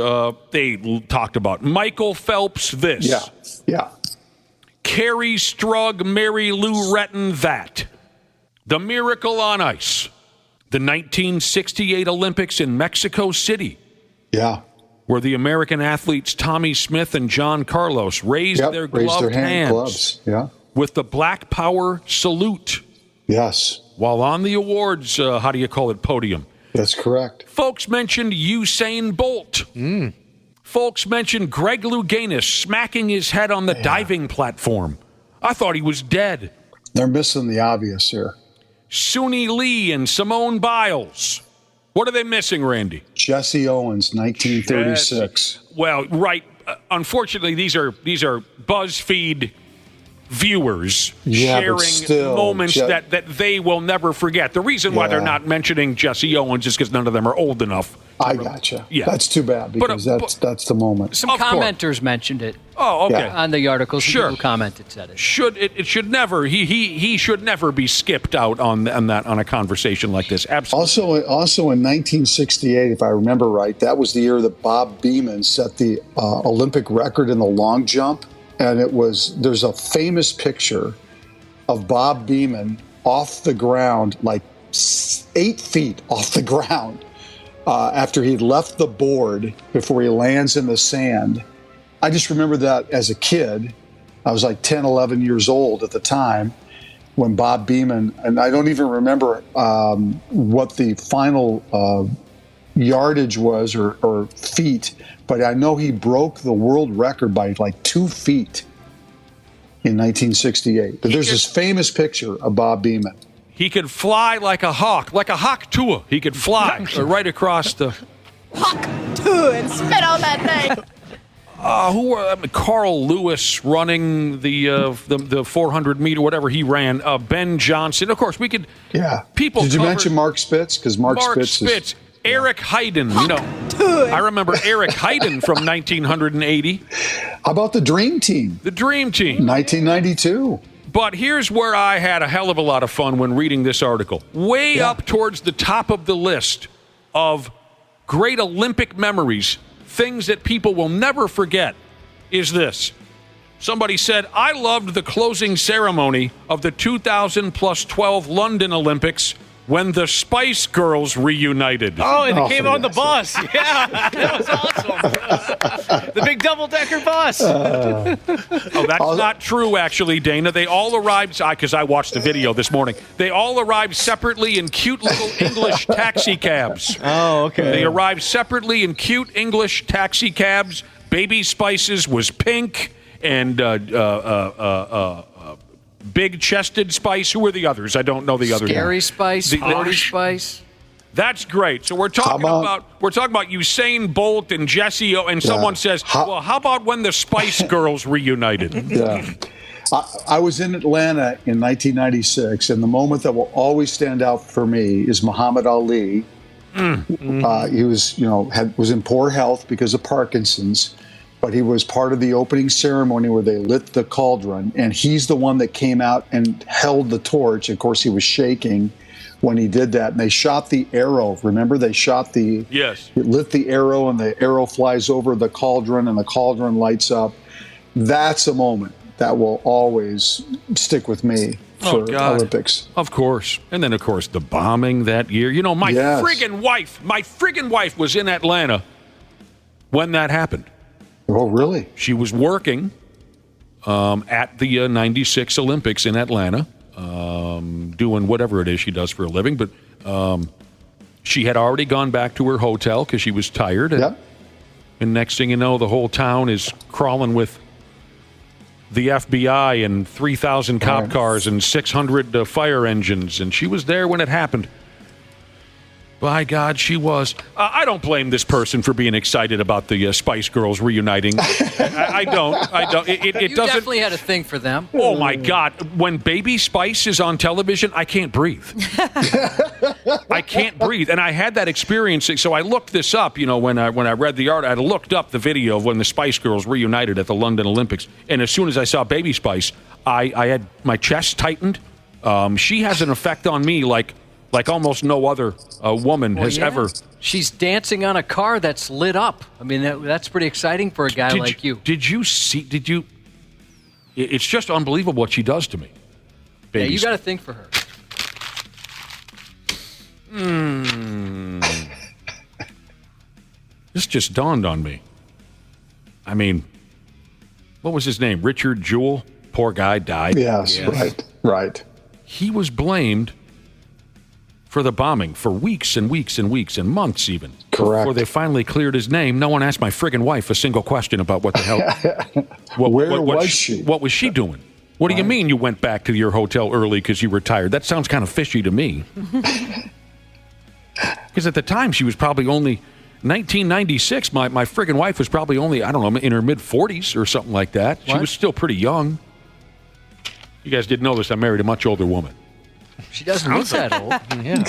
they talked about Michael Phelps this. Yeah. Carrie Strug, Mary Lou Retton that. The Miracle on Ice. The 1968 Olympics in Mexico City. Yeah. Where the American athletes Tommy Smith and John Carlos raised their gloved hands with the Black Power salute. Yes. While on the awards, podium. That's correct. Folks mentioned Usain Bolt. Folks mentioned Greg Louganis smacking his head on the diving platform. I thought he was dead. They're missing the obvious here. Suni Lee and Simone Biles. What are they missing, Randy? Jesse Owens, 1936. Well, right. Unfortunately, these are BuzzFeed viewers sharing moments that they will never forget. The reason why they're not mentioning Jesse Owens is because none of them are old enough. I gotcha. Yeah. That's too bad, because that's the moment. Some commenters mentioned it. Oh, okay. On the articles, people who commented said it. It should never. He should never be skipped out on a conversation like this. Absolutely. Also in 1968, if I remember right, that was the year that Bob Beamon set the Olympic record in the long jump, and there's a famous picture of Bob Beamon off the ground, like 8 feet off the ground. after he'd left the board before he lands in the sand. I just remember that as a kid. I was like 10, 11 years old at the time when Bob Beamon, and I don't even remember what the final yardage was or feet, but I know he broke the world record by like 2 feet in 1968. But there's this famous picture of Bob Beamon. He could fly like a hawk Tua. He could fly right across the... Hawk Tua and spit on that thing. Carl Lewis running the 400 meter, whatever he ran. Ben Johnson. Of course, we could... Yeah. People Did you mention Mark Spitz? Because Mark Spitz is... Eric Heiden, I remember Eric Heiden from 1980. How about the Dream Team? The Dream Team. 1992. But here's where I had a hell of a lot of fun when reading this article. Way up towards the top of the list of great Olympic memories, things that people will never forget, is this. Somebody said, I loved the closing ceremony of the 2000 plus 12 London Olympics when the Spice Girls reunited. Oh, and it came on the bus. Yeah, that was awesome. The big double-decker bus. That's not true, actually, Dana. They all arrived, because I watched the video this morning, they all arrived separately in cute little English taxi cabs. Oh, okay. They arrived separately in cute English taxi cabs. Baby Spice's was pink, and big-chested Spice. Who are the others? I don't know the others. Scary Spice, Sporty Spice. That's great. So we're talking about Usain Bolt and Jesse O, and someone says, well, how about when the Spice Girls reunited? Yeah. I was in Atlanta in 1996, and the moment that will always stand out for me is Muhammad Ali. He was, was in poor health because of Parkinson's. But he was part of the opening ceremony where they lit the cauldron, and he's the one that came out and held the torch. Of course, he was shaking when he did that. And they shot the arrow. Remember, they shot the... Yes. It lit the arrow, and the arrow flies over the cauldron, and the cauldron lights up. That's a moment that will always stick with me for Olympics. Of course. And then, of course, the bombing that year. My friggin' wife was in Atlanta when that happened. Oh, really? She was working at the 96 Olympics in Atlanta, doing whatever it is she does for a living. But she had already gone back to her hotel because she was tired. And next thing you know, the whole town is crawling with the FBI and 3,000 cop cars and 600 fire engines. And she was there when it happened. By God, she was. I don't blame this person for being excited about the Spice Girls reuniting. I don't. It you doesn't. Definitely had a thing for them. Oh my God! When Baby Spice is on television, I can't breathe. I can't breathe, and I had that experience. So I looked this up. When I read the art, I looked up the video of when the Spice Girls reunited at the London Olympics, and as soon as I saw Baby Spice, I had my chest tightened. She has an effect on me like almost no other woman has ever. She's dancing on a car that's lit up. I mean, that's pretty exciting for a guy like you. Did you see? It's just unbelievable what she does to me. Yeah, you got to think for her. This just dawned on me. I mean, what was his name? Richard Jewell. Poor guy died. Yes. Right. He was blamed for the bombing for weeks and weeks and weeks and months even. Correct. Before they finally cleared his name, no one asked my friggin' wife a single question about what the hell. Where was she? What was she doing? What do you mean you went back to your hotel early because you were tired? That sounds kind of fishy to me. Because at the time, she was probably only 1996. My friggin' wife was probably only, I don't know, in her mid-40s or something like that. She was still pretty young. You guys didn't know this. I married a much older woman. She doesn't look that old. Yeah.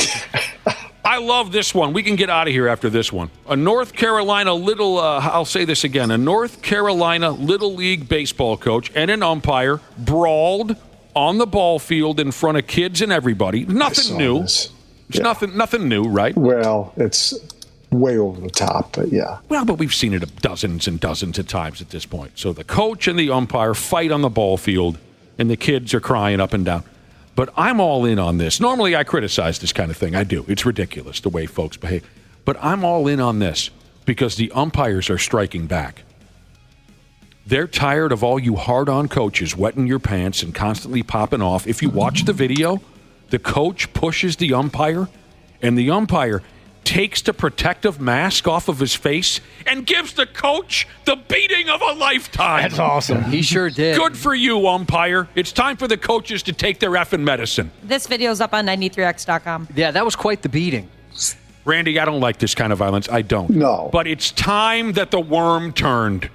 I love this one. We can get out of here after this one. A North Carolina I'll say this again. A North Carolina Little League baseball coach and an umpire brawled on the ball field in front of kids and everybody. Nothing new. It's nothing new, right? Well, it's way over the top, but yeah. Well, but we've seen it dozens and dozens of times at this point. So the coach and the umpire fight on the ball field, and the kids are crying up and down. But I'm all in on this. Normally, I criticize this kind of thing. I do. It's ridiculous the way folks behave. But I'm all in on this because the umpires are striking back. They're tired of all you hard-on coaches wetting your pants and constantly popping off. If you watch the video, the coach pushes the umpire, and the umpire takes the protective mask off of his face and gives the coach the beating of a lifetime. That's awesome. He sure did. Good for you, umpire. It's time for the coaches to take their effing medicine. This video's up on 93x.com. Yeah, that was quite the beating. Randy, I don't like this kind of violence. I don't. No. But it's time that the worm turned.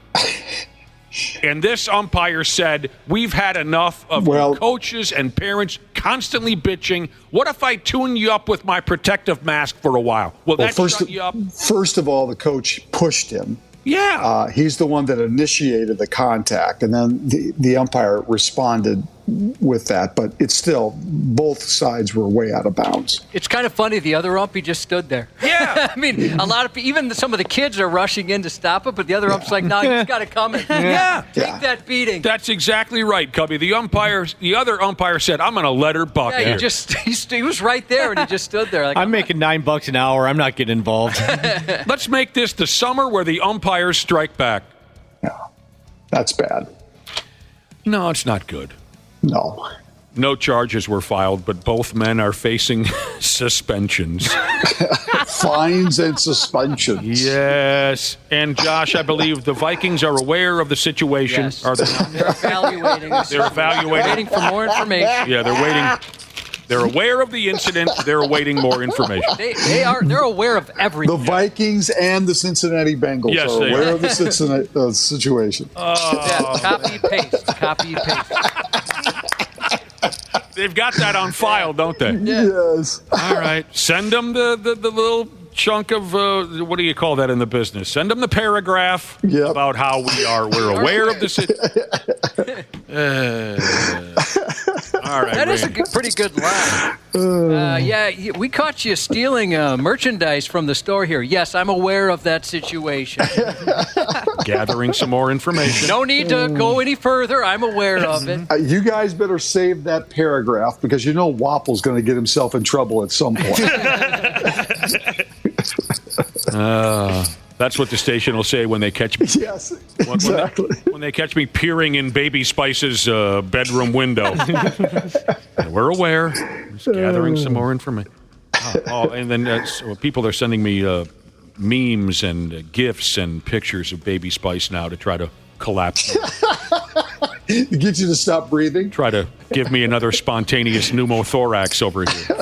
And this umpire said, we've had enough of coaches and parents constantly bitching. What if I tune you up with my protective mask for a while? Will that shut you up? First of all, the coach pushed him. Yeah. He's the one that initiated the contact, and then the umpire responded with that. But it's still, both sides were way out of bounds. It's kind of funny. The other ump, he just stood there. Yeah. I mean, a lot of even some of the kids are rushing in to stop it, but the other ump's like, no, he's got to come in. Yeah. Take that beating. That's exactly right, Cubby. The other umpire said, I'm going to let her buck Yeah, here. he was right there, and he just stood there. Like, I'm making $9 an hour. I'm not getting involved. Let's make this the summer where the umpires strike back. Yeah, that's bad. No, it's not good. No. No charges were filed, but both men are facing suspensions. Fines and suspensions. Yes. And, Josh, I believe the Vikings are aware of the situation. Yes. Are they? They're evaluating. They're evaluating. Waiting for more information. Yeah, they're waiting. They're aware of the incident. They're awaiting more information. They're aware of everything. The Vikings and the Cincinnati Bengals Yes, are they aware are. of the Cincinnati situation. Yeah, copy paste. Copy paste. They've got that on file, don't they? Yes. All right. Send them the little chunk of, what do you call that in the business? Send them the paragraph about how we're aware of the situation. All right. That is a pretty good line. Yeah, we caught you stealing merchandise from the store here. Yes, I'm aware of that situation. Gathering some more information. No need to go any further. I'm aware of it. You guys better save that paragraph because you know Wapple's going to get himself in trouble at some point. That's what the station will say when they catch me. Yes, exactly. When they catch me peering in Baby Spice's bedroom window. We're aware. Just gathering some more information. And then so people are sending me memes and GIFs and pictures of Baby Spice now to try to collapse. To get you to stop breathing? Try to give me another spontaneous pneumothorax over here.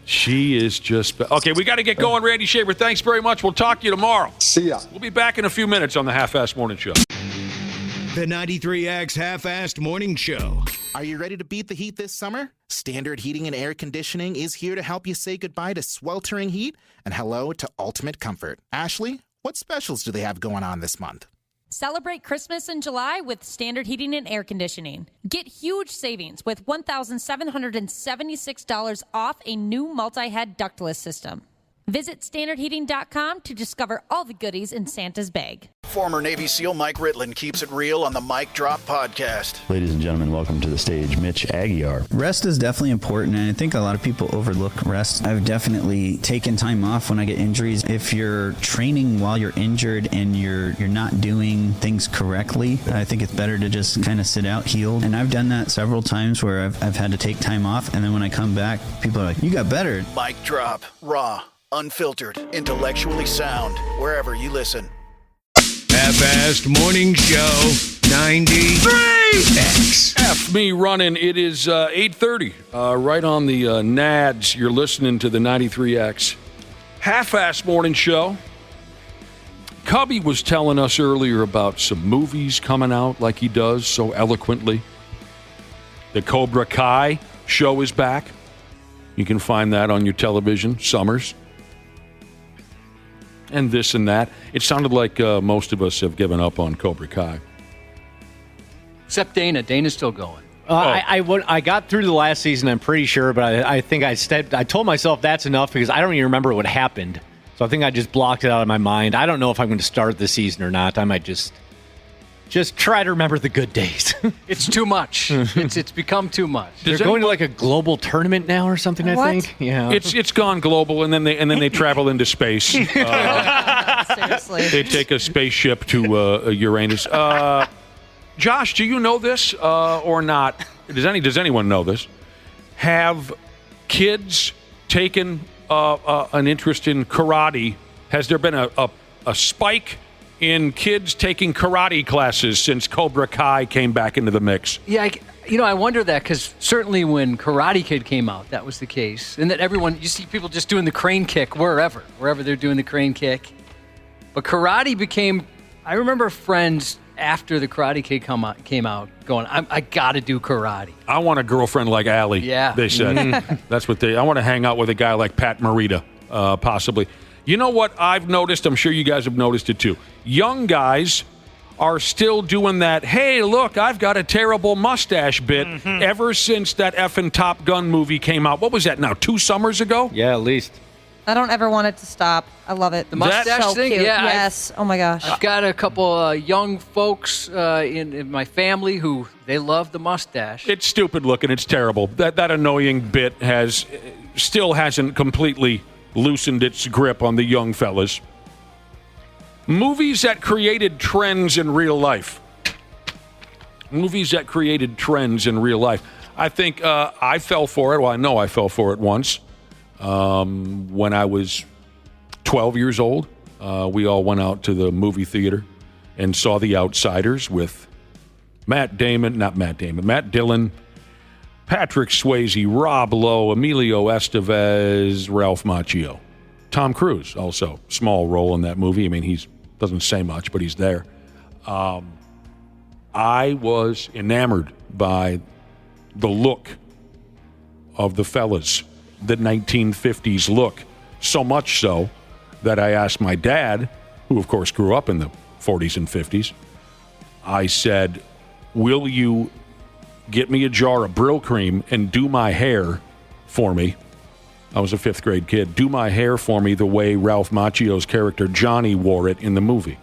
She is just... Okay, we got to get going, Randy Shaver. Thanks very much. We'll talk to you tomorrow. See ya. We'll be back in a few minutes on the Half-Assed Morning Show. The 93X Half-Assed Morning Show. Are you ready to beat the heat this summer? Standard Heating and Air Conditioning is here to help you say goodbye to sweltering heat and hello to ultimate comfort. Ashley, what specials do they have going on this month? Celebrate Christmas in July with Standard Heating and Air Conditioning. Get huge savings with $1,776 off a new multi-head ductless system. Visit standardheating.com to discover all the goodies in Santa's bag. Former Navy SEAL Mike Ritland keeps it real on the Mike Drop podcast. Ladies and gentlemen, welcome to the stage, Mitch Aguiar. Rest is definitely important, and I think a lot of people overlook rest. I've definitely taken time off when I get injuries. If you're training while you're injured and you're not doing things correctly, I think it's better to just kind of sit out healed. And I've done that several times where I've had to take time off, and then when I come back, people are like, you got better. Mike Drop, raw, unfiltered, intellectually sound, wherever you listen. Half-Assed Morning Show 93X. F me running. It is 8:30. Right on the nads. You're listening to the 93X Half-Assed Morning Show. Cubby was telling us earlier about some movies coming out like he does so eloquently. The Cobra Kai show is back. You can find that on your television, summers. And this and that. It sounded like most of us have given up on Cobra Kai. Except Dana. Dana's still going. I got through the last season, I'm pretty sure, but I think I told myself that's enough because I don't even remember what happened. So I think I just blocked it out of my mind. I don't know if I'm going to start this season or not. I might just Just try to remember the good days. It's too much. It's become too much. They're going to like a global tournament now or something. I think. Yeah, it's gone global, and then they travel into space. Seriously, they take a spaceship to Uranus. Josh, do you know this or not? Does anyone know this? Have kids taken an interest in karate? Has there been a spike in kids taking karate classes since Cobra Kai came back into the mix? Yeah, I wonder that, because certainly when Karate Kid came out, that was the case. And that you see people just doing the crane kick wherever they're doing the crane kick. But karate became, I remember friends after the Karate Kid came out going, I got to do karate. I want a girlfriend like Allie, they said. That's what I want to hang out with a guy like Pat Morita, possibly. You know what I've noticed? I'm sure you guys have noticed it too. Young guys are still doing that, hey, look, I've got a terrible mustache bit ever since that effing Top Gun movie came out. What was that now, 2 summers ago? Yeah, at least. I don't ever want it to stop. I love it. The mustache so thing? Cute. Yeah. Yes. Oh, my gosh. I've got a couple young folks in my family who, they love the mustache. It's stupid looking. It's terrible. That annoying bit still hasn't completely loosened its grip on the young fellas. Movies that created trends in real life. I think I fell for it. Well, I know I fell for it once. When I was 12 years old, we all went out to the movie theater and saw The Outsiders with Matt Dillon, Patrick Swayze, Rob Lowe, Emilio Estevez, Ralph Macchio. Tom Cruise, also, small role in that movie. I mean, he doesn't say much, but he's there. I was enamored by the look of the fellas, the 1950s look, so much so that I asked my dad, who, of course, grew up in the 40s and 50s, I said, will you get me a jar of Brill Cream and do my hair for me? I was a 5th grade kid. Do my hair for me the way Ralph Macchio's character Johnny wore it in the movie.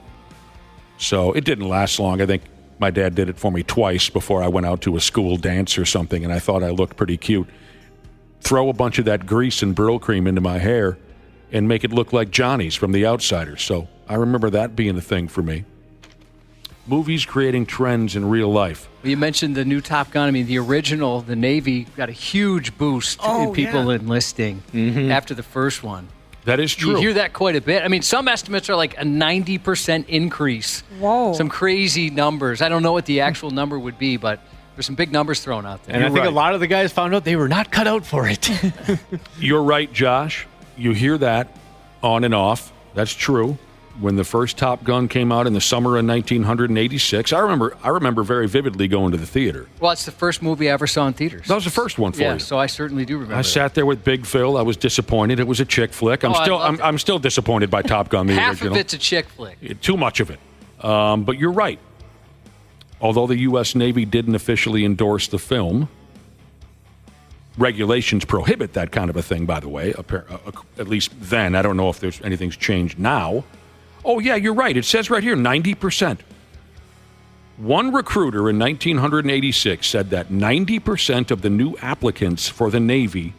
So it didn't last long. I think my dad did it for me twice before I went out to a school dance or something, and I thought I looked pretty cute. Throw a bunch of that grease and Brill Cream into my hair and make it look like Johnny's from The Outsiders. So I remember that being a thing for me. Movies creating trends in real life. Well, you mentioned the new Top Gun. I mean, the original, the Navy, got a huge boost in people enlisting after the first one. That is true. You hear that quite a bit. I mean, some estimates are like a 90% increase. Whoa. Some crazy numbers. I don't know what the actual number would be, but there's some big numbers thrown out there. And I think a lot of the guys found out they were not cut out for it. You're right, Josh. You hear that on and off. That's true. When the first Top Gun came out in the summer of 1986, I remember very vividly going to the theater. Well, it's the first movie I ever saw in theaters. That was the first one for you. So I certainly do remember. I sat there with Big Phil. I was disappointed. It was a chick flick. I'm still disappointed by Top Gun, the Half original. of it's a chick flick. Too much of it. But you're right. Although the U.S. Navy didn't officially endorse the film, regulations prohibit that kind of a thing, by the way, at least then. I don't know if anything's changed now. Oh, yeah, you're right. It says right here, 90%. One recruiter in 1986 said that 90% of the new applicants for the Navy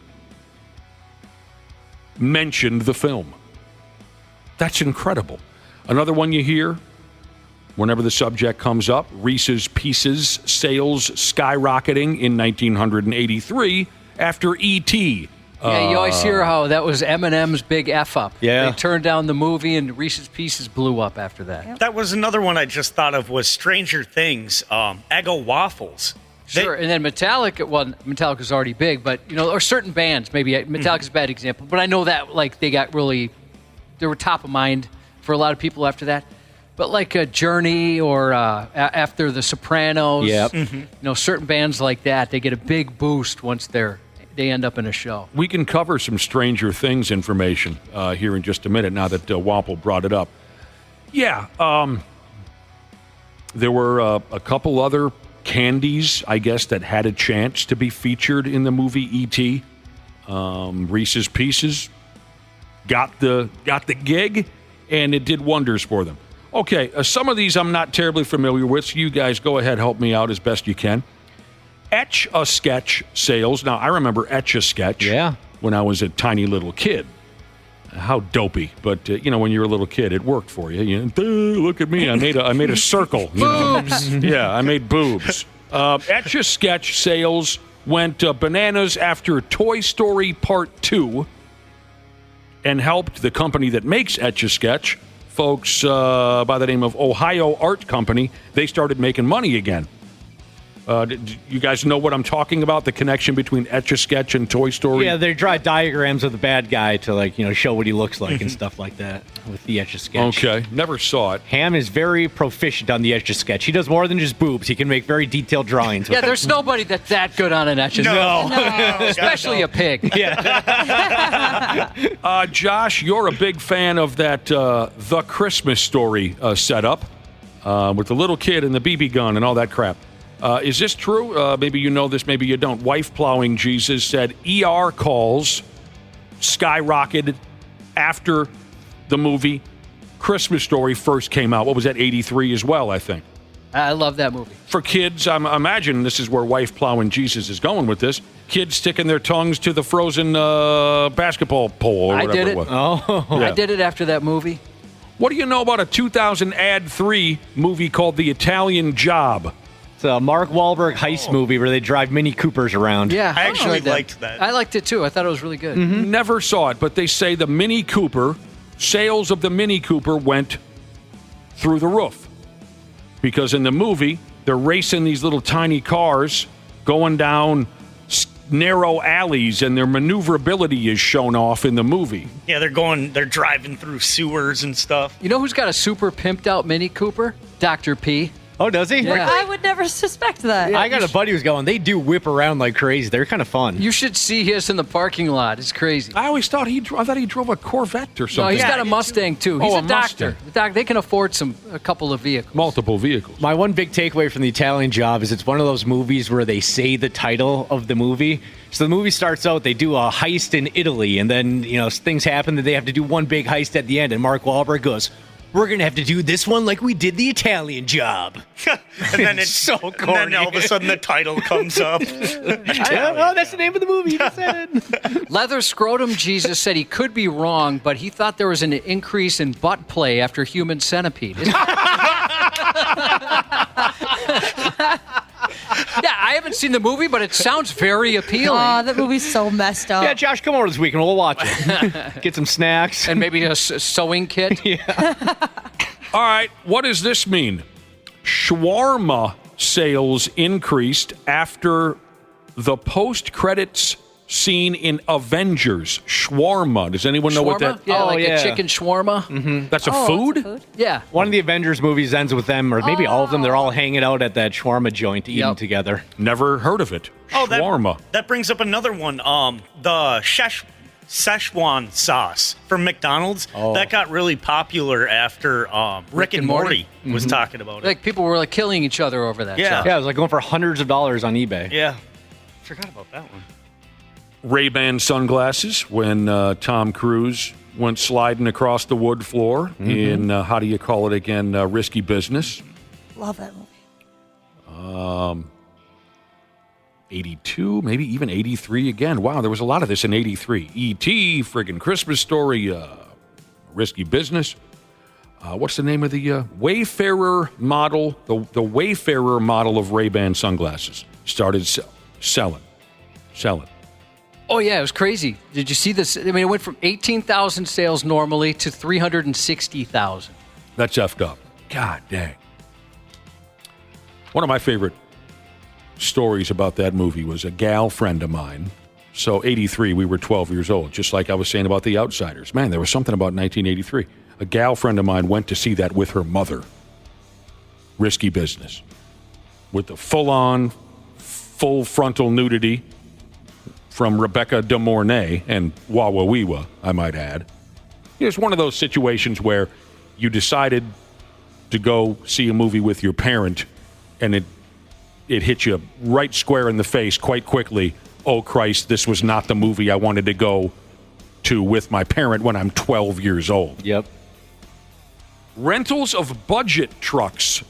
mentioned the film. That's incredible. Another one you hear whenever the subject comes up, Reese's Pieces sales skyrocketing in 1983 after E.T. Yeah, you always hear how that was Eminem's big F-up. Yeah. They turned down the movie, and Reese's Pieces blew up after that. Yep. That was another one I just thought of was Stranger Things, Eggo waffles. Sure, and then Metallica, well, Metallica's already big, but, or certain bands, maybe Metallica's a bad example, but I know that, they got really, they were top of mind for a lot of people after that. But like a Journey or after The Sopranos, certain bands like that, they get a big boost once they end up in a show. We can cover some Stranger Things information here in just a minute now that Wample brought it up. Yeah, there were a couple other candies, I guess, that had a chance to be featured in the movie E.T. Reese's Pieces got the gig, and it did wonders for them. Okay, some of these I'm not terribly familiar with, so you guys go ahead, help me out as best you can. Etch-a-Sketch sales. Now, I remember Etch-a-Sketch when I was a tiny little kid. How dopey. But, when you're a little kid, it worked for you. Look at me. I made a circle. Boobs. Yeah, I made boobs. Etch-a-Sketch sales went bananas after Toy Story Part 2 and helped the company that makes Etch-a-Sketch, folks by the name of Ohio Art Company, they started making money again. Do you guys know what I'm talking about? The connection between Etch-a-Sketch and Toy Story? Yeah, they draw diagrams of the bad guy to show what he looks like and stuff like that with the Etch-a-Sketch. Okay, never saw it. Ham is very proficient on the Etch-a-Sketch. He does more than just boobs. He can make very detailed drawings. Yeah, there's nobody that's that good on an Etch-a-Sketch. No. Especially a pig. Yeah. Josh, you're a big fan of that The Christmas Story setup with the little kid and the BB gun and all that crap. Is this true? Maybe you know this, maybe you don't. Wife Plowing Jesus said ER calls skyrocketed after the movie Christmas Story first came out. What was that, 83 as well, I think? I love that movie. For kids, I'm imagining this is where Wife Plowing Jesus is going with this. Kids sticking their tongues to the frozen basketball pole or whatever it was. Oh. Yeah. I did it after that movie. What do you know about a 2000 Ad 3 movie called The Italian Job? It's a Mark Wahlberg heist movie where they drive Mini Coopers around. Yeah, I actually liked that. I liked it too. I thought it was really good. Never saw it, but they say the Mini Cooper, sales of the Mini Cooper went through the roof. Because in the movie, they're racing these little tiny cars going down narrow alleys, and their maneuverability is shown off in the movie. Yeah, they're driving through sewers and stuff. You know who's got a super pimped out Mini Cooper? Dr. P. Oh, does he? Yeah. I would never suspect that. I got a buddy who's going, they do whip around like crazy. They're kind of fun. You should see his in the parking lot. It's crazy. I always thought he drove a Corvette or something. No, he's got a Mustang too. He's a a doctor. Mustang. They can afford a couple of vehicles. Multiple vehicles. My one big takeaway from The Italian Job is it's one of those movies where they say the title of the movie. So the movie starts out, they do a heist in Italy, and then, things happen that they have to do one big heist at the end, and Mark Wahlberg goes, we're going to have to do this one like we did The Italian Job. And then it's so corny. And then all of a sudden the title comes up. That's the name of the movie. You just said it. Leather Scrotum Jesus said he could be wrong, but he thought there was an increase in butt play after Human Centipede. Yeah, I haven't seen the movie, but it sounds very appealing. Oh, that movie's so messed up. Yeah, Josh, come over this weekend. We'll watch it. Get some snacks. And maybe a sewing kit. Yeah. All right, what does this mean? Shawarma sales increased after the post-credits scene in Avengers. Shawarma. Does anyone know what that? Yeah, a chicken shawarma. Mm-hmm. That's a food? That's a food? Yeah. One of the Avengers movies ends with them, or maybe all of them. They're all hanging out at that shawarma joint eating together. Never heard of it. Shawarma. That brings up another one. The Szechuan sauce from McDonald's. That got really popular after Rick and Morty was talking about it. Like people were killing each other over that. Yeah. Yeah, it was like going for hundreds of dollars on eBay. Yeah. Forgot about that one. Ray-Ban sunglasses when Tom Cruise went sliding across the wood floor in, how do you call it again, Risky Business. Love that movie. 82, maybe even 83 again. Wow, there was a lot of this in 83. E.T., friggin' Christmas Story, Risky Business. What's the name of the Wayfarer model? The Wayfarer model of Ray-Ban sunglasses started selling. Oh, yeah, it was crazy. Did you see this? I mean, it went from 18,000 sales normally to 360,000. That's effed up. God dang. One of my favorite stories about that movie was a gal friend of mine. So 83, we were 12 years old, just like I was saying about The Outsiders. Man, there was something about 1983. A gal friend of mine went to see that with her mother. Risky Business. With the full frontal nudity from Rebecca De Mornay and Wawa Weewa, I might add. It's one of those situations where you decided to go see a movie with your parent and it hit you right square in the face quite quickly. Oh, Christ, this was not the movie I wanted to go to with my parent when I'm 12 years old. Yep. Rentals of budget trucks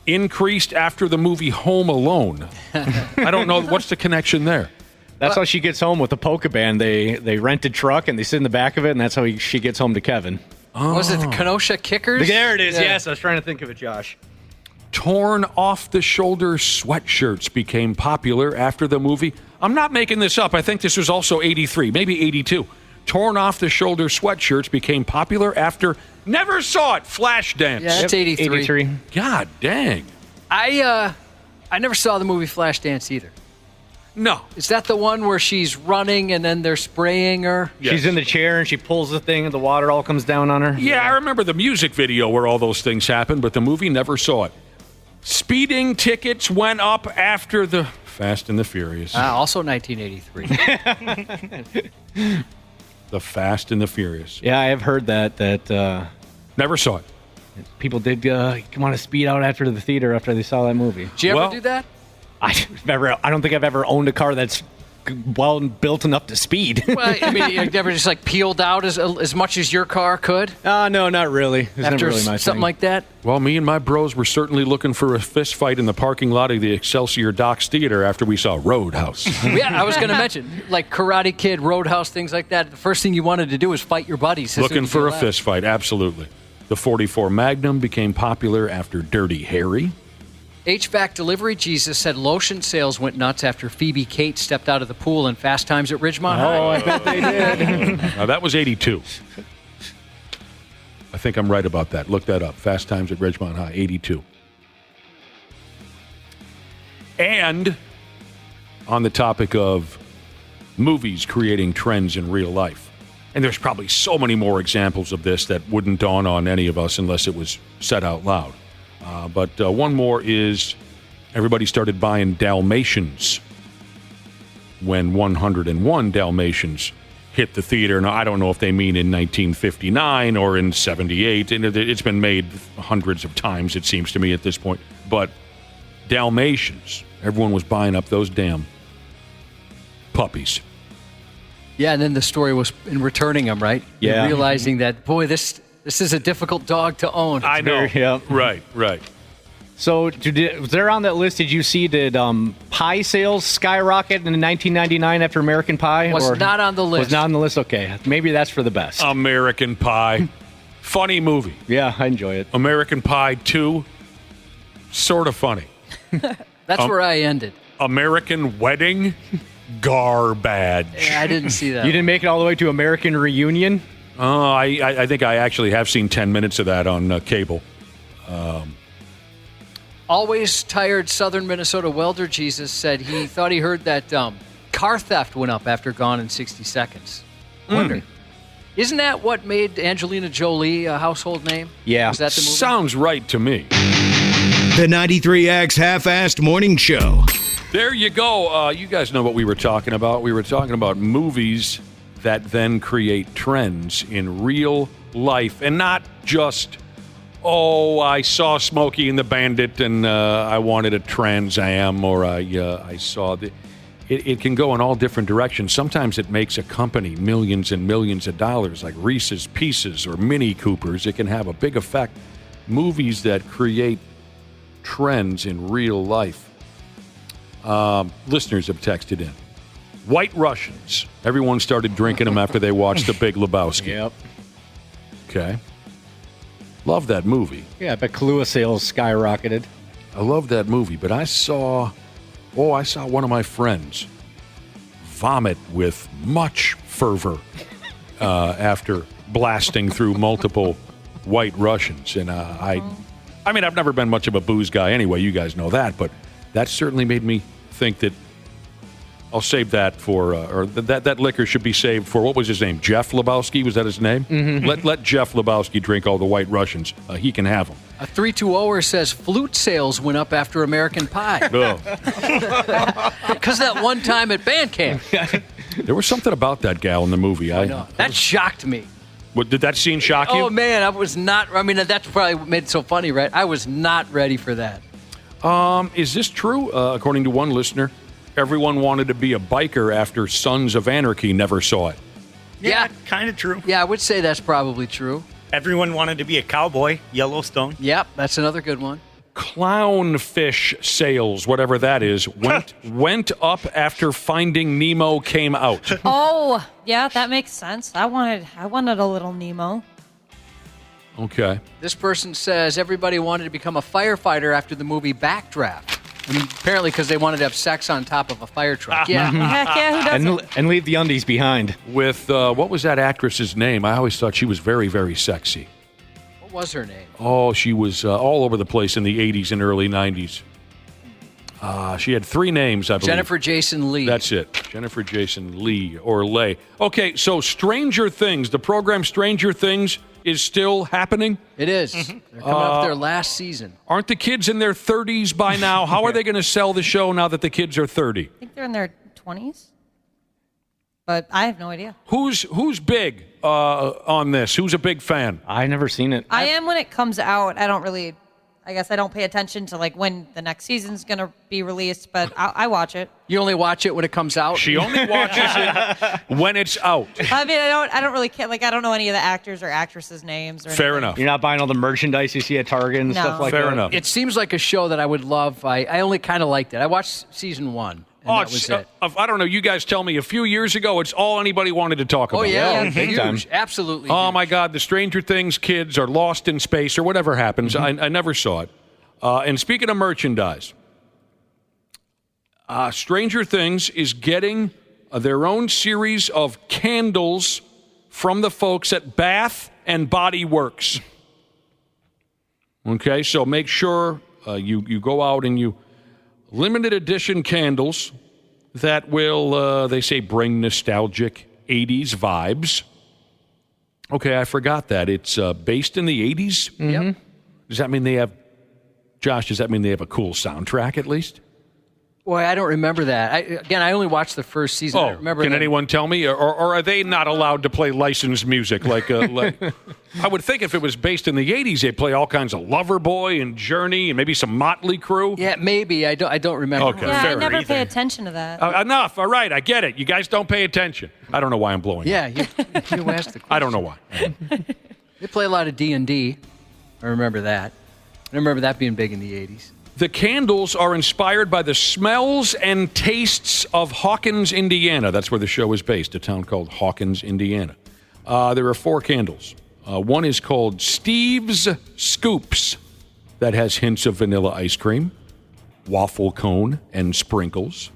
increased after the movie Home Alone. I don't know. What's the connection there? That's how she gets home with the polka band. They rent a truck and they sit in the back of it, and that's how she gets home to Kevin. Oh. Was it the Kenosha Kickers? There it is. Yeah. Yes, I was trying to think of it, Josh. Torn off-the-shoulder sweatshirts became popular after the movie. I'm not making this up. I think this was also 83, maybe 82. Torn off-the-shoulder sweatshirts became popular after, never saw it, Flashdance. Yeah, that's 83. God dang. I never saw the movie Flashdance either. No. Is that the one where she's running and then they're spraying her? Yes. She's in the chair and she pulls the thing and the water all comes down on her. Yeah, I remember the music video where all those things happened, but the movie never saw it. Speeding tickets went up after the Fast and the Furious. Also 1983. The Fast and the Furious. Yeah, I have heard that. Never saw it. People did come on a speed out after the theater after they saw that movie. Did you ever do that? I don't think I've ever owned a car that's well built enough to speed. Well, I mean, you ever just like peeled out as much as your car could? No, not really. It's After never really my something thing. like that? Well, me and my bros were certainly looking for a fist fight in the parking lot of the Excelsior Docks Theater after we saw Roadhouse. Yeah, I was going to mention, like Karate Kid, Roadhouse, things like that. The first thing you wanted to do was fight your buddies. Looking for a fist fight, absolutely. The 44 Magnum became popular after Dirty Harry. HVAC delivery Jesus said lotion sales went nuts after Phoebe Cates stepped out of the pool in Fast Times at Ridgemont High. Oh, I bet they did. Now, that was 82. I think I'm right about that. Look that up. Fast Times at Ridgemont High, 82. And on the topic of movies creating trends in real life, and there's probably so many more examples of this that wouldn't dawn on any of us unless it was said out loud. But one more is everybody started buying Dalmatians when 101 Dalmatians hit the theater. Now, I don't know if they mean in 1959 or in 78. And it's been made hundreds of times, it seems to me, at this point. But Dalmatians, everyone was buying up those damn puppies. Yeah, and then the story was in returning them, right? Yeah. And realizing that, boy, this is a difficult dog to own. I know. Yeah. Right. So, was there on that list, did you see, did pie sales skyrocket in 1999 after American Pie? Was not on the list. Was not on the list? Okay. Maybe that's for the best. American Pie. Funny movie. Yeah, I enjoy it. American Pie 2, sort of funny. That's where I ended. American Wedding, garbage. Yeah, I didn't see that. You didn't make it all the way to American Reunion? I think I actually have seen 10 minutes of that on cable. Always tired Southern Minnesota welder Jesus said he thought he heard that car theft went up after Gone in 60 Seconds. Wonder. Isn't that what made Angelina Jolie a household name? Yeah. Was that the movie? Sounds right to me. The 93X Half-Assed Morning Show. There you go. You guys know what we were talking about. We were talking about movies that then create trends in real life, and not just, I saw Smokey and the Bandit and I wanted a Trans Am, or I saw the. It can go in all different directions. Sometimes it makes a company millions and millions of dollars, like Reese's Pieces or Mini Coopers. It can have a big effect. Movies that create trends in real life. Listeners have texted in. White Russians. Everyone started drinking them after they watched The Big Lebowski. Yep. Okay. Love that movie. Yeah, I bet Kahlua sales skyrocketed. I love that movie, but I saw one of my friends vomit with much fervor after blasting through multiple White Russians. And I mean, I've never been much of a booze guy anyway. You guys know that, but that certainly made me think that I'll save that for, that liquor should be saved for, what was his name? Jeff Lebowski? Was that his name? Mm-hmm. Let Jeff Lebowski drink all the White Russians. He can have them. A 320er says flute sales went up after American Pie. Because that one time at band camp. There was something about that gal in the movie. I know. That shocked me. What, did that scene shock you? Oh, man, that's probably what made it so funny, right? I was not ready for that. Is this true? According to one listener, everyone wanted to be a biker after Sons of Anarchy never saw it. Yeah, kind of true. Yeah, I would say that's probably true. Everyone wanted to be a cowboy. Yellowstone. Yep, that's another good one. Clownfish sales, whatever that is, went up after Finding Nemo came out. Oh, yeah, that makes sense. I wanted a little Nemo. Okay. This person says everybody wanted to become a firefighter after the movie Backdraft. And apparently because they wanted to have sex on top of a fire truck. Yeah. Heck yeah, who doesn't? And leave the undies behind. With, what was that actress's name? I always thought she was very, very sexy. What was her name? Oh, she was all over the place in the 80s and early 90s. She had 3 names, I believe. Jennifer Jason Leigh. That's it. Jennifer Jason Leigh or Leigh. Okay, so Stranger Things, the program Stranger Things is still happening? It is. They're coming up their last season. Aren't the kids in their 30s by now? How are they going to sell the show now that the kids are 30? I think they're in their 20s. But I have no idea. Who's big on this? Who's a big fan? I never seen it. I am when it comes out. I don't pay attention to like when the next season's going to be released, but I watch it. You only watch it when it comes out? She only watches it when it's out. I mean, I don't really care. Like, I don't know any of the actors or actresses' names. Or Fair anything. enough. You're not buying all the merchandise you see at Target and stuff like that? Fair enough. It seems like a show that I would love. I only kind of liked it. I watched season 1. And that was it. I don't know. You guys tell me. A few years ago, it's all anybody wanted to talk about. Oh, yeah. Big time. Huge. Absolutely. Oh, huge. my God. The Stranger Things kids are lost in space or whatever happens. I never saw it. And speaking of merchandise, Stranger Things is getting their own series of candles from the folks at Bath and Body Works. Okay, so make sure you go out and you limited edition candles that will, they say, bring nostalgic 80s vibes. Okay, I forgot that. It's based in the 80s? Yep. Does that mean they have, Josh, does that mean they have a cool soundtrack at least? Boy, I don't remember that. I only watched the first season. I don't remember can anyone tell me? Or are they not allowed to play licensed music? Like I would think if it was based in the 80s, they'd play all kinds of Loverboy and Journey and maybe some Motley Crue. Yeah, maybe. I don't remember. Okay, Yeah, fair I never enough. pay attention to that. Enough. All right, I get it. You guys don't pay attention. I don't know why I'm blowing Yeah, up. you asked the question. I don't know why. They play a lot of D&D. I remember that. I remember that being big in the 80s. The candles are inspired by the smells and tastes of Hawkins, Indiana. That's where the show is based, a town called Hawkins, Indiana. There are 4 candles. One is called Steve's Scoops, that has hints of vanilla ice cream, waffle cone, and sprinkles.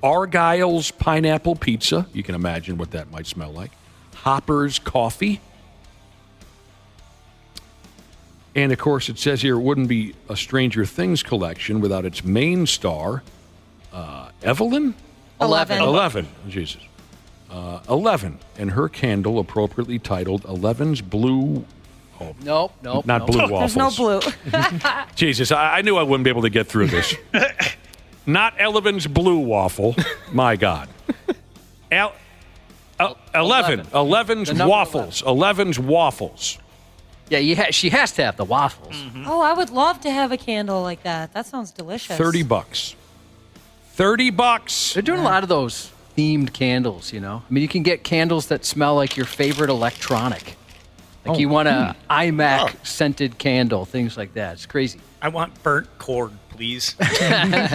Argyle's Pineapple Pizza. You can imagine what that might smell like. Hopper's Coffee. And, of course, it says here it wouldn't be a Stranger Things collection without its main star, Evelyn? 11. Jesus. 11. And her candle appropriately titled 11's Blue... Oh, Nope. not blue waffles. There's no blue. Jesus, I knew I wouldn't be able to get through this. Not Eleven's Blue Waffle. My God. 11. 11's Waffles. 11's Waffles. Yeah, she has to have the waffles. Oh, I would love to have a candle like that. That sounds delicious. $30. $30. They're doing a lot of those themed candles, you know? I mean, you can get candles that smell like your favorite electronic. Like you want a iMac scented candle, things like that. It's crazy. I want burnt cord, please.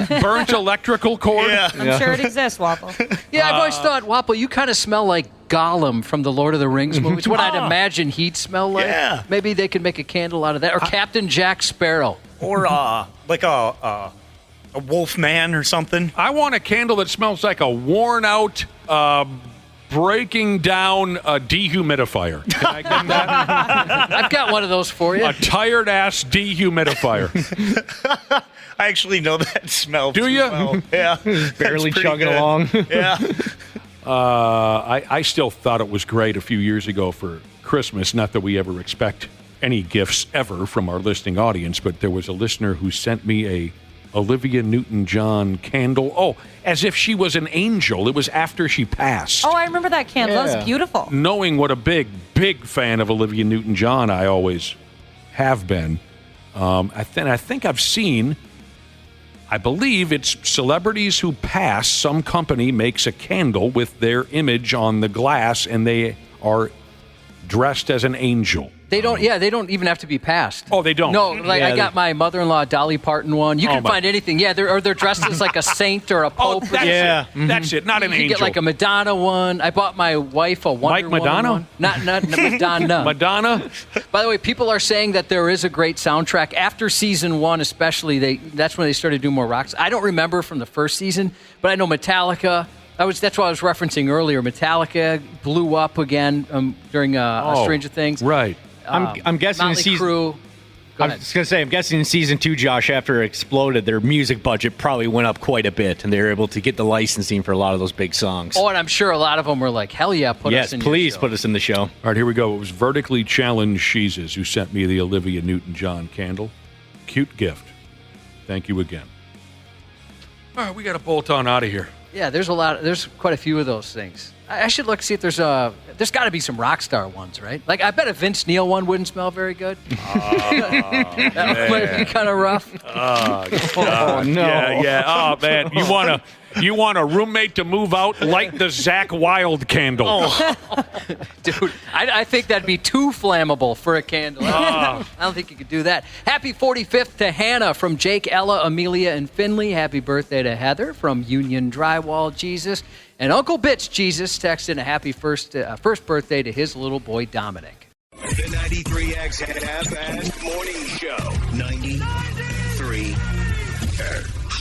Burnt electrical cord? Yeah. I'm sure it exists, Waffle. Yeah, I've always thought, Waffle, you kind of smell like Gollum from the Lord of the Rings movies. What I'd imagine he'd smell like. Yeah. Maybe they could make a candle out of that. Or Captain Jack Sparrow. Or like a wolf man or something. I want a candle that smells like a worn-out, breaking down dehumidifier. Can I get that? I've got one of those for you. A tired-ass dehumidifier. I actually know that smell. Do you? Well. Yeah. Barely chugging along. Yeah. I still thought it was great a few years ago for Christmas. Not that we ever expect any gifts ever from our listening audience, but there was a listener who sent me a Olivia Newton-John candle. Oh, as if she was an angel. It was after she passed. Oh, I remember that candle. That was beautiful. Knowing what a big fan of Olivia Newton-John I always have been, I think I've seen, I believe it's celebrities who pass, some company makes a candle with their image on the glass, and they are dressed as an angel. They don't. Yeah, they don't even have to be passed. Oh, they don't. No, like I got my mother-in-law Dolly Parton one. You can find anything. Yeah, they're dressed as like a saint or a pope. That's it. Not an you angel. You get like a Madonna one. I bought my wife a Wonder Woman Madonna one. Not Madonna. Madonna. By the way, people are saying that there is a great soundtrack after season 1, especially. That's when they started doing more rocks. I don't remember from the first season, but I know Metallica. That's what I was referencing earlier. Metallica blew up again during Stranger Things. Right. I'm guessing Motley Crue. I was just going to say, I'm guessing in season 2, Josh, after it exploded, their music budget probably went up quite a bit, and they were able to get the licensing for a lot of those big songs. Oh, and I'm sure a lot of them were like, hell yeah, put us in your show. Yes, please put us in the show. All right, here we go. It was Vertically Challenged Cheeses who sent me the Olivia Newton-John candle. Cute gift. Thank you again. All right, we got to bolt on out of here. Yeah, there's quite a few of those things. I should look, see if there's got to be some rock star ones, right? Like, I bet a Vince Neil one wouldn't smell very good. That might be kind of rough. Oh, no. Yeah. Oh, man. You want a roommate to move out? Light the Zach Wilde candle. Oh. Dude, I think that'd be too flammable for a candle. I don't think you could do that. Happy 45th to Hannah from Jake, Ella, Amelia, and Finley. Happy birthday to Heather from Union Drywall Jesus. And Uncle Bitch Jesus texted a happy first birthday to his little boy Dominic. The 93X Half-Assed Morning Show. 93.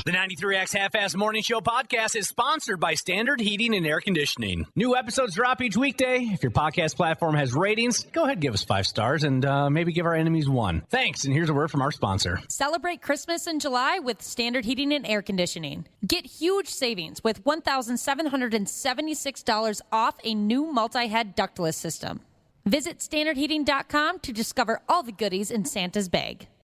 The 93X Half-Assed Morning Show podcast is sponsored by Standard Heating and Air Conditioning. New episodes drop each weekday. If your podcast platform has ratings, go ahead and give us 5 stars and maybe give our enemies 1. Thanks, and here's a word from our sponsor. Celebrate Christmas in July with Standard Heating and Air Conditioning. Get huge savings with $1,776 off a new multi-head ductless system. Visit standardheating.com to discover all the goodies in Santa's bag.